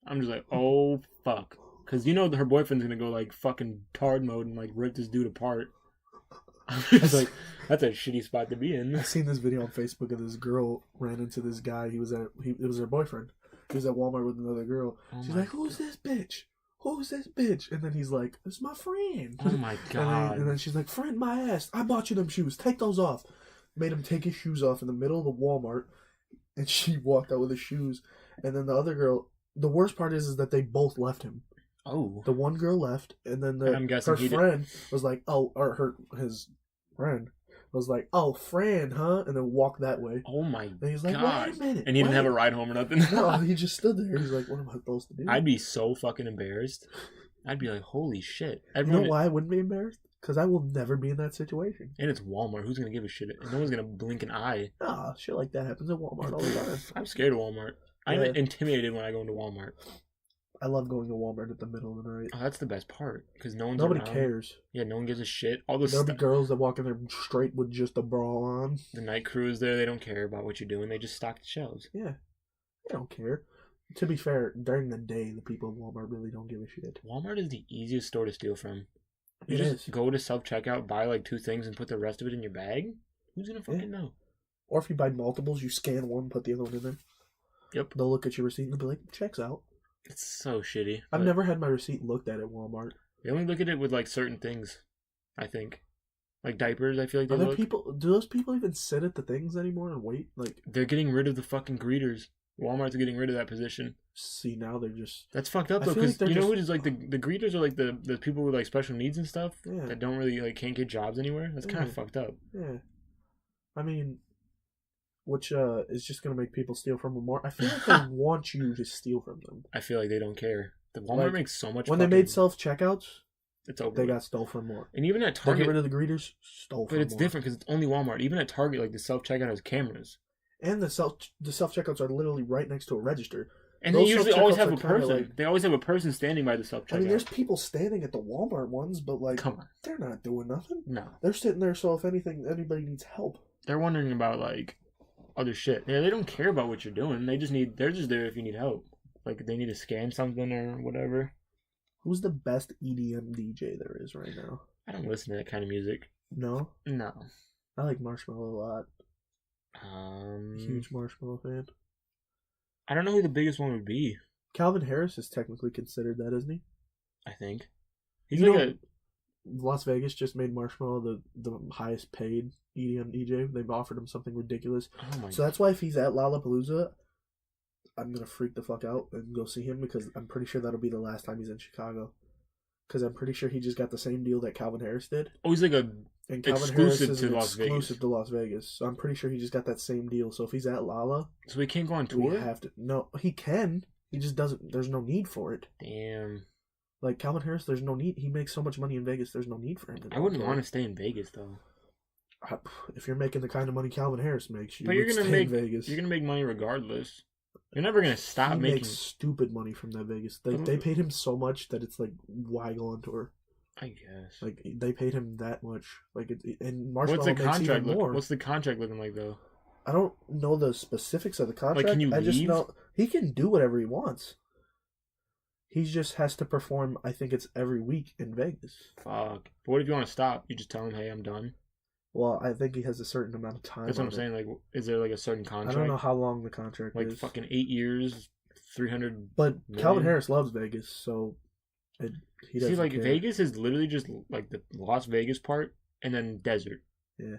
I'm just like, oh fuck. Because you know her boyfriend's going to go like fucking tard mode and like rip this dude apart. I'm just like, that's a shitty spot to be in. I seen this video on Facebook of this girl ran into this guy. It was her boyfriend. He was at Walmart with another girl. She's like, who's this bitch? Who's this bitch? And then he's like, it's my friend. Oh my god. And then she's like, friend my ass. I bought you them shoes. Take those off. Made him take his shoes off in the middle of the Walmart. And she walked out with his shoes. And then the other girl, the worst part is that they both left him. Oh. The one girl left. And then her friend was like, his friend was like, oh, friend, huh? And then walked that way. Oh my and he's like, god. Wait a minute. And he didn't have a ride home or nothing. No, he just stood there. He's like, what am I supposed to do? I'd be so fucking embarrassed. I'd be like, holy shit. You know why I wouldn't be embarrassed? Because I will never be in that situation. And it's Walmart. Who's going to give a shit? No one's going to blink an eye. Ah, shit like that happens at Walmart all the time. I'm scared of Walmart. I'm intimidated when I go into Walmart. I love going to Walmart at the middle of the night. Oh, that's the best part because nobody cares. Yeah, no one gives a shit. All the there'll be girls that walk in there straight with just a bra on. The night crew is there. They don't care about what you're doing. They just stock the shelves. Yeah, they don't care. To be fair, during the day, the people at Walmart really don't give a shit. Walmart is the easiest store to steal from. You just go to self-checkout, buy like 2 things, and put the rest of it in your bag? Who's gonna fucking know? Or if you buy multiples, you scan one, put the other one in there. Yep. They'll look at your receipt and they'll be like, checks out. It's so shitty. I've never had my receipt looked at Walmart. They only look at it with like certain things, I think. Like diapers, I feel like do those people even sit at the things anymore and wait? Like they're getting rid of the fucking greeters. Walmart's getting rid of that position. See, now they're just... That's fucked up, though, because like you know who is, like, the greeters are, like, the people with, like, special needs and stuff that don't really, like, can't get jobs anywhere. That's kind of fucked up. Yeah. I mean, which is just going to make people steal from them more. I feel like they want you to steal from them. I feel like they don't care. The Walmart makes so much when they made self-checkouts, it's over. They got stole from more. And even at Target... They get rid of the greeters, stole from more. But it's different, because it's only Walmart. Even at Target, like, the self-checkout has cameras. And the self-checkouts are literally right next to a register. And they usually always have a person. They always have a person standing by the self-checkout. I mean, there's people standing at the Walmart ones, but, like, come on, they're not doing nothing. No. They're sitting there, so if anybody needs help. They're wondering about, like, other shit. Yeah, they don't care about what you're doing. They're just there if you need help. Like, they need to scan something or whatever. Who's the best EDM DJ there is right now? I don't listen to that kind of music. No? No. I like Marshmello a lot. Huge Marshmello fan. I don't know who the biggest one would be. Calvin Harris is technically considered that, isn't he? I think. He's like Las Vegas just made Marshmello the highest paid EDM DJ. They've offered him something ridiculous. So that's why if he's at Lollapalooza, I'm going to freak the fuck out and go see him because I'm pretty sure that'll be the last time he's in Chicago. Because I'm pretty sure he just got the same deal that Calvin Harris did. Oh, he's like and Calvin Harris is exclusive to Las Vegas. So I'm pretty sure he just got that same deal. So if he's at Lala... So he can't go on tour? We have to... No, he can. He just doesn't... There's no need for it. Damn. Like, Calvin Harris, there's no need... He makes so much money in Vegas, there's no need for him to... I wouldn't want to stay in Vegas, though. If you're making the kind of money Calvin Harris makes, you're going to stay in Vegas. You're going to make money regardless. You're never going to stop making... He makes stupid money from that Vegas. They paid him so much that it's like, why go on tour? I guess. Like, they paid him that much. Like, and Marshmello makes even more. What's the contract looking like, though? I don't know the specifics of the contract. Like, can you leave? I just know he can do whatever he wants. He just has to perform, I think it's every week in Vegas. Fuck. But what if you want to stop? You just tell him, hey, I'm done? Well, I think he has a certain amount of time. That's what I'm saying. Like, is there, like, a certain contract? I don't know how long the contract is. Like, fucking 8 years, 300 But million? Calvin Harris loves Vegas, so... He doesn't care. Vegas is literally just like the Las Vegas part and then desert. Yeah.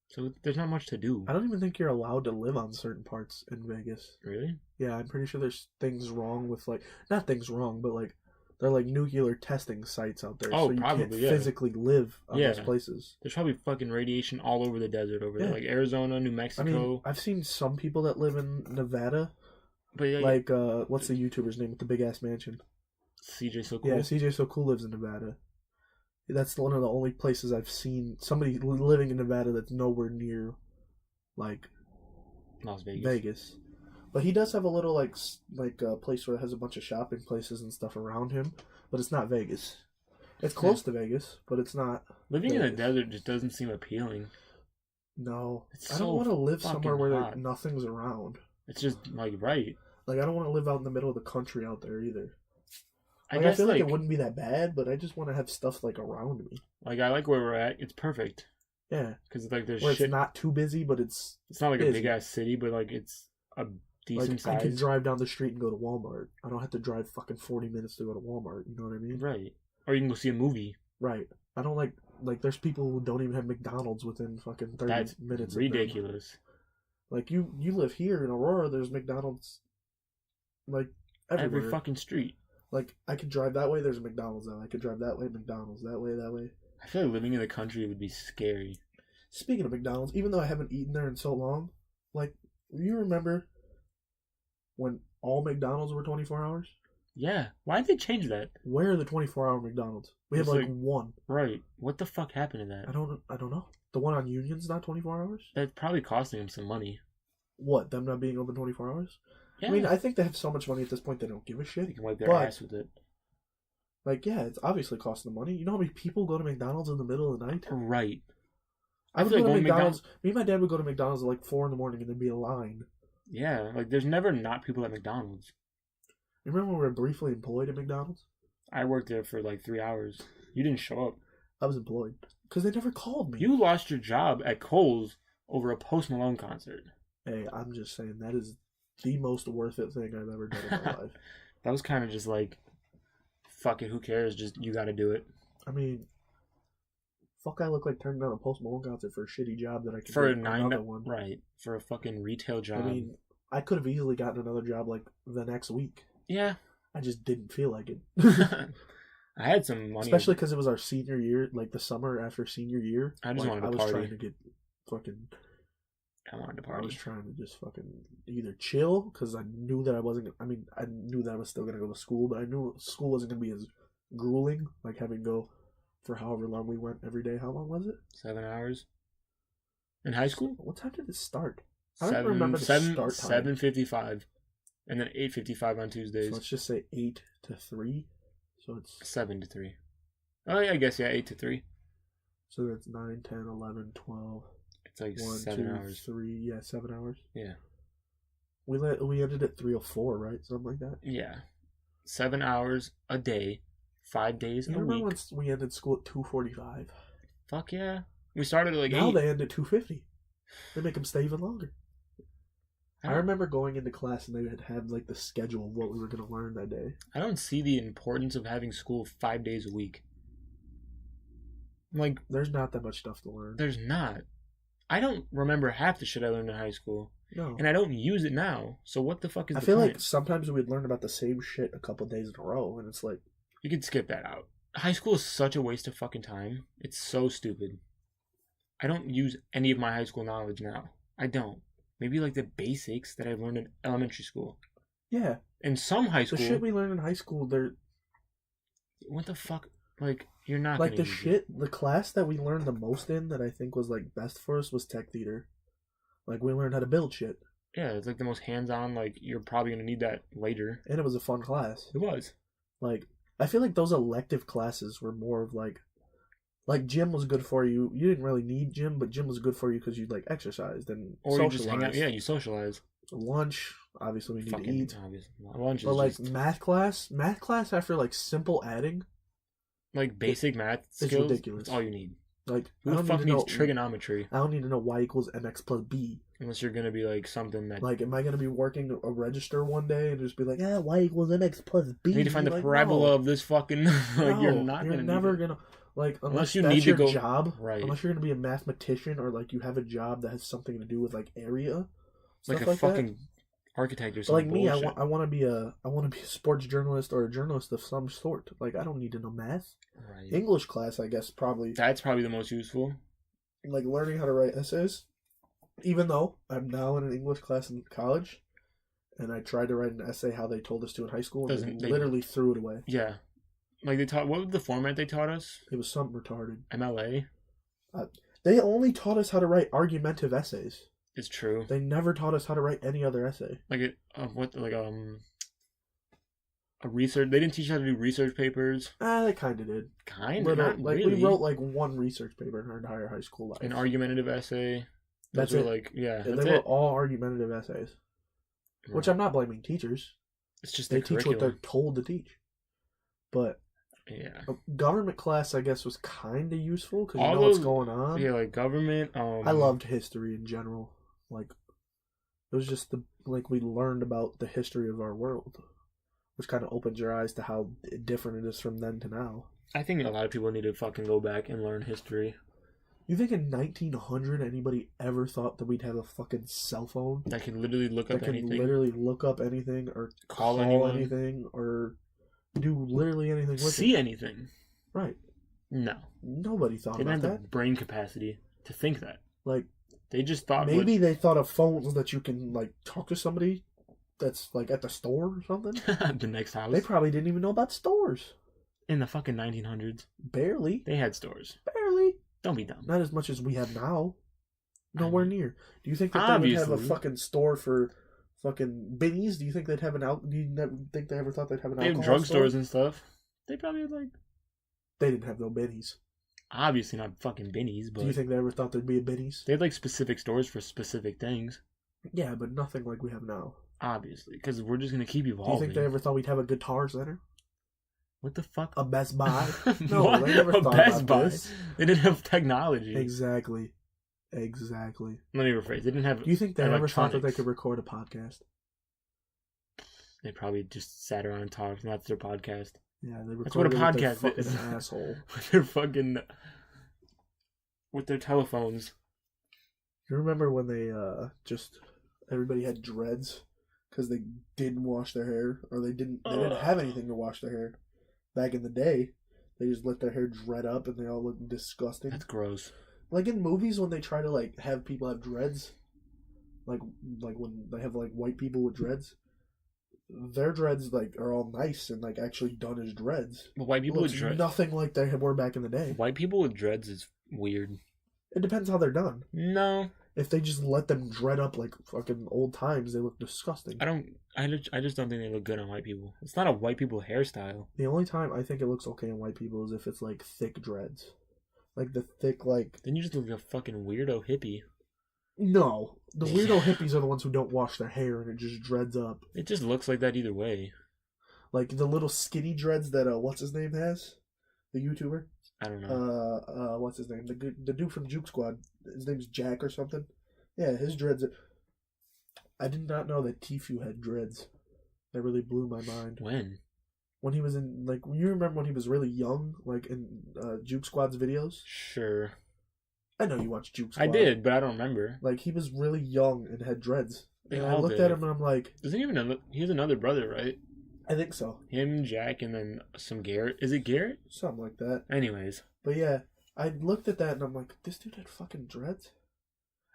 So there's not much to do. I don't even think you're allowed to live on certain parts in Vegas. Really? Yeah, I'm pretty sure there's things wrong with, like, not things wrong, but, like, they're like nuclear testing sites out there. Oh, so you probably, can't physically live on those places. There's probably fucking radiation all over the desert over there. Like Arizona, New Mexico. I mean, I've seen some people that live in Nevada. But like, what's the YouTuber's name with the big ass mansion? CJ So Cool. Yeah, CJ So Cool lives in Nevada. That's one of the only places I've seen somebody living in Nevada that's nowhere near, like, Las Vegas. But he does have a little, like a place where it has a bunch of shopping places and stuff around him. But it's not Vegas. It's close to Vegas, but it's not Living in the desert just doesn't seem appealing. No. I don't want to live somewhere where like, nothing's around. It's just, like, right. Like, I don't want to live out in the middle of the country out there either. Like, I feel like it wouldn't be that bad, but I just want to have stuff, like, around me. Like, I like where we're at. It's perfect. Yeah. Because, like, there's where it's not too busy, but it's not like busy. A big-ass city, but, like, it's a decent size. I can drive down the street and go to Walmart. I don't have to drive fucking 40 minutes to go to Walmart. You know what I mean? Right. Or you can go see a movie. Right. I don't like, there's people who don't even have McDonald's within fucking 30 minutes. That's ridiculous. Like, you live here in Aurora, there's McDonald's, like, everywhere. Every fucking street. Like, I could drive that way, there's a McDonald's that way. I could drive that way, McDonald's. That way. I feel like living in the country would be scary. Speaking of McDonald's, even though I haven't eaten there in so long, like, you remember when all McDonald's were 24 hours? Yeah. Why did they change that? Where are the 24-hour McDonald's? We have, like, one. Right. What the fuck happened to that? I don't know. The one on Union's not 24 hours? That's probably costing them some money. What, them not being open 24 hours? Yeah. I mean, I think they have so much money at this point they don't give a shit. You can wipe their ass with it. Like, yeah, it's obviously costing the money. You know how many people go to McDonald's in the middle of the night? Right. I would go to McDonald's. Me and my dad would go to McDonald's at like 4 in the morning and there'd be a line. Yeah, like there's never not people at McDonald's. You remember when we were briefly employed at McDonald's? I worked there for like 3 hours. You didn't show up. I was employed. Because they never called me. You lost your job at Kohl's over a Post Malone concert. Hey, I'm just saying, that is the most worth it thing I've ever done in my life. That was kind of just like, fuck it, who cares? Just, you gotta do it. I mean, fuck, I look like turning down a Post Malone concert for a shitty job that I could for get another one. Right, for a fucking retail job. I mean, I could have easily gotten another job like the next week. Yeah. I just didn't feel like it. I had some money. Especially because it was our senior year, like the summer after senior year. I just wanted to party. I was trying to get fucking... I wanted to party. I was trying to just fucking either chill, because I knew that I wasn't... I mean, I knew that I was still going to go to school, but I knew school wasn't going to be as grueling, like having to go for however long we went every day. How long was it? 7 hours. In high school? What time did it start? I don't remember the start time. 7:55. And then 8:55 on Tuesdays. So let's just say 8 to 3. So it's 7 to 3. Oh, yeah, I guess, yeah, 8 to 3. So that's 9, 10, 11, 12. It's like 1, 7 2, hours. 3, yeah, 7 hours. Yeah. We ended at 3:04, right? Something like that? Yeah. 7 hours a day, 5 days a week. Remember once we ended school at 2:45? Fuck yeah. We started at like 8. Now they end at 2:50. They make them stay even longer. I remember going into class and they had like the schedule of what we were going to learn that day. I don't see the importance of having school 5 days a week. Like, there's not that much stuff to learn. There's not. I don't remember half the shit I learned in high school. No. And I don't use it now. So what the fuck is the point? I feel like sometimes we'd learn about the same shit a couple days in a row, and it's like... You could skip that out. High school is such a waste of fucking time. It's so stupid. I don't use any of my high school knowledge now. I don't. Maybe like the basics that I learned in elementary school. Yeah. In some high school... The shit we learned in high school, they're... What the fuck? Like, you're not like, the class that we learned the most in that I think was, like, best for us was tech theater. Like, we learned how to build shit. Yeah, it's like the most hands-on, like, you're probably going to need that later. And it was a fun class. It was. Like, I feel like those elective classes were more of, like, gym was good for you. You didn't really need gym, but gym was good for you because you, like, exercised and or socialized. You just hang out. Yeah, you socialize. Lunch, obviously we need to eat. Obviously. Lunch but, like, math class after, like, simple adding... Like basic math skills, it's ridiculous. That's all you need. Like, who the fuck needs trigonometry? I don't need to know y equals mx plus b. Unless you're gonna be like something that... Like, am I gonna be working a register one day and just be like, y equals mx plus b? You need to find the parabola of this fucking... like, you're never gonna... Like, unless you that's need your to go... job, right. Unless you're gonna be a mathematician or, like, you have a job that has something to do with, like, area. Like a fucking... architect or something. Like me, I want to be a sports journalist or a journalist of some sort. Like, I don't need to know math. Right. English class, I guess, probably. That's probably the most useful. Like learning how to write essays. Even though I'm now in an English class in college, and I tried to write an essay how they told us to in high school, and they literally threw it away. Yeah, like they taught. What was the format they taught us? It was something retarded. MLA. They only taught us how to write argumentative essays. It's true. They never taught us how to write any other essay. Like a research. They didn't teach you how to do research papers. They kind of did. Kind of, not like really. We wrote like one research paper in our entire high school life. An argumentative essay. That's it. Like they were all argumentative essays. Right. Which I'm not blaming teachers. It's just they teach what they're told to teach. But yeah, government class I guess was kind of useful because you know what's going on. Yeah, like government. I loved history in general. Like it was just we learned about the history of our world, which kind of opens your eyes to how different it is from then to now. I think a lot of people need to fucking go back and learn history. You think in 1900 anybody ever thought that we'd have a fucking cell phone that can literally look up anything? That can literally look up anything or call anything or do literally anything with See anything. Right. No. Nobody thought about that. They didn't have the brain capacity to think that. Like, they just thought... Maybe they thought of phones that you can, like, talk to somebody that's, like, at the store or something. The next house. They probably didn't even know about stores. In the fucking 1900s. Barely. They had stores. Barely. Don't be dumb. Not as much as we have now. Nowhere near. Do you think that they would have a fucking store for Fucking Binny's. Do you think they'd have Do you think they ever thought they'd have an alcohol store? They have drugstores and stuff. They probably like. They didn't have no Binny's. Obviously not fucking Binny's, but... Do you think they ever thought there'd be a Binny's? They had, like, specific stores for specific things. Yeah, but nothing like we have now. Obviously, because we're just going to keep evolving. Do you think they ever thought we'd have a Guitar Center? What the fuck? A Best Buy? No, they never thought Best about Buy? this. They didn't have technology. Exactly. Let me rephrase. They didn't have Do you think they ever thought that they could record a podcast? They probably just sat around and talked, and that's their podcast. Yeah, they that's what a podcast is. Fucking asshole. With their fucking... with their telephones. You remember when they everybody had dreads because they didn't wash their hair, or they didn't have anything to wash their hair back in the day? They just let their hair dread up and they all look disgusting. That's gross. Like in movies when they try to like have people have dreads, like when they have like white people with dreads, their dreads like are all nice and like actually done as dreads. But white people with dreads, nothing like they were back in the day. White people with dreads is weird. It depends how they're done. No. If they just let them dread up like fucking old times, they look disgusting. I just don't think they look good on white people. It's not a white people hairstyle. The only time I think it looks okay on white people is if it's like thick dreads. Like the thick like... Then you just look like a fucking weirdo hippie. No. The weirdo hippies are the ones who don't wash their hair and it just dreads up. It just looks like that either way. Like the little skinny dreads that, what's his name has? The YouTuber? I don't know. What's his name? The dude from Juke Squad. His name's Jack or something. Yeah, his dreads. I did not know that Tfue had dreads. That really blew my mind. When he was in, like, you remember when he was really young, like in Juke Squad's videos? Sure. I know you watched Juke Squad. I did, but I don't remember. Like, he was really young and had dreads. And I looked at him and I'm like... He has another brother, right? I think so. Him, Jack, and then some Garrett. Is it Garrett? Something like that. Anyways. But yeah, I looked at that and I'm like, this dude had fucking dreads?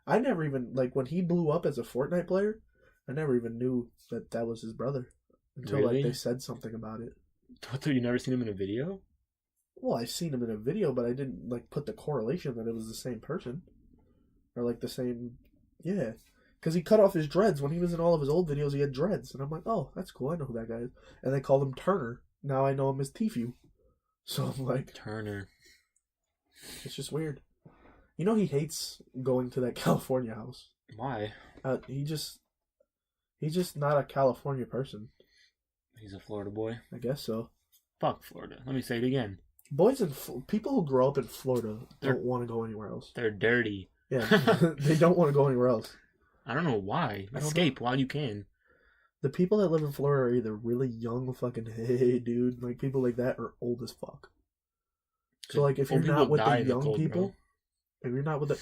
I never even, like, when he blew up as a Fortnite player, I never even knew that was his brother. Until, really? Like, they said something about it. So you never seen him in a video? Well, I've seen him in a video, but I didn't, like, put the correlation that it was the same person. Or, like, the same... Yeah. Because he cut off his dreads. When he was in all of his old videos, he had dreads. And I'm like, oh, that's cool. I know who that guy is. And they called him Turner. Now I know him as Tfue. So I'm like... Turner. It's just weird. You know he hates going to that California house. Why? He's just not a California person. He's a Florida boy? I guess so. Fuck Florida. Let me say it again. People who grow up in Florida don't want to go anywhere else. They're dirty. Yeah, they don't want to go anywhere else. I don't know why. Escape while you can. The people that live in Florida are either really young, fucking, hey, dude, like people like that, or old as fuck. So, like, if you're not with the young people, if you're not with the...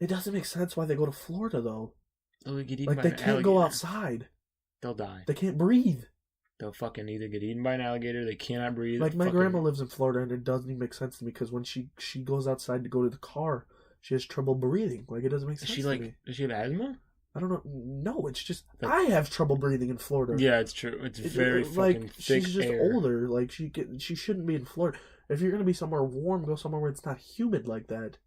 It doesn't make sense why they go to Florida, though. Like, they can't go outside. They'll die. They can't breathe. They'll fucking either get eaten by an alligator, they cannot breathe. Like, my grandma lives in Florida, and it doesn't even make sense to me, because when she goes outside to go to the car, she has trouble breathing. Like, it doesn't make sense to me. Does she have asthma? I don't know. No, it's just... I have trouble breathing in Florida. Yeah, it's true. It's very fucking thick she's just air. older. Like, she shouldn't be in Florida. If you're going to be somewhere warm, go somewhere where it's not humid like that.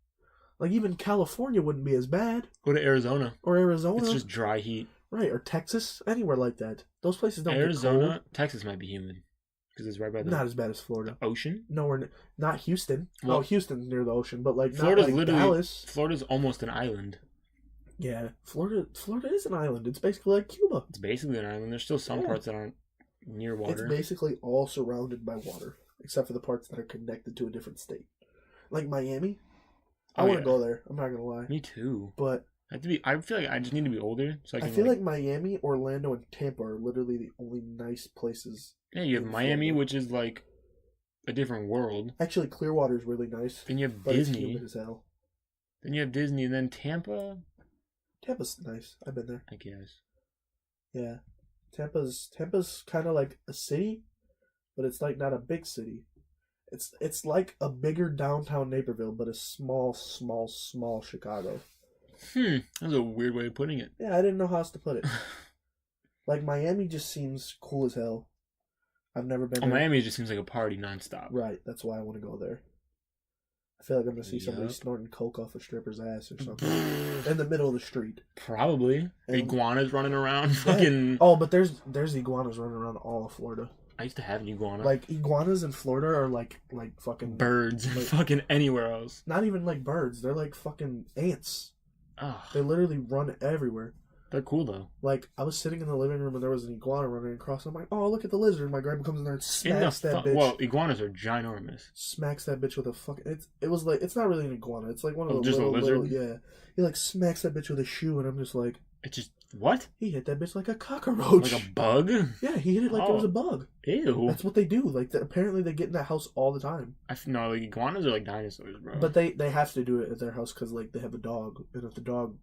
Like, even California wouldn't be as bad. Go to Arizona. Or Arizona. It's just dry heat. Right, or Texas. Anywhere like that. Those places don't Arizona, get cold. Texas might be humid. Because it's right by the... Not as bad as Florida. Ocean? No, not Houston. Well, Houston's near the ocean, but like Florida's not like literally... Dallas. Florida's almost an island. Yeah, Florida is an island. It's basically like Cuba. It's basically an island. There's still some parts that aren't near water. It's basically all surrounded by water, except for the parts that are connected to a different state. Like Miami. I want to go there. I'm not going to lie. Me too. But... I feel like I just need to be older. So I feel like Miami, Orlando, and Tampa are literally the only nice places. Yeah, you have Miami, Florida. Which is like a different world. Actually, Clearwater is really nice. Then you have but Disney. It's humid as hell. Then you have Disney, and then Tampa. Tampa's nice. I've been there. I guess. Yeah, Tampa's kind of like a city, but it's like not a big city. It's like a bigger downtown Naperville, but a small Chicago. That's a weird way of putting it. Yeah, I didn't know how else to put it. Like, Miami just seems cool as hell. I've never been there. Miami just seems like a party nonstop. Right, that's why I want to go there. I feel like I'm gonna see somebody snorting coke off a stripper's ass or something in the middle of the street. Probably. Iguanas running around. Fucking. Oh, but there's iguanas running around all of Florida. I used to have an iguana. Like, iguanas in Florida are like fucking birds. Like, fucking anywhere else. Not even like birds. They're like fucking ants. Ugh. They literally run everywhere. They're cool though. Like, I was sitting in the living room and there was an iguana running across. I'm like, oh, look at the lizard. My grandpa comes in there and smacks that bitch. Well, iguanas are ginormous. Smacks that bitch with a fucking. It was like, it's not really an iguana. It's like one of those little, yeah. He like smacks that bitch with a shoe, and I'm just like, it just what? He hit that bitch like a cockroach. Like a bug? Yeah, he hit it like it was a bug. Ew. That's what they do. Like, apparently they get in that house all the time. No, like iguanas are like dinosaurs, bro. But they have to do it at their house because like they have a dog, and if the dog.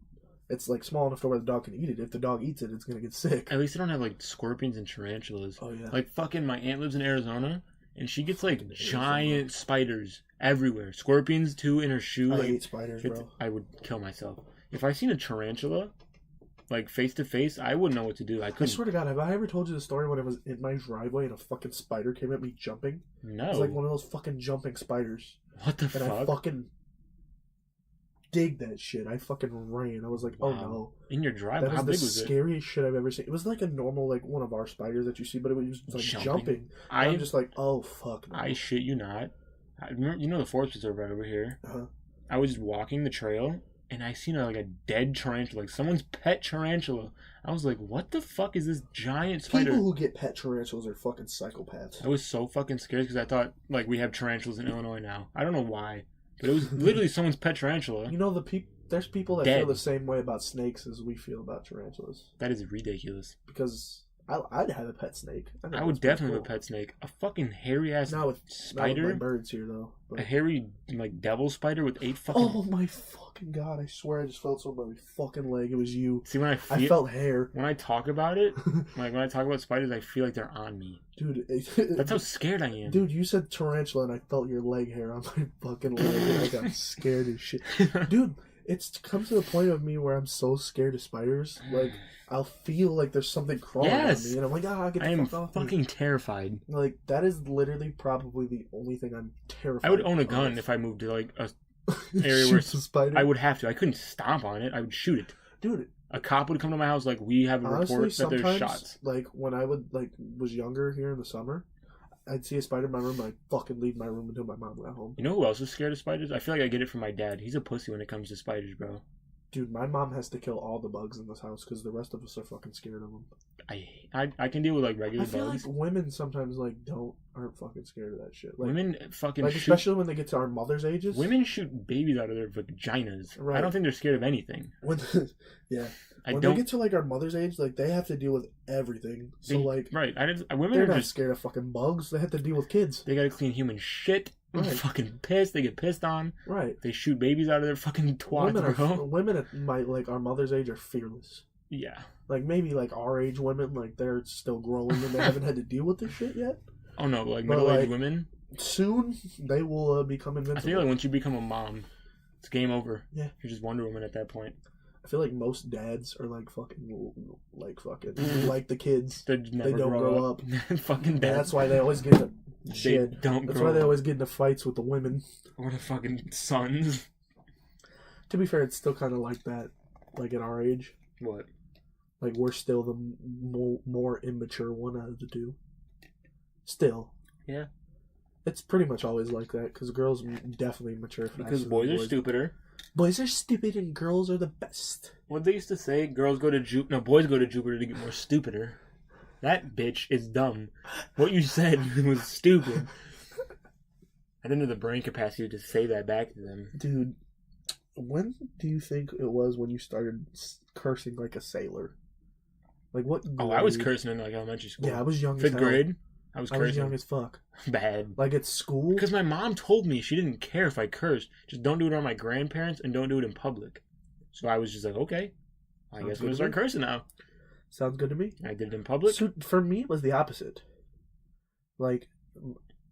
It's like small enough to where the dog can eat it. If the dog eats it, it's gonna get sick. At least they don't have like scorpions and tarantulas. Oh yeah. Like fucking my aunt lives in Arizona, and she gets like giant spiders everywhere. Scorpions too in her shoe. I hate spiders, bro. I would kill myself if I seen a tarantula, like face to face. I wouldn't know what to do. I swear to God, have I ever told you the story when I was in my driveway and a fucking spider came at me jumping? No. It was like one of those fucking jumping spiders. What the fuck? I fucking dig that shit. I fucking ran. I was like, oh no. In your driveway? How big was it? That was the scariest shit I've ever seen. It was like a normal, like one of our spiders that you see, but it was like jumping. I'm just like, oh fuck. No. I shit you not. You know the forest preserve right over here? Uh-huh. I was just walking the trail and I seen a dead tarantula, like someone's pet tarantula. I was like, what the fuck is this giant spider? People who get pet tarantulas are fucking psychopaths. I was so fucking scared because I thought like we have tarantulas in Illinois now. I don't know why. But it was literally someone's pet tarantula. You know, there's people that feel the same way about snakes as we feel about tarantulas. That is ridiculous. Because I'd have a pet snake. I would definitely have a pet snake. A fucking hairy ass spider. Not with my birds here though. But... A hairy devil spider with 8 fucking. Oh my fucking God! I swear I just felt something on my fucking leg. It was you. See, when I felt hair. When I talk about it, like when I talk about spiders, I feel like they're on me. Dude, that's how scared I am. Dude, you said tarantula and I felt your leg hair on my fucking leg and I got scared as shit. Dude, it's come to the point of me where I'm so scared of spiders. Like, I'll feel like there's something crawling on me and I'm like, get the fuck off me. I am fucking terrified. Like, that is literally probably the only thing I'm terrified of. I would own a gun if I moved to like a area where spider. I would have to. I couldn't stomp on it. I would shoot it. Dude, a cop would come to my house like, we have a report that there's shots. Like when I was younger here in the summer, I'd see a spider in my room and I'd fucking leave my room until my mom got home. You know who else is scared of spiders? I feel like I get it from my dad. He's a pussy when it comes to spiders, bro. Dude, my mom has to kill all the bugs in this house because the rest of us are fucking scared of them. I can deal with like regular bugs. I feel like women sometimes aren't fucking scared of that shit. Like, women fucking especially when they get to our mother's ages. Women shoot babies out of their vaginas. Right. I don't think they're scared of anything. Yeah. When they get to like our mother's age, like they have to deal with everything. So women they're not scared of fucking bugs. They have to deal with kids. They gotta clean human shit. Right. Fucking pissed. They get pissed on. Right. They shoot babies out of their fucking twats. Women at our mother's age are fearless. Yeah. Like maybe like our age women, like they're still growing and they haven't had to deal with this shit yet. Oh no, like middle-aged women. Soon they will become invincible. I feel like once you become a mom, it's game over. Yeah. You're just Wonder Woman at that point. I feel like most dads are like the kids. They don't grow up. Fucking dads. That's why they always get into shit. That's why they always get into fights with the women. Or the fucking sons. To be fair, it's still kind of like that. Like at our age. What? Like we're still the more immature one out of the two. Still. Yeah. It's pretty much always like that because girls definitely mature faster. Because boys are stupider. Boys are stupid and girls are the best. What they used to say, boys go to Jupiter to get more stupider. That bitch is dumb. What you said was stupid. I didn't have the brain capacity to say that back to them. Dude, when do you think it was when you started cursing like a sailor? Like what grade? Oh, I was cursing in like elementary school. Yeah, I was young as hell. 5th grade. I was young as fuck. Bad. Like at school? Because my mom told me she didn't care if I cursed. Just don't do it around my grandparents and don't do it in public. So I was just like, okay. I guess I'm going to start cursing now. Sounds good to me. I did it in public. So for me, it was the opposite. Like,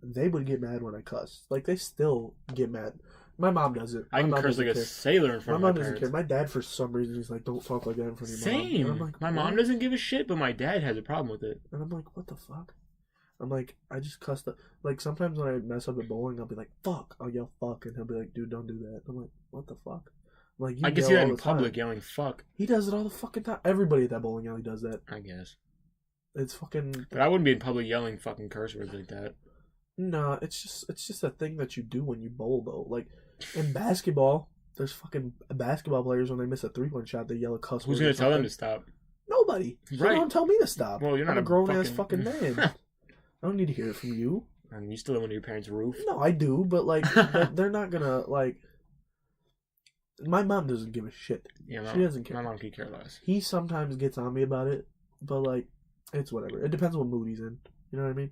they would get mad when I cussed. Like, they still get mad. My mom doesn't. I can curse like a sailor in front of my parents. My mom doesn't care. My dad, for some reason, he's like, don't talk like that in front of your mom. Same. Like, my mom doesn't give a shit, but my dad has a problem with it. And I'm like, what the fuck? I'm like, I just cussed up. Like, sometimes when I mess up at bowling, I'll be like, fuck. I'll yell fuck, and he'll be like, dude, don't do that. I'm like, what the fuck? I'm like, I can see that in public, yelling fuck. He does it all the fucking time. Everybody at that bowling alley does that. I guess. It's fucking... But I wouldn't be in public yelling fucking curse words like that. No, it's just a thing that you do when you bowl, though. Like, in basketball, there's fucking basketball players, when they miss a 3-point shot, they yell a cuss word. Who's going to tell them to stop? Nobody. Right. Don't tell me to stop. Well, you're not I'm a grown-ass fucking man. I don't need to hear it from you. And you still live under your parents' roof? No, I do, but, like, they're not gonna, like... My mom doesn't give a shit. Yeah, she doesn't care. My mom could care less. He sometimes gets on me about it, but, like, it's whatever. It depends what mood he's in. You know what I mean?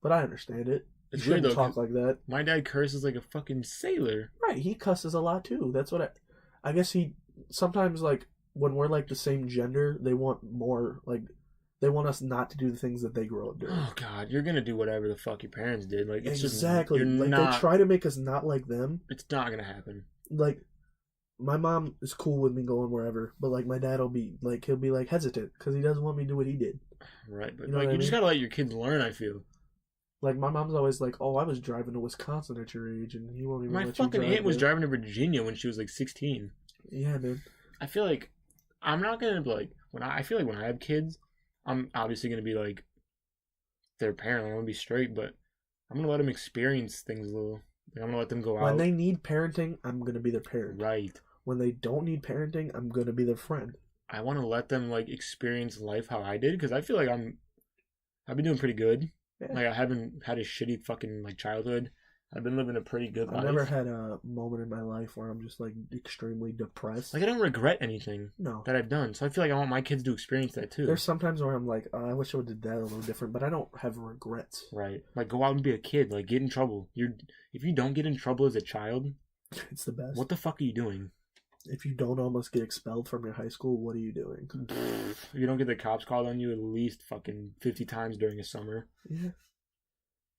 But I understand it. It's weird though. Talk like that. My dad curses like a fucking sailor. Right, he cusses a lot too. That's what I guess he sometimes, like, when we're like the same gender, they want more, like, they want us not to do the things that they grow up doing. Oh God, you're gonna do whatever the fuck your parents did. Like, it's exactly. Just, like, they try to make us not like them. It's not gonna happen. Like, my mom is cool with me going wherever, but like my dad will be like, he'll be like hesitant because he doesn't want me to do what he did. Right, but you know, like, you just gotta let your kids learn. I feel. Like, my mom's always like, oh, I was driving to Wisconsin at your age, and he won't even let you drive. My fucking aunt was driving to Virginia when she was, like, 16. Yeah, man. I feel like I'm not going to, like, I feel like when I have kids, I'm obviously going to be, like, their parent. I'm going to be straight, but I'm going to let them experience things a little. Like, I'm going to let them go out. When they need parenting, I'm going to be their parent. Right. When they don't need parenting, I'm going to be their friend. I want to let them, like, experience life how I did, because I feel like I've been doing pretty good. Yeah. Like, I haven't had a shitty fucking, like, childhood. I've been living a pretty good life. I've never had a moment in my life where I'm just, like, extremely depressed. Like, I don't regret anything that I've done. So I feel like I want my kids to experience that, too. There's sometimes where I'm like, I wish I would have did that a little different, but I don't have regrets. Right. Like, go out and be a kid. Like, get in trouble. If you don't get in trouble as a child... It's the best. What the fuck are you doing? If you don't almost get expelled from your high school, what are you doing? If you don't get the cops called on you at least fucking 50 times during a summer. Yeah.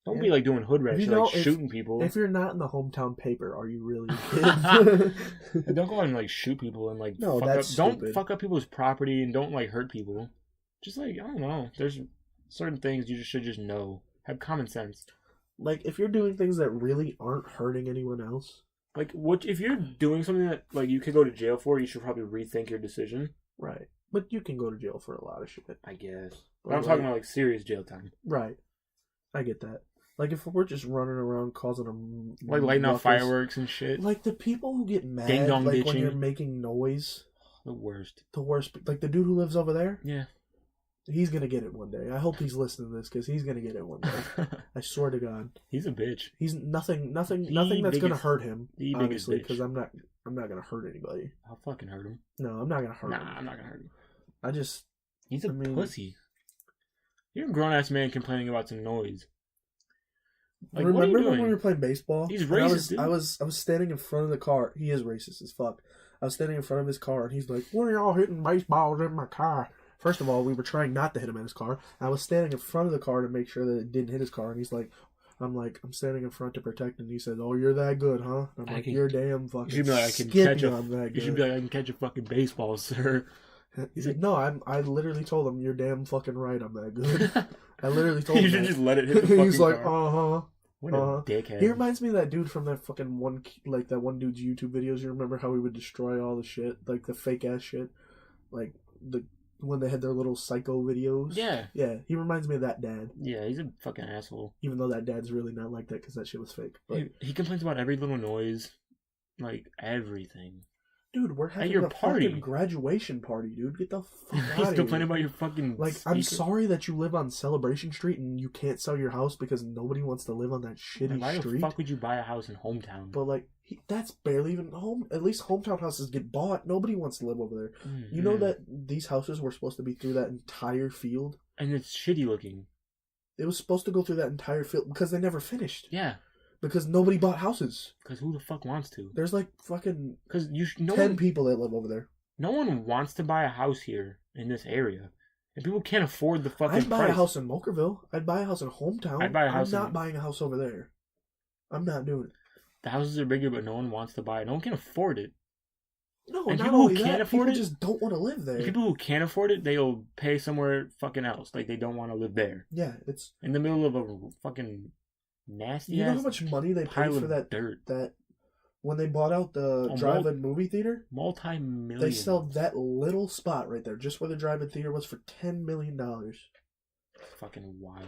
Don't be like doing hood rats, like shooting people. If you're not in the hometown paper, are you really a kid? Don't go out and like shoot people and like don't fuck up people's property and don't like hurt people. Just like, I don't know. There's certain things you should just know. Have common sense. Like, if you're doing things that really aren't hurting anyone else. Like, if you're doing something that like you could go to jail for, you should probably rethink your decision. Right. But you can go to jail for a lot of shit. I guess. But I'm talking about like serious jail time. Right. I get that. Like, if we're just running around causing them... Like, lighting off fireworks and shit. Like, the people who get mad, like, ditching. When you're making noise... The worst. The worst. Like, the dude who lives over there? Yeah. He's gonna get it one day. I hope he's listening to this, because he's gonna get it one day. I swear to God. He's a bitch. He's nothing that's gonna hurt him, obviously, because I'm not gonna hurt anybody. I'll fucking hurt him. No, I'm not gonna hurt him. Nah, I'm not gonna hurt him. He's a pussy. You're a grown-ass man complaining about some noise. Like, remember when we were playing baseball? He's racist. I was standing in front of the car. He is racist as fuck. I was standing in front of his car, and he's like, "What are y'all hitting baseballs in my car?" First of all, we were trying not to hit him in his car. I was standing in front of the car to make sure that it didn't hit his car, and he's like, I'm standing in front to protect him. And he says, "Oh, you're that good, huh?" And I'm like, "You're damn fucking." You should be like, "I can catch a fucking baseball, sir." He's like, "No, I literally told him, you're damn fucking right. I'm that good." I literally told him. You should just let it hit the fucking He's like, car. What a dickhead. He reminds me of that dude from that fucking that one dude's YouTube videos. You remember how he would destroy all the shit, like the fake ass shit, like when they had their little psycho videos. Yeah. Yeah, he reminds me of that dad. Yeah, he's a fucking asshole. Even though that dad's really not like that because that shit was fake. But he complains about every little noise, like everything. Dude, we're having a fucking graduation party, dude. Get the fuck out of here. He's complaining about your fucking speaker. I'm sorry that you live on Celebration Street and you can't sell your house because nobody wants to live on that shitty street. Why the fuck would you buy a house in Hometown? But, like, that's barely even home. At least hometown houses get bought. Nobody wants to live over there. Mm-hmm. You know that these houses were supposed to be through that entire field? And it's shitty looking. It was supposed to go through that entire field because they never finished. Yeah. Because nobody bought houses. Because who the fuck wants to? There's like fucking 10 people that live over there. No one wants to buy a house here in this area. And people can't afford the fucking I'd buy a house in Mokerville. I'd buy a house in Hometown. I'd buy a house I'm not buying a house over there. I'm not doing it. The houses are bigger, but no one wants to buy it. No one can afford it. No, and not only that, people just don't want to live there. People who can't afford it, they'll pay somewhere fucking else. Like, they don't want to live there. Yeah, it's... in the middle of a fucking nasty You know how much money they paid for that dirt? That when they bought out the drive-in movie theater? Multi-million. They sell that little spot right there, just where the drive-in theater was, for $10 million. Fucking wild.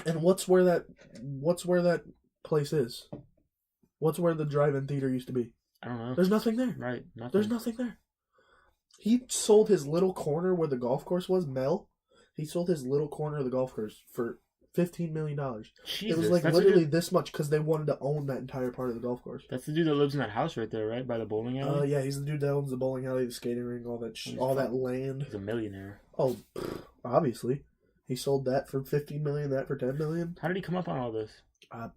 And what's where that place is? What's where the drive-in theater used to be? I don't know. There's nothing there. Right, nothing. There's nothing there. He sold his little corner where the golf course was, Mel. He sold his little corner of the golf course for $15 million. Jesus, it was like literally this much because they wanted to own that entire part of the golf course. That's the dude that lives in that house right there, right? By the bowling alley? Yeah, he's the dude that owns the bowling alley, the skating rink, all that land. He's a millionaire. Oh, obviously. He sold that for $15 million, that for $10 million. How did he come up on all this? I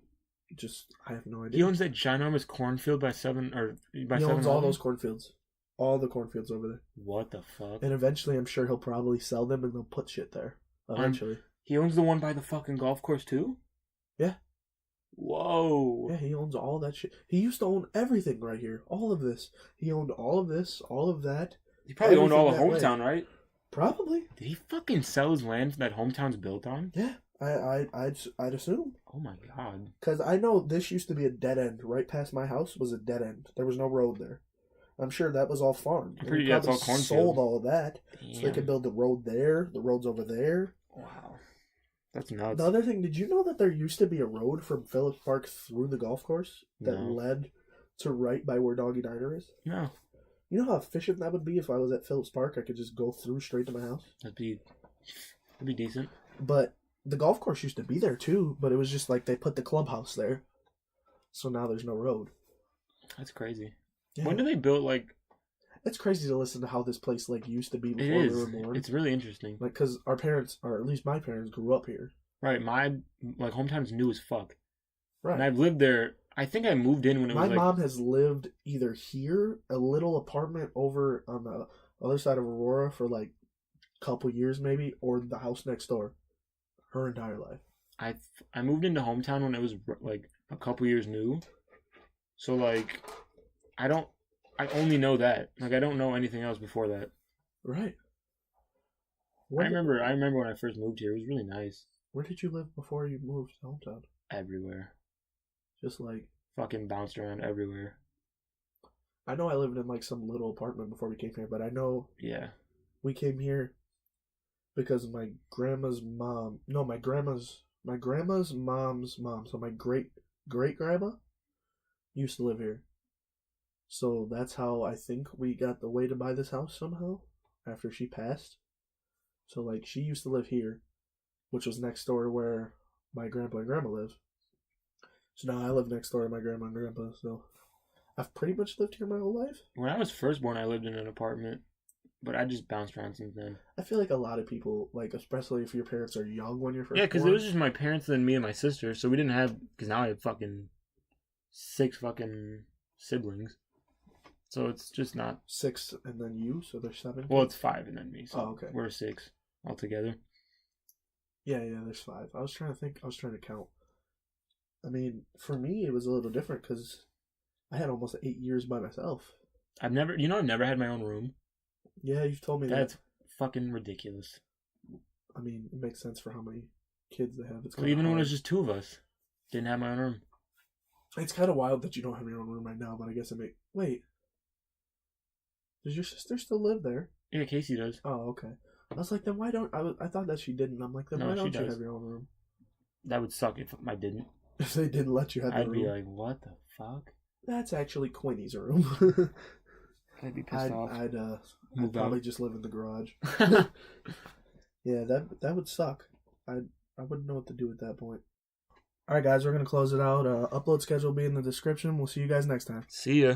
have no idea. He owns that ginormous cornfield by 7 or by 7. He owns all those cornfields. All the cornfields over there. What the fuck? And eventually, I'm sure he'll probably sell them and they'll put shit there. Eventually. He owns the one by the fucking golf course too? Yeah. Whoa. Yeah, he owns all that shit. He used to own everything right here. All of this. He owned all of this, all of that. He probably owned all of hometown, right? Probably. Did he fucking sell his land that hometown's built on? Yeah. I'd assume. Oh my god. Because I know this used to be a dead end. Right past my house was a dead end. There was no road there. I'm sure that was all farm. It's all cornfield. Sold all of that. Damn. So they could build the road there. The road's over there. Wow. That's nuts. The other thing, did you know that there used to be a road from Phillips Park through the golf course that led to right by where Doggy Diner is? No. You know how efficient that would be if I was at Phillips Park? I could just go through straight to my house. That'd be decent. But the golf course used to be there too, but it was just like they put the clubhouse there. So now there's no road. That's crazy. Yeah. When did they build, like... It's crazy to listen to how this place like used to be before we were born. It's really interesting. Like, because our parents, or at least my parents, grew up here. Right. My, hometown's new as fuck. Right. And I've lived there... I think I moved in when it was My mom has lived either here, a little apartment over on the other side of Aurora for like a couple years maybe, or the house next door. Her entire life. I moved into hometown when it was like a couple years new. So like, I only know that. Like, I don't know anything else before that. Right. I remember when I first moved here. It was really nice. Where did you live before you moved to hometown? Everywhere. Just like... Fucking bounced around everywhere. I know I lived in like some little apartment before we came here, but I know... Yeah. We came here because my grandma's mom... No, my grandma's mom's mom. So my great-grandma used to live here. So that's how I think we got the way to buy this house somehow after she passed. So like she used to live here, which was next door where my grandpa and grandma live. So now I live next door to my grandma and grandpa. So I've pretty much lived here my whole life. When I was first born, I lived in an apartment, but I just bounced around since then. I feel like a lot of people, like especially if your parents are young when you're first born. Yeah, because it was just my parents and me and my sister, so we didn't have... Because now I have fucking 6 fucking siblings. So it's just not... 6 and then you, so there's 7? Well, it's 5 and then me, so okay. We're 6 altogether. Yeah, there's 5. I was trying to count. I mean, for me, it was a little different because I had almost 8 years by myself. I've never had my own room. Yeah, you've told me That's fucking ridiculous. I mean, it makes sense for how many kids they have. It's well, even when it was just 2 of us, didn't have my own room. It's kind of wild that you don't have your own room right now, but I guess Wait. Does your sister still live there? Yeah, Casey does. Oh, okay. I was like, then why don't... I thought that she didn't. I'm like, then why don't you have your own room? That would suck if I didn't. If they didn't let you have the room. I'd be like, what the fuck? That's actually Quinny's room. I'd be pissed off. I'd probably just live in the garage. Yeah, that would suck. I wouldn't know what to do at that point. Alright guys, we're going to close it out. Upload schedule will be in the description. We'll see you guys next time. See ya.